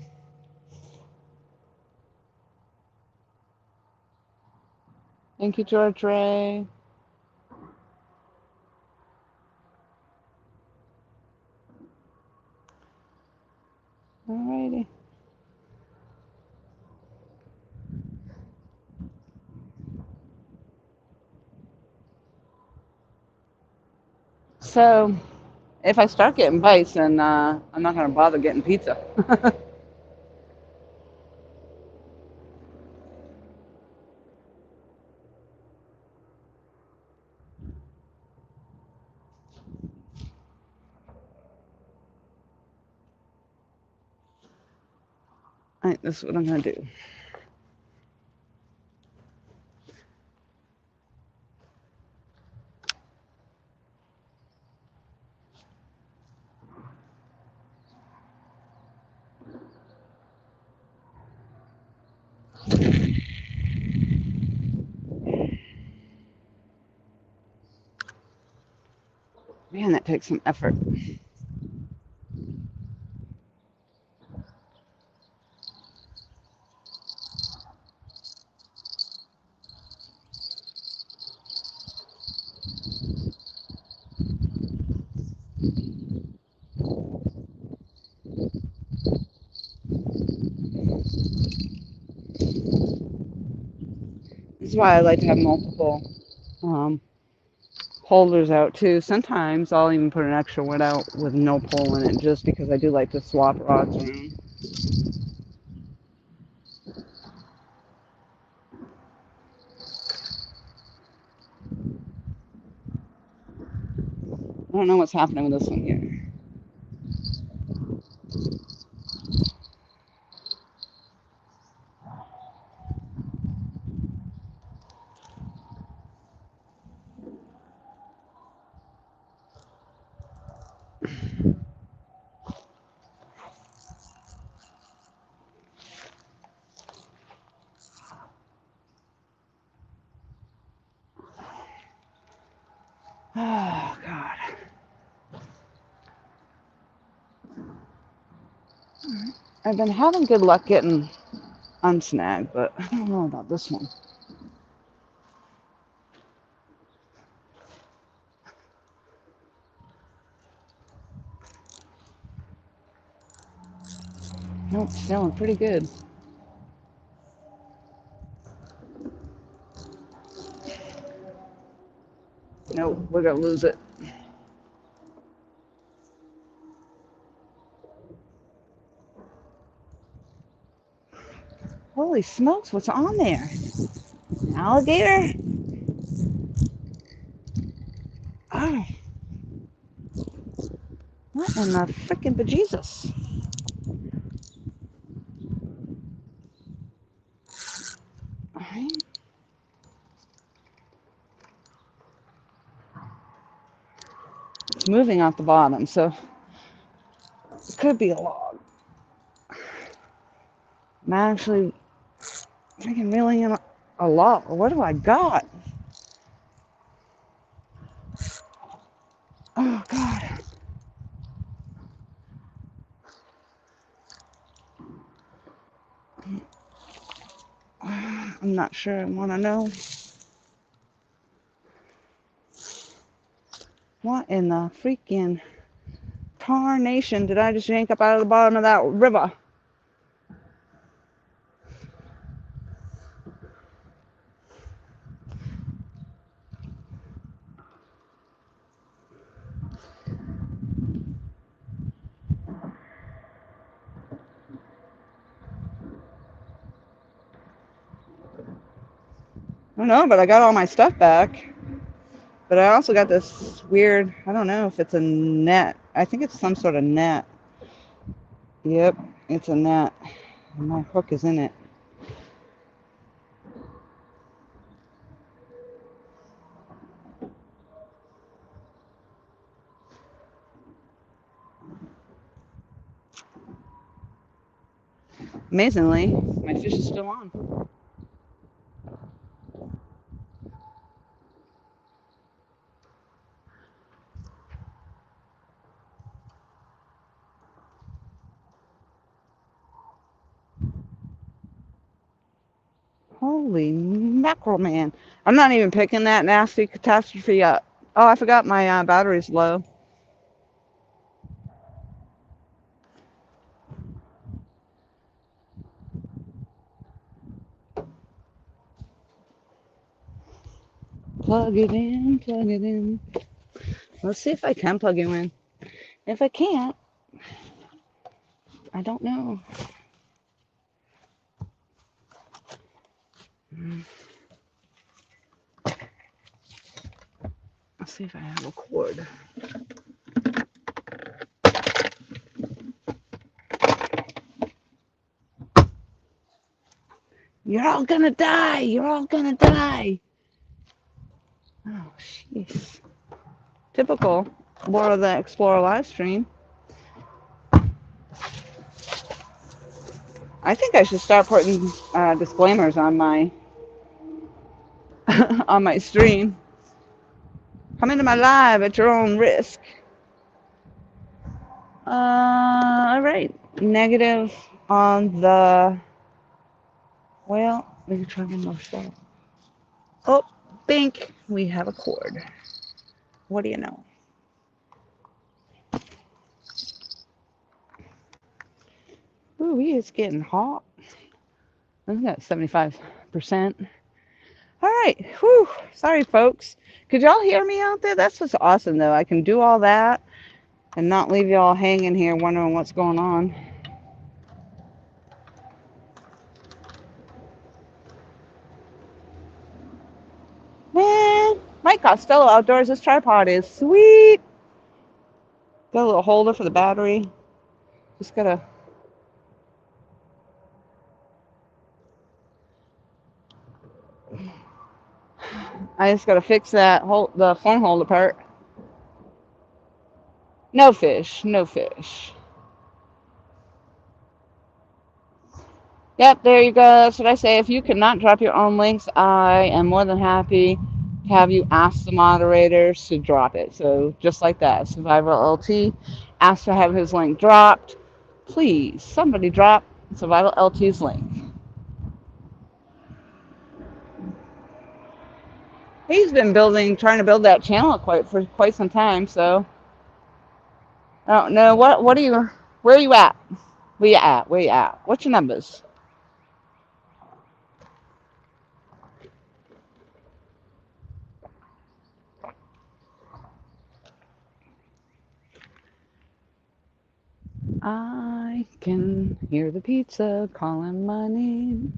Thank you, George Ray. Alrighty. So, if I start getting bites, then I'm not gonna bother getting pizza. Alright, this is what I'm gonna do. Man, that takes some effort. This is why I like to have multiple um, holders out too. Sometimes I'll even put an extra one out with no pole in it, just because I do like to swap rods around. I don't know what's happening with this one here. Oh, God. I've been having good luck getting unsnagged, but I don't know about this one. Nope, feeling pretty good. Nope, we're gonna lose it. Holy smokes, what's on there? An alligator? Oh, what in the frickin' bejesus? Alright. It's moving off the bottom, so it could be a log. I'm actually freaking reeling in a log. What do I got? Oh, God. I'm not sure I want to know. What in the freaking tarnation did I just yank up out of the bottom of that river? I don't know, but I got all my stuff back. But I also got this weird, I don't know if it's a net. I think it's some sort of net. Yep, it's a net. And my hook is in it. Amazingly, my fish is still on. Holy mackerel, man. I'm not even picking that nasty catastrophe up. Oh, I forgot my battery's low. Plug it in, plug it in. Let's see if I can plug you in. If I can't, I don't know. Let's see if I have a cord. You're all gonna die! You're all gonna die! Oh, jeez. Typical Laura the Explorer live stream. I think I should start putting disclaimers on my on my stream. Come into my live at your own risk. All right. Negative on the. Well, we can try one more step. Oh, bink. We have a cord. What do you know? Ooh, it's getting hot. I've got 75%. All right. Whew. Sorry, folks. Could y'all hear me out there? That's what's awesome, though. I can do all that and not leave y'all hanging here wondering what's going on. Man, Mike Costello Outdoors, this tripod is sweet. Got a little holder for the battery. Just gotta. I just gotta fix that the phone holder part. No fish, no fish. Yep, there you go. That's what I say. If you cannot drop your own links, I am more than happy to have you ask the moderators to drop it. So just like that, Survivor LT asked to have his link dropped. Please, somebody drop Survival LT's link. He's been trying to build that channel for quite some time. So I don't know what are you, where are you at? Where you at? Where you at? What's your numbers? I can hear the pizza calling my name.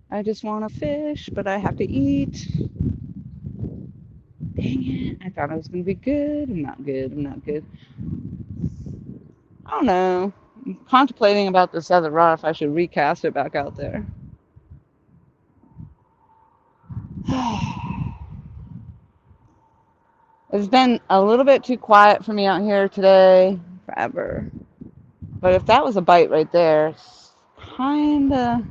I just want to fish, but I have to eat. Dang it. I thought I was going to be good. I'm not good. I'm not good. I don't know. I'm contemplating about this other rod if I should recast it back out there. It's been a little bit too quiet for me out here today. Forever. But if that was a bite right there, it's kind of.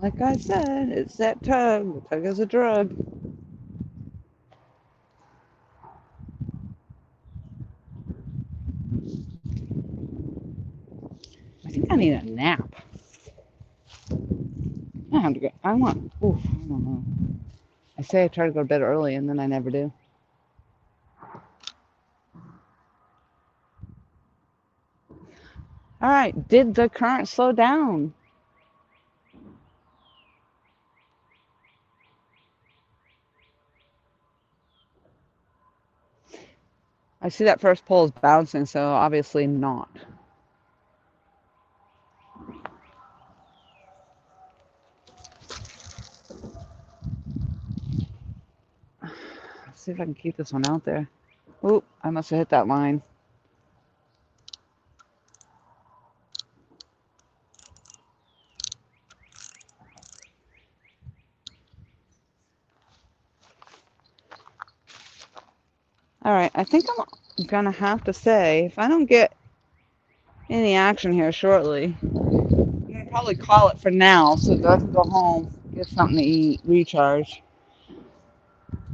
Like I said, it's that tug. The tug is a drug. I think I need a nap. I have to go. I want. Oof, I don't know. I say I try to go to bed early, and then I never do. All right. Did the current slow down? I see that first pole is bouncing, so obviously not. see if I can keep this one out there. Oop, I must have hit that line. All right, I think I'm gonna have to say, if I don't get any action here shortly, I'm gonna probably call it for now so that I can go home, get something to eat, recharge.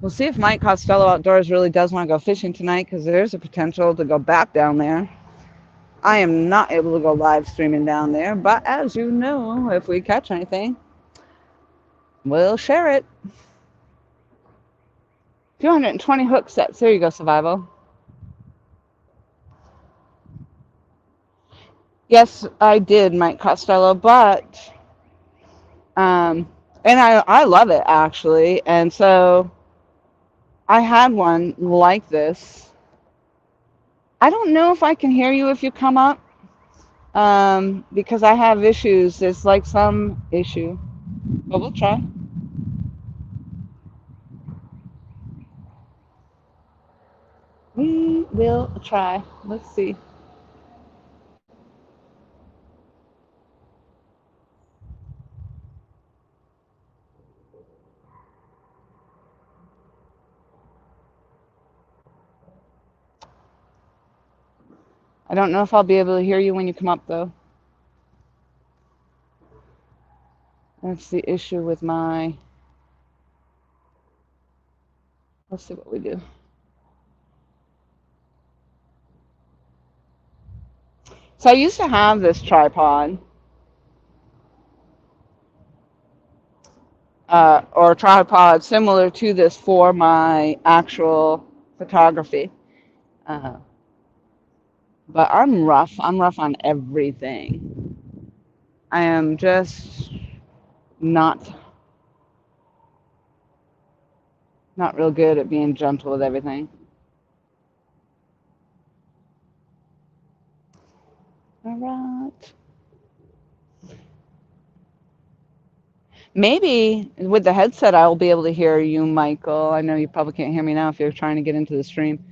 We'll see if Mike Costello Outdoors really does want to go fishing tonight because there's a potential to go back down there. I am not able to go live streaming down there, but as you know, if we catch anything, we'll share it. 220 hook sets. There you go, Survival. Yes, I did, Mike Costello, but and I love it actually. And so I had one like this. I don't know if I can hear you if you come up, because I have issues. There's like some issue, but we'll try. We will try. Let's see. I don't know if I'll be able to hear you when you come up though. That's the issue with my. Let's see what we do. So I used to have this tripod, or tripod similar to this for my actual photography. Uh, but I'm rough. I'm rough on everything. I am just not not real good at being gentle with everything. All right. Maybe with the headset I'll be able to hear you, Michael. I know you probably can't hear me now if you're trying to get into the stream.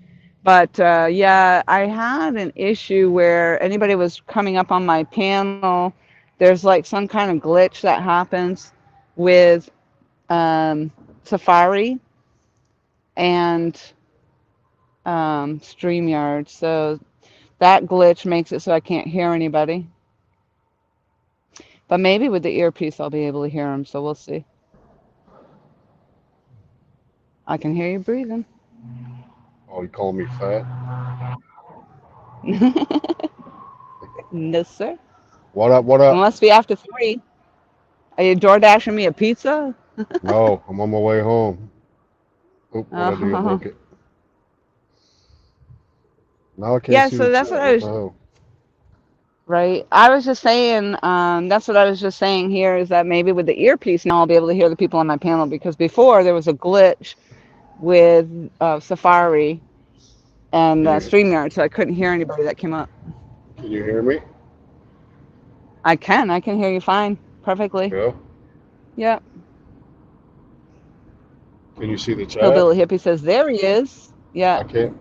But yeah, I had an issue where anybody was coming up on my panel. There's like some kind of glitch that happens with Safari and StreamYard. So that glitch makes it so I can't hear anybody. But maybe with the earpiece I'll be able to hear them. So we'll see. I can hear you breathing. Oh, you calling me fat? No, sir. What up? What It up? must be after 3. Are you door dashing me a pizza? No, I'm on my way home. Oop, what I do? Oh. Broke it. Now I can't Yeah, see the so that's what chat. I What the was, hell? right. I was just saying, that's what I was just saying here is that maybe with the earpiece now I'll be able to hear the people on my panel because before there was a glitch with Safari and Can you StreamYard, so I couldn't hear anybody that came up. can you hear me? I can hear you fine, perfectly. Yeah. Yep. Can you see the chat? Hillbilly Hippie says, there he is. Yeah. I can't.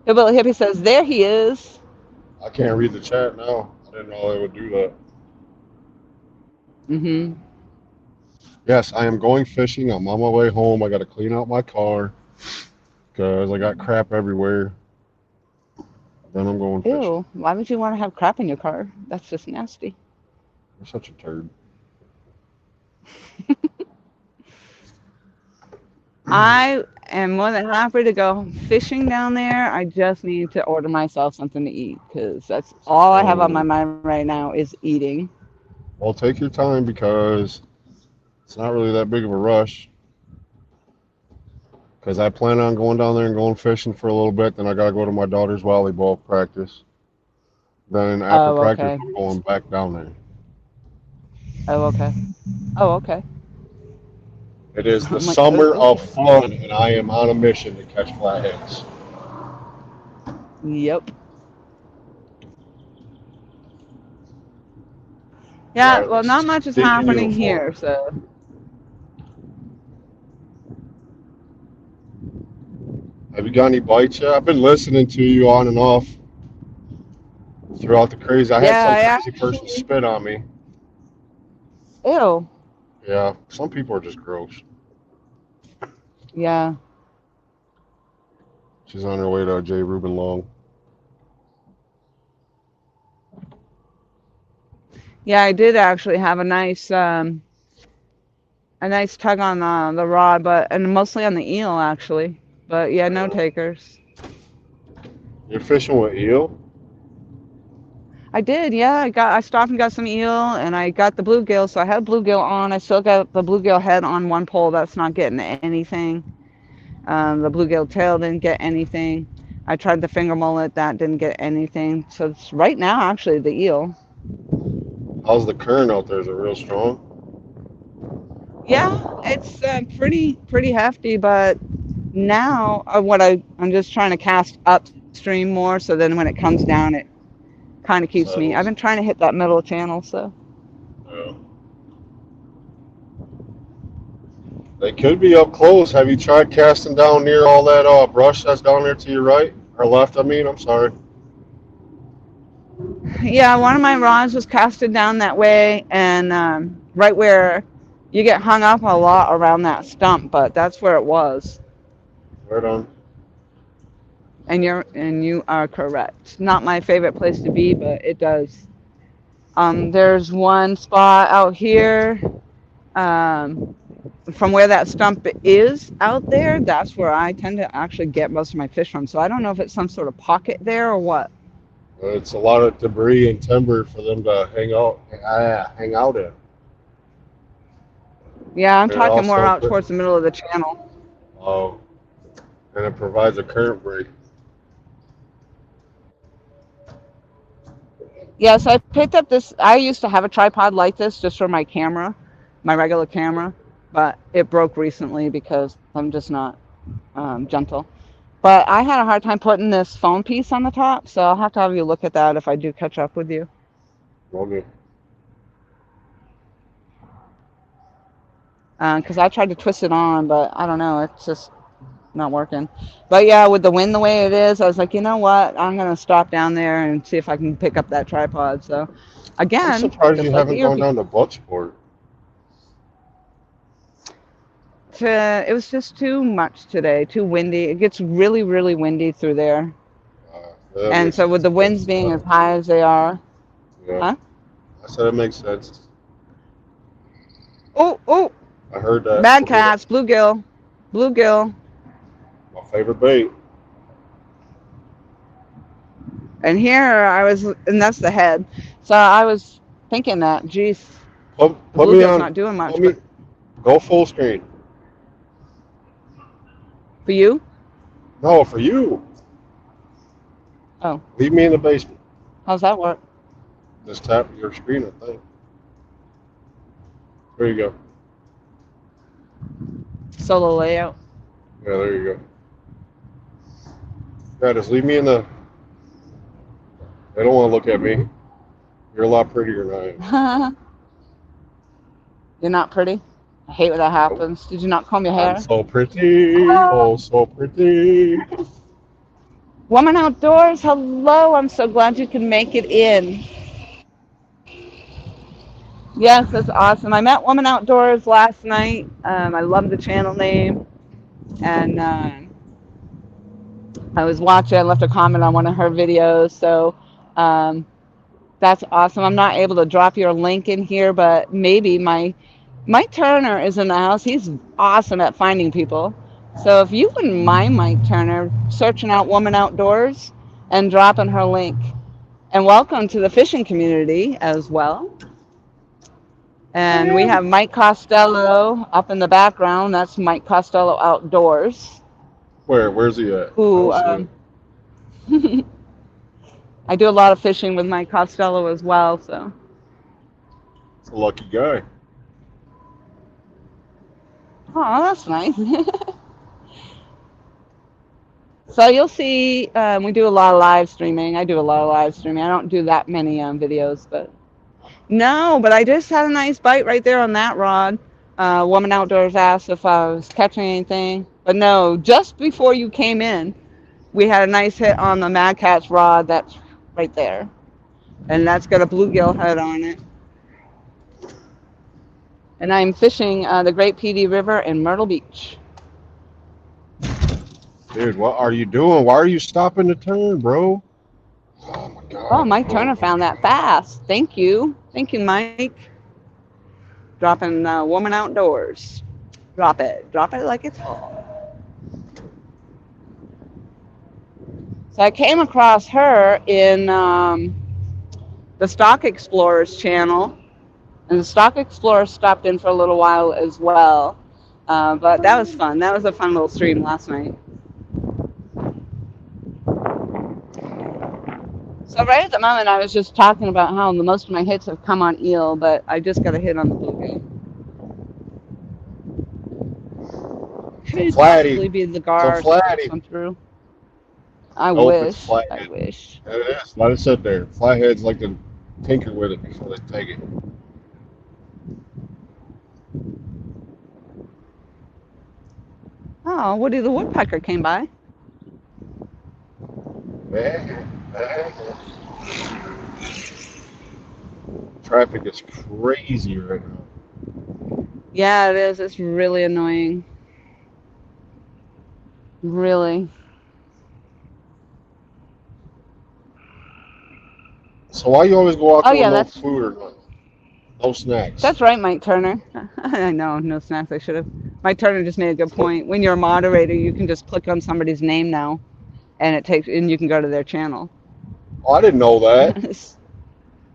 Hillbilly Hippie says, there he is. I can't read the chat now. I didn't know they would do that. Mm-hmm. Yes, I am going fishing. I'm on my way home. I got to clean out my car because I got crap everywhere. Then I'm going fishing. Ew. Why would you want to have crap in your car? That's just nasty. You're such a turd. I am more than happy to go fishing down there. I just need to order myself something to eat because that's all I have on my Oh, mind right now is eating. well, take your time because it's not really that big of a rush. Because I plan on going down there and going fishing for a little bit. Then I got to go to my daughter's volleyball practice. Then after Oh, practice, okay. I'm going back down there. Oh, okay. Oh, okay. It is the I'm like, summer of okay. fun, and I am on a mission to catch flatheads. Yep. Yeah, Right, well, not much is stinking happening uniform. here, so. Have you got any bites yet? I've been listening to you on and off throughout the crazy. I had Yeah, some I crazy person actually. spit on me. Ew. Yeah, some people are just gross. Yeah. She's on her way to J. Reuben Long. Yeah, I did actually have a nice tug on the rod, but and mostly on the eel actually. But yeah, no takers. You're fishing with eel? I did, yeah. I stopped and got some eel, and I got the bluegill. So I had bluegill on. I still got the bluegill head on one pole. That's not getting anything. The bluegill tail didn't get anything. I tried the finger mullet. That didn't get anything. So it's right now actually the eel. How's the current out there? Is it real strong? Yeah, it's pretty hefty, but now I'm just trying to cast upstream more. So then when it comes down, it kind of keeps me. I've Settles. been trying to hit that middle channel, so. Yeah. They could be up close. Have you tried casting down near all that brush that's down there to your right or left? I mean, I'm sorry. Yeah, one of my rods was casted down that way, and right where you get hung up a lot around that stump, but that's where it was. Right on. And you are correct. Not my favorite place to be, but it does. There's one spot out here, um, from where that stump is out there. That's where I tend to actually get most of my fish from. So I don't know if it's some sort of pocket there or what. It's a lot of debris and timber for them to hang out in. Yeah, I'm They're talking more also out towards the middle of the channel. uh, and it provides a current break. Yes, I picked up this. I used to have a tripod like this just for my camera, my regular camera, but it broke recently because I'm just not gentle. But I had a hard time putting this phone piece on the top, so I'll have to have you look at that if I do catch up with you. Okay. Because I tried to twist it on, but I don't know, it's just not working. But yeah, with the wind the way it is, I was like, you know what? I'm gonna stop down there and see if I can pick up that tripod. So, I'm again, surprised you just like the haven't gone earpiece. down to Bucksport. It was just too much today, too windy. It gets really, really windy through there. That And makes so with the winds sense. being as high as they are, Yeah, huh? I said it makes sense. Oh, oh, I heard that. bad cats, bluegill, bluegill. My favorite bait. And here and that's the head. So I was thinking that, geez, the Put me bluegill's on. not doing Put much, me. but Go full screen. for you? No, for you. Oh, Leave me in the basement. how's that work? Just tap your screen, I think. There you go. Solo layout. Yeah, there you go. Yeah, just leave me in the. They don't want to look at me. You're a lot prettier than I am. You're not pretty? I hate when that Nope. happens. Did you not comb your I'm hair? so pretty. Ah. Oh, so pretty. Woman Outdoors, hello. I'm so glad you could make it in. Yes, that's awesome. I met Woman Outdoors last night. I love the channel name. And I was watching, I left a comment on one of her videos. So um, that's awesome. I'm not able to drop your link in here, but maybe Mike Turner is in the house. He's awesome at finding people. So if you wouldn't mind, Mike Turner, searching out Woman Outdoors and dropping her link. And welcome to the fishing community as well. I And we am. have Mike Costello up in the background. That's Mike Costello Outdoors, Where? Where's he at? I who don't see it. I do a lot of fishing with Mike Costello as well. So, It's a lucky guy. oh, that's nice. So you'll see, we do a lot of live streaming. I do a lot of live streaming. I don't do that many videos, but no, but I just had a nice bite right there on that rod. Woman Outdoors asked if I was catching anything. But no, just before you came in, we had a nice hit on the Mad Cat's rod that's right there. And that's got a bluegill head on it. And I'm fishing the Great PD River in Myrtle Beach. Dude, what are you doing? Why are you stopping the turn, bro? Oh my god. Oh, Mike Turner found that fast. Thank you. Thank you, Mike. Dropping Woman Outdoors. Drop it. Drop it like it's hot. So I came across her in the Stock Explorers channel. And the Stock Explorers stopped in for a little while as well. But that was fun. That was a fun little stream last night. So right at the moment, I was just talking about how the most of my hits have come on eel, but I just got a hit on the bluegill. Could possibly be the gar come through. I wish. I wish. It is. Let it sit there. Flatheads like to tinker with it before they take it. Oh, Woody the Woodpecker came by. Traffic is crazy right now. Yeah, it is. It's really annoying. Really. So why you always go out there with that's no food or no snacks? That's right, Mike Turner. I know, no snacks. I should have. Mike Turner just made a good point. When you're a moderator, you can just click on somebody's name now, and you can go to their channel. Oh, I didn't know that.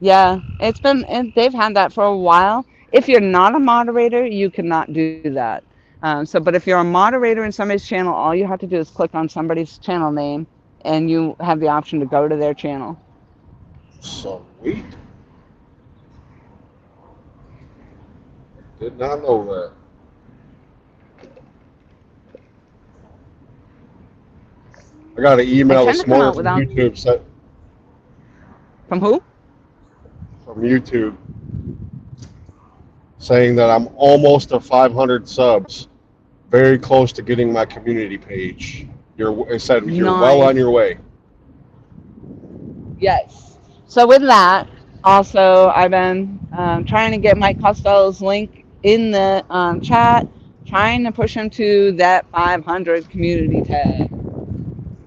Yeah, they've had that for a while. If you're not a moderator, you cannot do that. But if you're a moderator in somebody's channel, all you have to do is click on somebody's channel name, and you have the option to go to their channel. Sweet. Did not know that. I got an email this morning from YouTube. From who? From YouTube. Saying that I'm almost to 500 subs. Very close to getting my community page. It said you're well on your way. Yes. So with that, also I've been trying to get Mike Costello's link in the chat, trying to push him to that 500 community tag.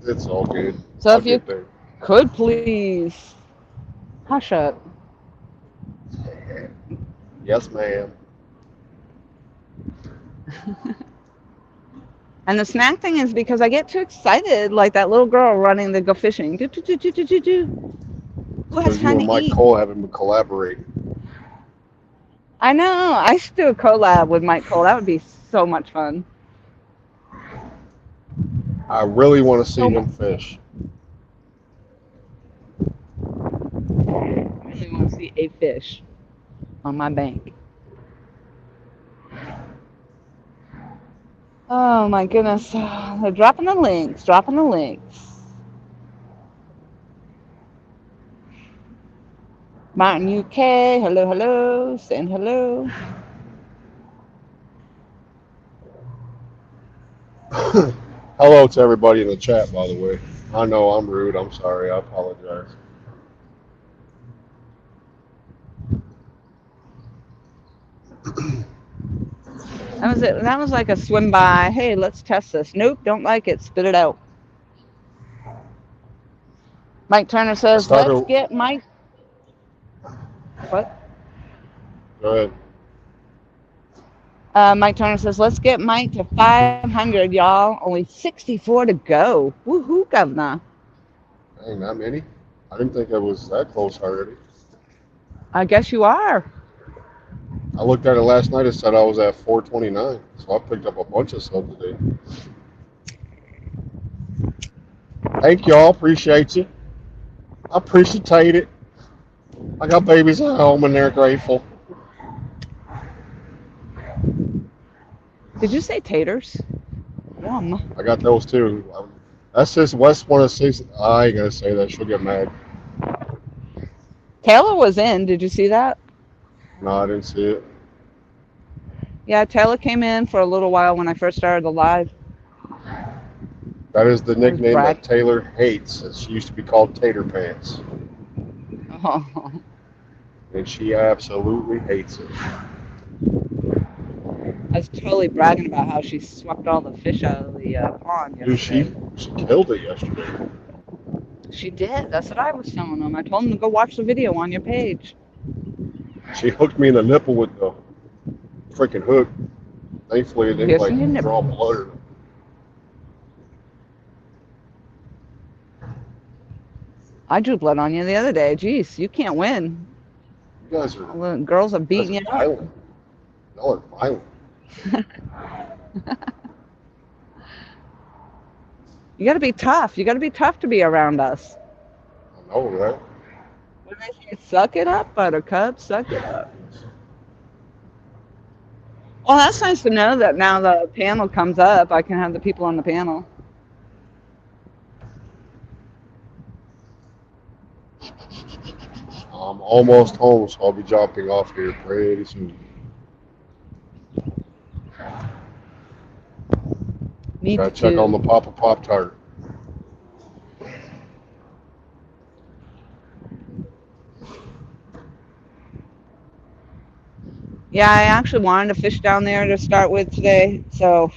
It's all good. So if you could please hush up. Yes, ma'am. And the snack thing is because I get too excited, like that little girl running to go fishing. Who has time to Mike eat? Cole haven't been collaborating. I know. I should do a collab with Mike Cole. That would be so much fun. I really want to see him fish. I really want to see a fish on my bank. Oh my goodness. They're dropping the links. Martin UK, hello, saying hello. Hello to everybody in the chat, by the way. I know I'm rude. I'm sorry. I apologize. That was like a swim by. Hey, let's test this. Nope, don't like it. Spit it out. Mike Turner says, let's get Mike. What? Go ahead. Mike Turner says, let's get Mike to 500, y'all. Only 64 to go. Woohoo, governor. Dang, that many? I didn't think I was that close already. I guess you are. I looked at it last night. It said I was at 429. So I picked up a bunch of subs today. Thank y'all. Appreciate you. I appreciate it. I got babies at home and they're grateful. Did you say taters? Yum. I got those too. That's just West 106. I ain't gonna say that. She'll get mad. Taylor was in. Did you see that? No, I didn't see it. Yeah, Taylor came in for a little while when I first started the live. That is the I was nickname that bragging. Taylor hates. She used to be called Tater Pants, Oh, and she absolutely hates it. I was totally bragging about how she swept all the fish out of the pond Dude, yesterday. she killed it yesterday. She did. That's what I was telling them. I told them to go watch the video on your page. She hooked me in the nipple with the freaking hook. Thankfully, it didn't Piercing like your draw blood. nipples. I drew blood on you the other day. Jeez, you can't win. You guys are All the girls are you guys beating are you up. violent. Y'all are violent. You got to be tough. You got to be tough to be around us. I know, right? What do they say? Suck it up, Buttercup. Suck it up. Well, that's nice to know that now the panel comes up. I can have the people on the panel. I'm almost home, so I'll be dropping off here pretty soon. Me Gotta check on the too. Pop Tart. Yeah, I actually wanted to fish down there to start with today. So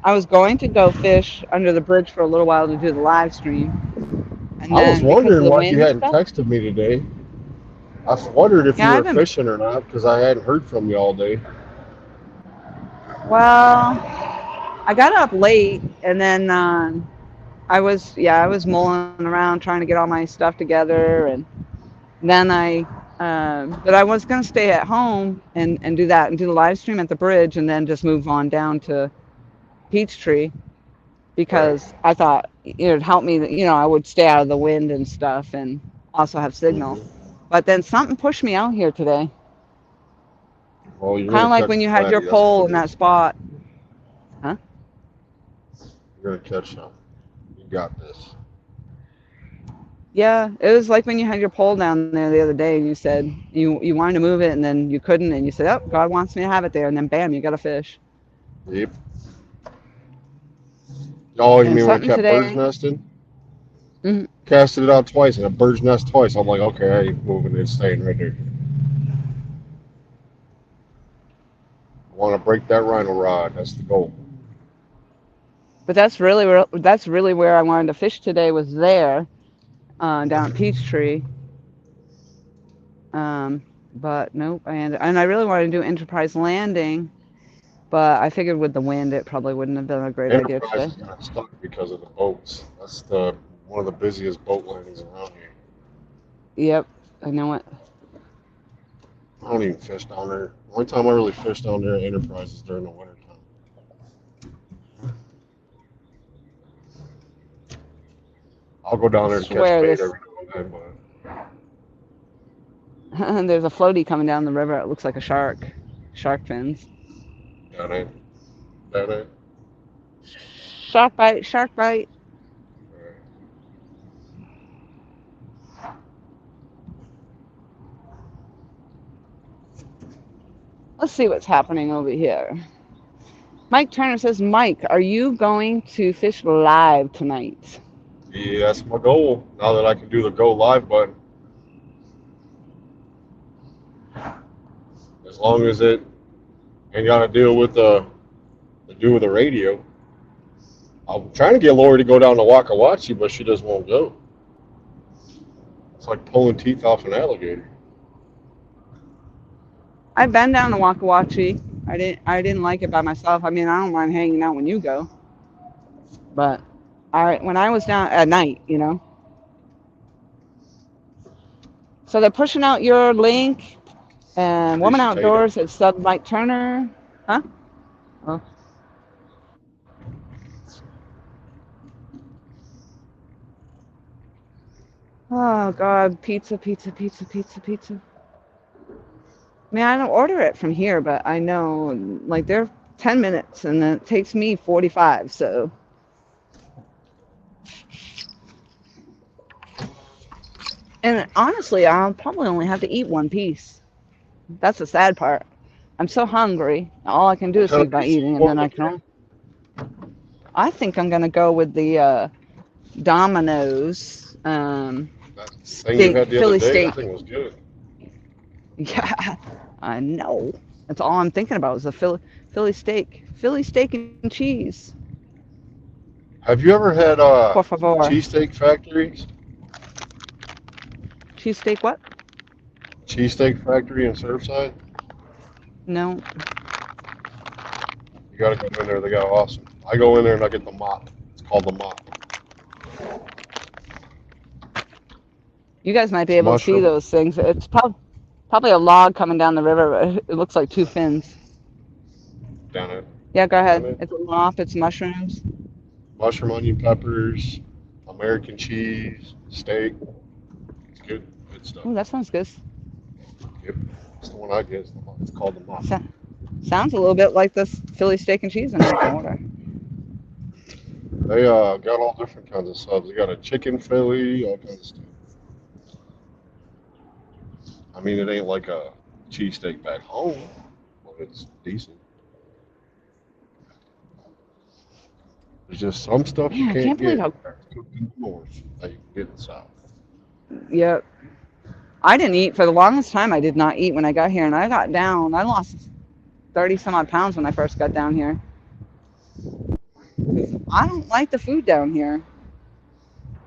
I was going to go fish under the bridge for a little while to do the live stream. And I was then because of wondering the why you wind and hadn't stuff, texted me today. I wondered if you yeah, were I've been, fishing or not because I hadn't heard from you all day. well, I got up late and then I was mulling around trying to get all my stuff together. And then but I was going to stay at home and do that and do the live stream at the bridge and then just move on down to Peachtree Right. because I thought it would help me, I would stay out of the wind and stuff and also have signal. Mm-hmm. But then something pushed me out here today. Well, you're Kind gonna of like catch when a you had your flatty. That's what pole it in that is. spot. Huh? You're gonna catch some. You got this. Yeah, it was like when you had your pole down there the other day and you said you wanted to move it and then you couldn't and you said, "Oh, God wants me to have it there." And then bam, you got a fish. Yep. Oh, you And mean when I something kept bird's today. nesting? Mhm. Casted it out twice and a bird's nest twice. I'm like, okay, I ain't moving. It's staying right there. I want to break that rhino rod. That's the goal. But that's really where I wanted to fish today was there down at Peachtree. But nope. And I really wanted to do Enterprise Landing, but I figured with the wind it probably wouldn't have been a great idea Enterprise today. is kind of stuck because of the boats. That's the one of the busiest boat landings around here. Yep, I know it. I don't even fish down there. The only time I really fish down there at Enterprise is during the winter time. I'll go I down there to catch swear bait this. every now and then, but There's a floaty coming down the river. It looks like a shark. Shark fins. that ain't that ain't. Shark bite, shark bite. Let's see what's happening over here. Mike Turner says, Mike, are you going to fish live tonight? Yeah, that's my goal. Now that I can do the go live button, as long as it ain't got to deal with the radio. I'm trying to get Lori to go down to Wakawachi, but she just won't go. It's like pulling teeth off an alligator. I've been down to Wakawachi. I didn't like it by myself. I mean, I don't mind hanging out when you go, but when I was down at night. So they're pushing out your link and Woman Fishy Tater. Outdoors at sub Mike Turner. Huh? Oh. Oh God, pizza, pizza, pizza, pizza, pizza. I mean, I don't order it from here, but I know like they're 10 minutes and then it takes me 45. So, and honestly, I'll probably only have to eat one piece. That's the sad part. I'm so hungry. All I can do What is kind think of about pizza eating, you and then want I to can. get? I think I'm gonna go with the Domino's That thing you steak, had the other Philly day, steak. that thing was good. Yeah, I know. That's all I'm thinking about is the Philly steak and cheese. Have you ever had Por favor. cheesesteak factories? Cheesesteak what? Cheesesteak factory in Surfside? No. You gotta go in there. They got awesome. I go in there and I get the mop. It's called the mop. You guys might be It's able to see mushroom those things. It's probably a log coming down the river, but it looks like two fins. down it. Yeah, go Down ahead. it. It's a mop, it's mushrooms. Mushroom, onion, peppers, American cheese, steak. It's good. Good stuff. Ooh, that sounds good. Yep. It's the one I get. It's called the mop. So, sounds a little bit like this Philly steak and cheese I'm going to order. They got all different kinds of subs. They got a chicken Philly, all kinds of stuff. I mean, it ain't like a cheesesteak back home, but it's decent. There's just some stuff you Man, I can't can't believe get how. cooked in the north that you can get in the south. Yep. I didn't eat for the longest time. I did not eat when I got here, and I got down. I lost 30 some odd pounds when I first got down here. I don't like the food down here.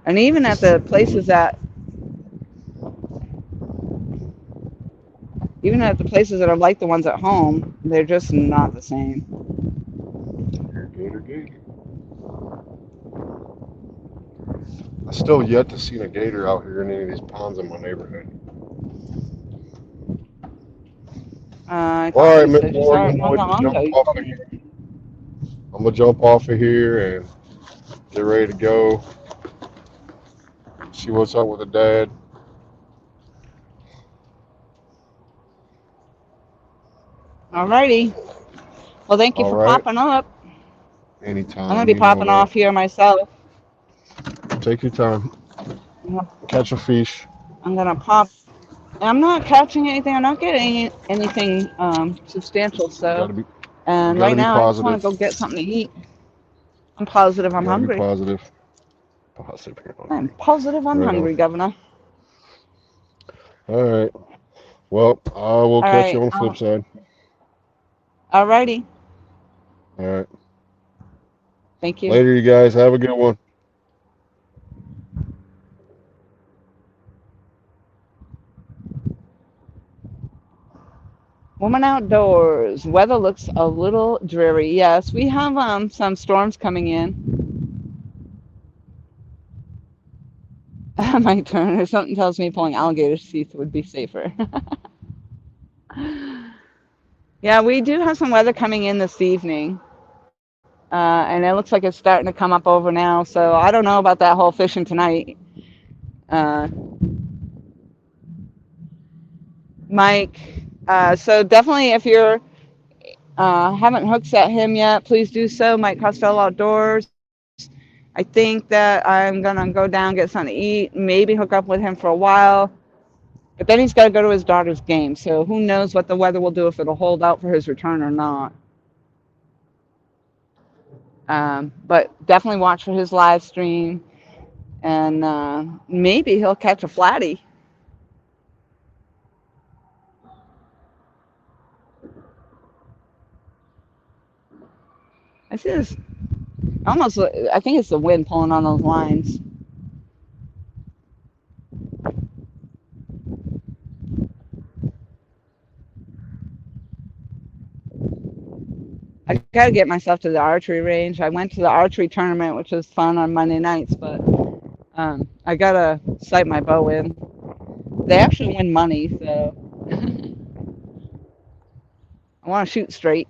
And even at the places that are like the ones at home, they're just not the same. Gator, gator. I still yet to see a gator out here in any of these ponds in my neighborhood. I All thought right, you Miss said you saw Morgan, it I'm not going that to long jump ago. You off told of me. here. I'm gonna jump off of here and get ready to go. See what's up with the dad. Alrighty. Well, thank you All for right. popping up. I'm going to Anytime, be you know popping that. off here myself. Take your time. Catch a fish. I'm going to pop. I'm not catching anything. I'm not getting anything substantial. You So, gotta be. You and gotta right be now I just want positive. to go get something to eat. I'm positive You I'm gotta be hungry. positive. Positive. You're I'm hungry. positive I'm Right on. hungry, Governor. All right. Well, I will All catch you right. on the flip side. Alrighty. All right. Thank you. Later, you guys. Have a good one. Woman outdoors. Weather looks a little dreary. Yes, we have some storms coming in. My turn. Or something tells me pulling alligator teeth would be safer. Yeah, we do have some weather coming in this evening. And it looks like it's starting to come up over now. So I don't know about that whole fishing tonight. Uh, Mike, so definitely if you're haven't hooked at him yet, please do so. Mike Costello Outdoors. I think that I'm gonna go down, get something to eat, maybe hook up with him for a while. But then he's got to go to his daughter's game. So who knows what the weather will do, if it'll hold out for his return or not. But definitely watch for his live stream, and maybe he'll catch a flatty. I see this almost. I think it's the wind pulling on those lines. I gotta get myself to the archery range. I went to the archery tournament, which was fun on Monday nights, but I gotta sight my bow in. They actually win money, so I want to shoot straight.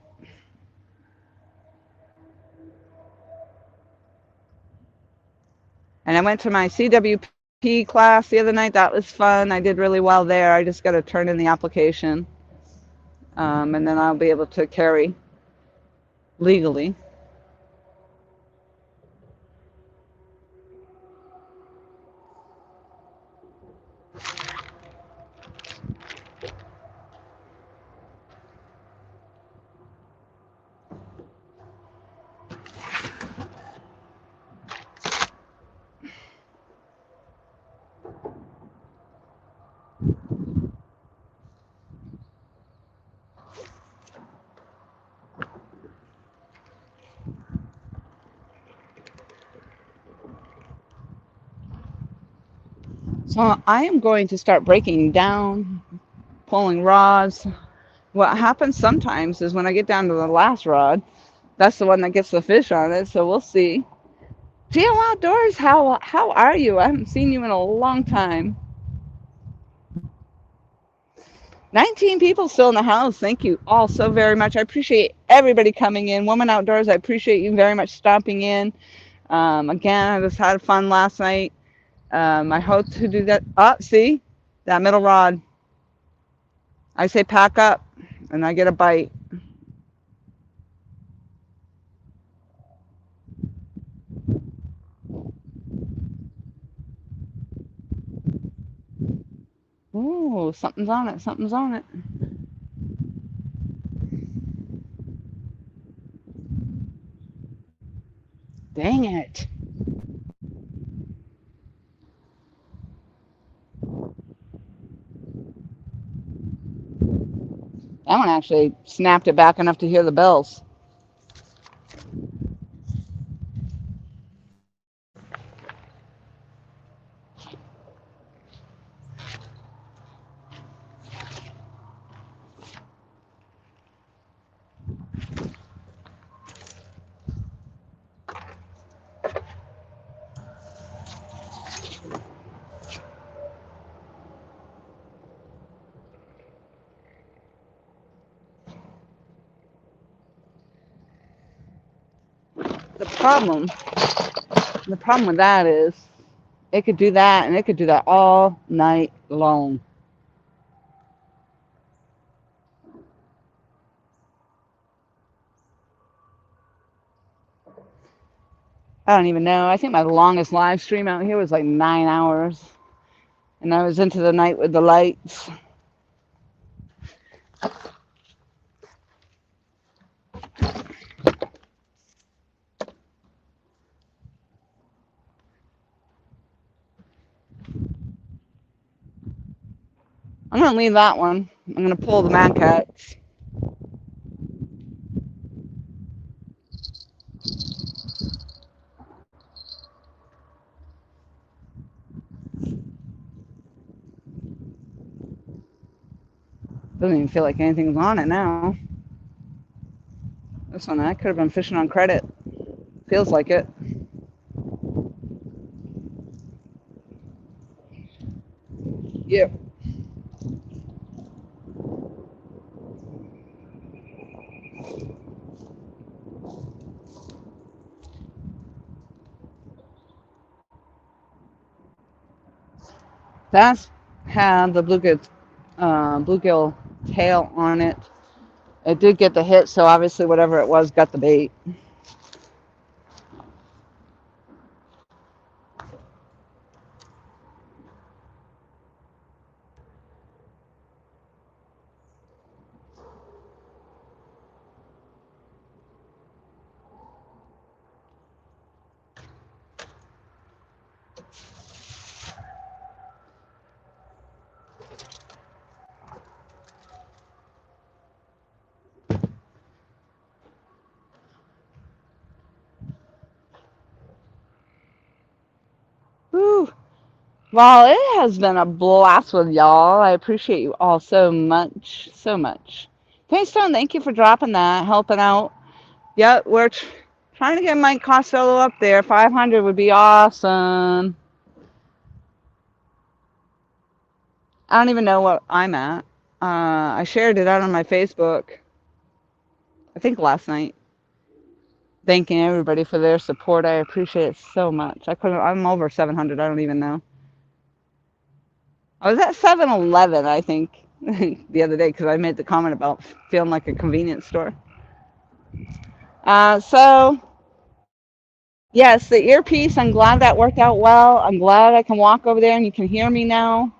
And I went to my CWP class the other night. That was fun. I did really well there. I just got to turn in the application, and then I'll be able to carry legally. So I am going to start breaking down, pulling rods. What happens sometimes is when I get down to the last rod, that's the one that gets the fish on it. So we'll see. Geo Outdoors, how are you? I haven't seen you in a long time. 19 people still in the house. Thank you all so very much. I appreciate everybody coming in. Woman Outdoors, I appreciate you very much stopping in. Again, I just had fun last night. I hope to do that. See, that middle rod. I say pack up, and I get a bite. Ooh, something's on it. Something's on it. Dang it. That one actually snapped it back enough to hear the bells. The problem, the problem with that is it could do that and it could do that all night long. I don't even know. I think my longest live stream out here was like 9 hours. And I was into the night with the lights. I'm going to leave that one. I'm going to pull the Mad Cats. Doesn't even feel like anything's on it now. This one, I could have been fishing on credit. Feels like it. Yep. That's had the bluegill tail on it. It did get the hit, so obviously whatever it was got the bait. Whew. Well, it has been a blast with y'all. I appreciate you all so much, so much. Paystone, thank you for dropping that, helping out. Yep, we're trying to get Mike Costello up there. 500 would be awesome. I don't even know what I'm at. I shared it out on my Facebook, I think last night. Thanking everybody for their support. I appreciate it so much. I'm over 700. I don't even know. I was at 7-Eleven, I think, the other day because I made the comment about feeling like a convenience store. So, yes, the earpiece, I'm glad that worked out well. I'm glad I can walk over there and you can hear me now.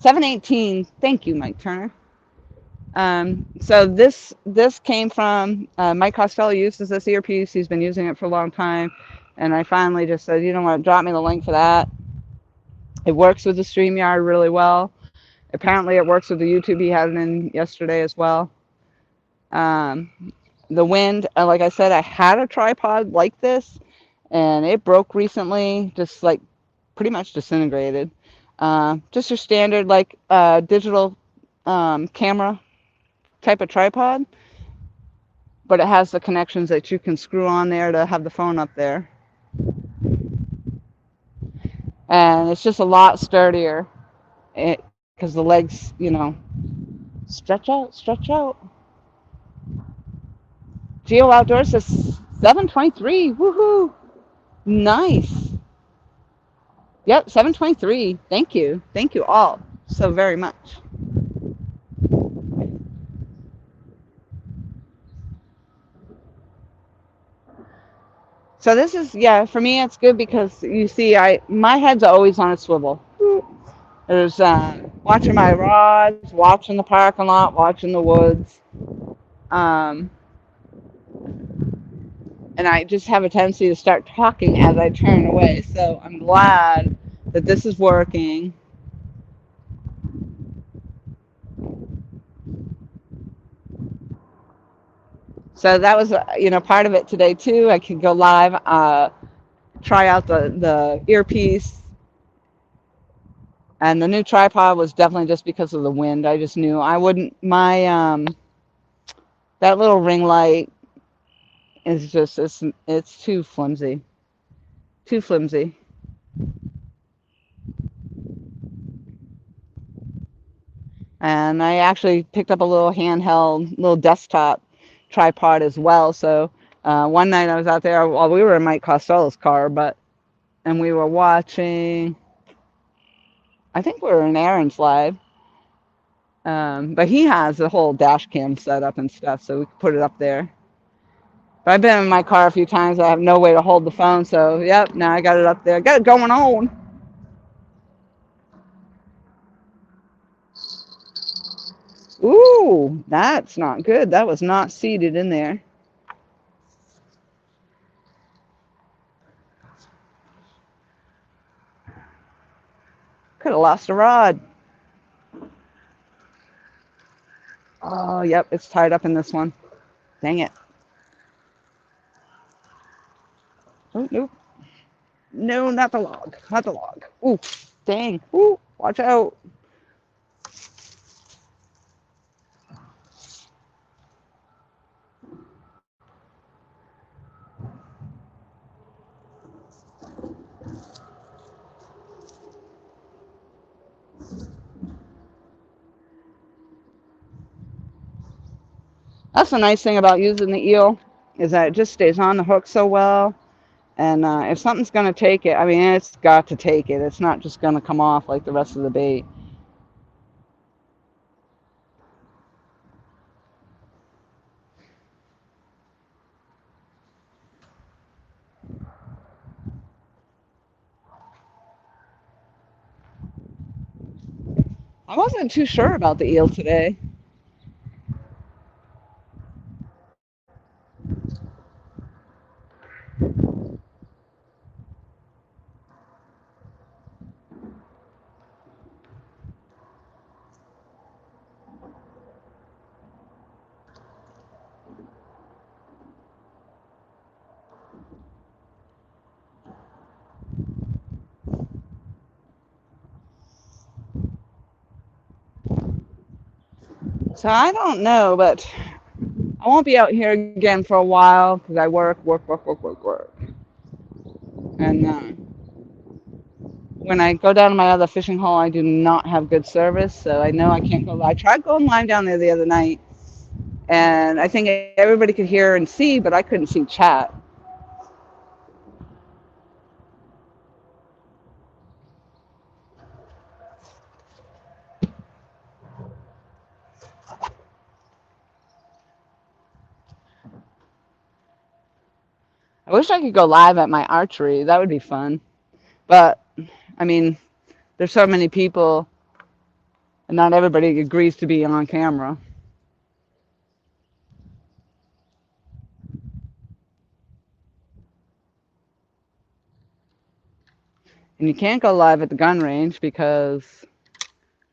718. Thank you, Mike Turner. So this came from Mike Costello uses this earpiece. He's been using it for a long time. And I finally just said, you know what, drop me the link for that. It works with the StreamYard really well. Apparently it works with the YouTube. He had it in yesterday as well. The wind, like I said, I had a tripod like this and it broke recently, just like pretty much disintegrated. Just your standard like digital camera type of tripod, but it has the connections that you can screw on there to have the phone up there. And it's just a lot sturdier because the legs, stretch out, stretch out. Geo Outdoors says 723. Woohoo! Nice. Yep, 723. Thank you. Thank you all so very much. So this is, yeah, for me it's good because you see my head's always on a swivel. There's watching my rods, watching the parking lot, watching the woods. Um, and I just have a tendency to start talking as I turn away. So I'm glad that this is working. So that was, part of it today too. I could go live, try out the earpiece, and the new tripod was definitely just because of the wind. I just knew I wouldn't. That little ring light is just it's too flimsy, too flimsy. And I actually picked up a little handheld, little desktop tripod as well. So one night I was out there. Well, we were in Mike Costello's car, and we were watching. I think we were in Aaron's live, but he has the whole dash cam set up and stuff, so we could put it up there. But I've been in my car a few times. I have no way to hold the phone, so yep. Now I got it up there. Got it going on. Ooh, that's not good. That was not seated in there. Could have lost a rod. Oh, yep, it's tied up in this one. Dang it. Oh, nope. No, not the log. Not the log. Ooh, dang. Ooh, watch out. That's the nice thing about using the eel is that it just stays on the hook so well. And if something's going to take it, I mean, it's got to take it. It's not just going to come off like the rest of the bait. I wasn't too sure about the eel today. So I don't know, but I won't be out here again for a while because I work. And when I go down to my other fishing hole, I do not have good service, so I know I can't go live. I tried going live down there the other night, and I think everybody could hear and see, but I couldn't see chat. I wish I could go live at my archery. That would be fun. But, I mean, there's so many people, and not everybody agrees to be on camera. And you can't go live at the gun range because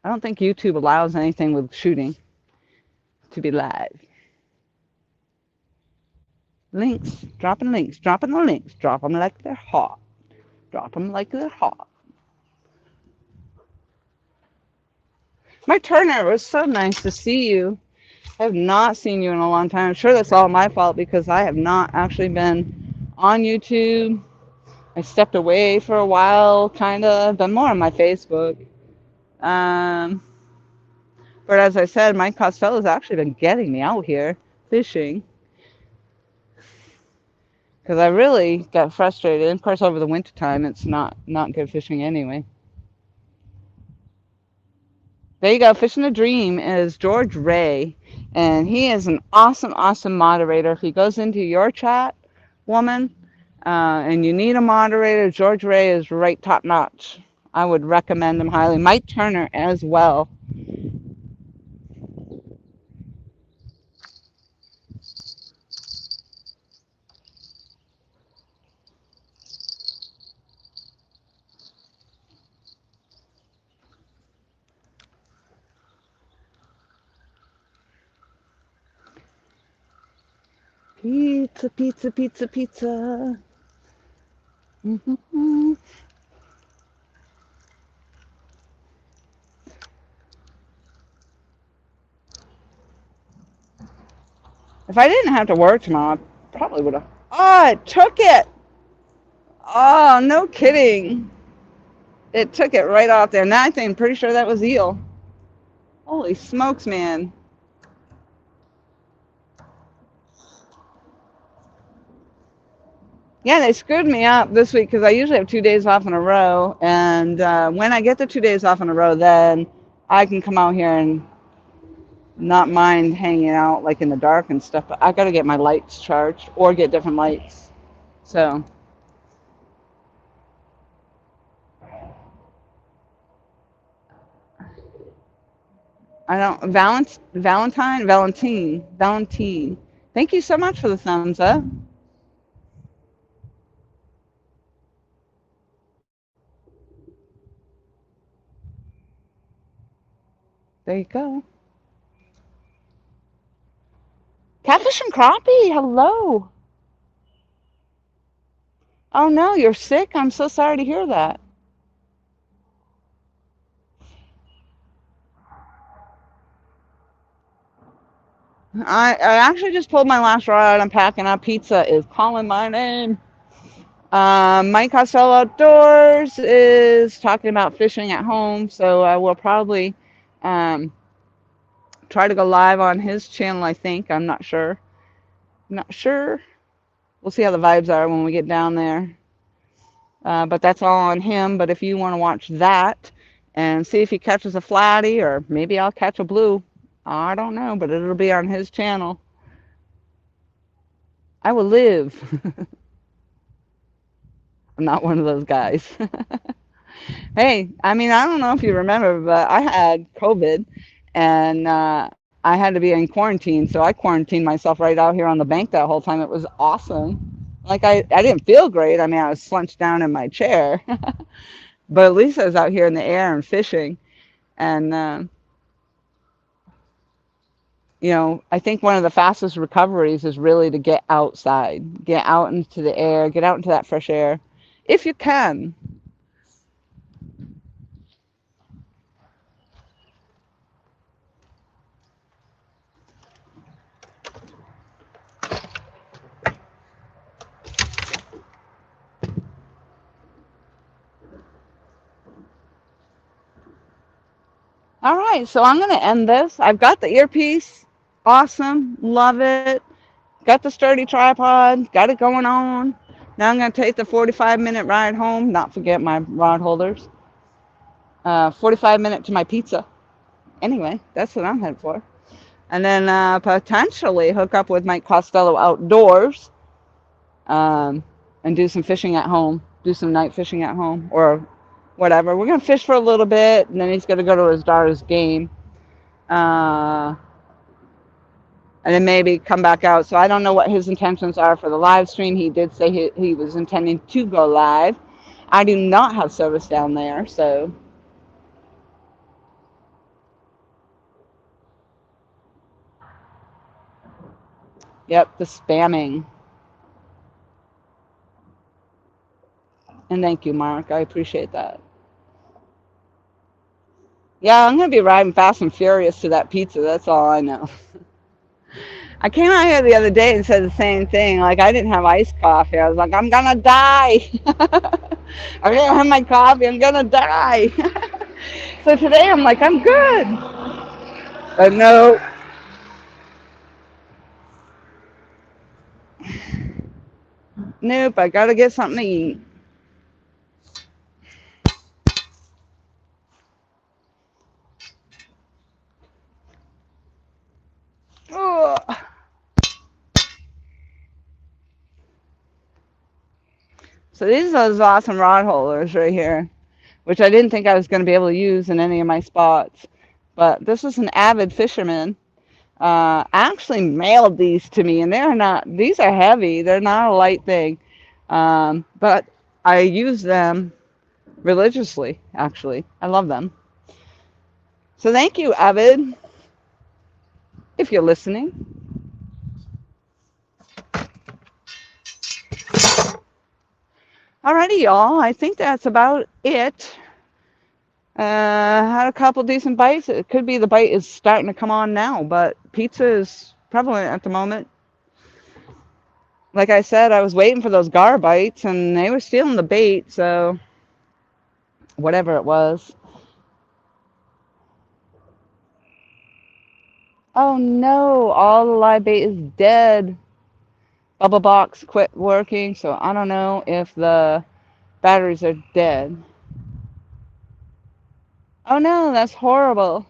I don't think YouTube allows anything with shooting to be live. Links, dropping the links, drop them like they're hot. Drop them like they're hot. My Turner, it was so nice to see you. I have not seen you in a long time. I'm sure that's all my fault because I have not actually been on YouTube. I stepped away for a while, kind of. Been more on my Facebook. Um, but as I said, Mike Costello's actually been getting me out here fishing because I really got frustrated. Of course, over the winter time, it's not good fishing anyway. There you go. Fishing a Dream is George Ray, and he is an awesome, awesome moderator. If he goes into your chat, woman, and you need a moderator, George Ray is right top notch. I would recommend him highly. Mike Turner as well. Pizza, pizza, pizza, pizza. Mm-hmm. If I didn't have to work tomorrow, I probably would have. Oh, it took it. Oh, no kidding. It took it right off there. Now I'm pretty sure that was eel. Holy smokes, man. Yeah, they screwed me up this week because I usually have 2 days off in a row. And when I get the 2 days off in a row, then I can come out here and not mind hanging out like in the dark and stuff. But I got to get my lights charged or get different lights. So I don't, Valentine. Thank you so much for the thumbs up. There you go. Catfish and crappie, hello. Oh no, you're sick? I'm so sorry to hear that. I actually just pulled my last rod out. I'm packing up. Pizza is calling my name. Mike Costello Outdoors is talking about fishing at home, so I will probably um, try to go live on his channel, I think. I'm not sure. Not sure. We'll see how the vibes are when we get down there. But that's all on him. But if you want to watch that and see if he catches a flatty, or maybe I'll catch a blue, I don't know, but it'll be on his channel. I will live. I'm not one of those guys. Hey, I mean, I don't know if you remember, but I had COVID and I had to be in quarantine. So I quarantined myself right out here on the bank that whole time. It was awesome. Like, I didn't feel great. I mean, I was slunched down in my chair, but at least I was out here in the air and fishing. And, you know, I think one of the fastest recoveries is really to get outside, get out into the air, get out into that fresh air if you can. All right, so I'm going to end this. I've got the earpiece. Awesome. Love it. Got the sturdy tripod. Got it going on. Now I'm going to take the 45-minute ride home. Not forget my rod holders. 45-minute to my pizza. Anyway, that's what I'm headed for. And then potentially hook up with Mike Costello Outdoors and do some fishing at home. Do some night fishing at home or whatever. We're going to fish for a little bit, and then he's going to go to his daughter's game. And then maybe come back out. So I don't know what his intentions are for the live stream. He did say he was intending to go live. I do not have service down there, so. Yep, the spamming. And thank you, Mark. I appreciate that. Yeah, I'm gonna be riding fast and furious to that pizza. That's all I know. I came out here the other day and said the same thing. Like I didn't have iced coffee. I was like, I'm gonna die. I didn't have my coffee. I'm gonna die. So today I'm like, I'm good. But no, nope. I gotta get something to eat. Ugh. So these are those awesome rod holders right here, which I didn't think I was going to be able to use in any of my spots. But this is an avid fisherman. Actually mailed these to me, and these are heavy. They're not a light thing. But I use them religiously, actually. I love them. So thank you, Avid, if you're listening. Alrighty, y'all. I think that's about it. Had a couple decent bites. It could be the bite is starting to come on now, but pizza is prevalent at the moment. Like I said, I was waiting for those gar bites, and they were stealing the bait, so whatever it was. Oh no, all the live bait is dead. Bubble box quit working, so I don't know if the batteries are dead. Oh no, that's horrible.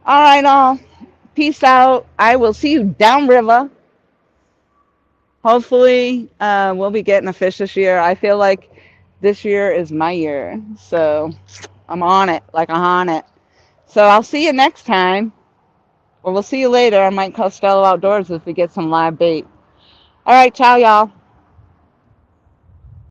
All right, all. Peace out. I will see you downriver. Hopefully, we'll be getting a fish this year. I feel like this year is my year, so I'm on it, like I'm on it. So I'll see you next time, or we'll see you later on Mike Costello Outdoors if we get some live bait. All right, ciao, y'all.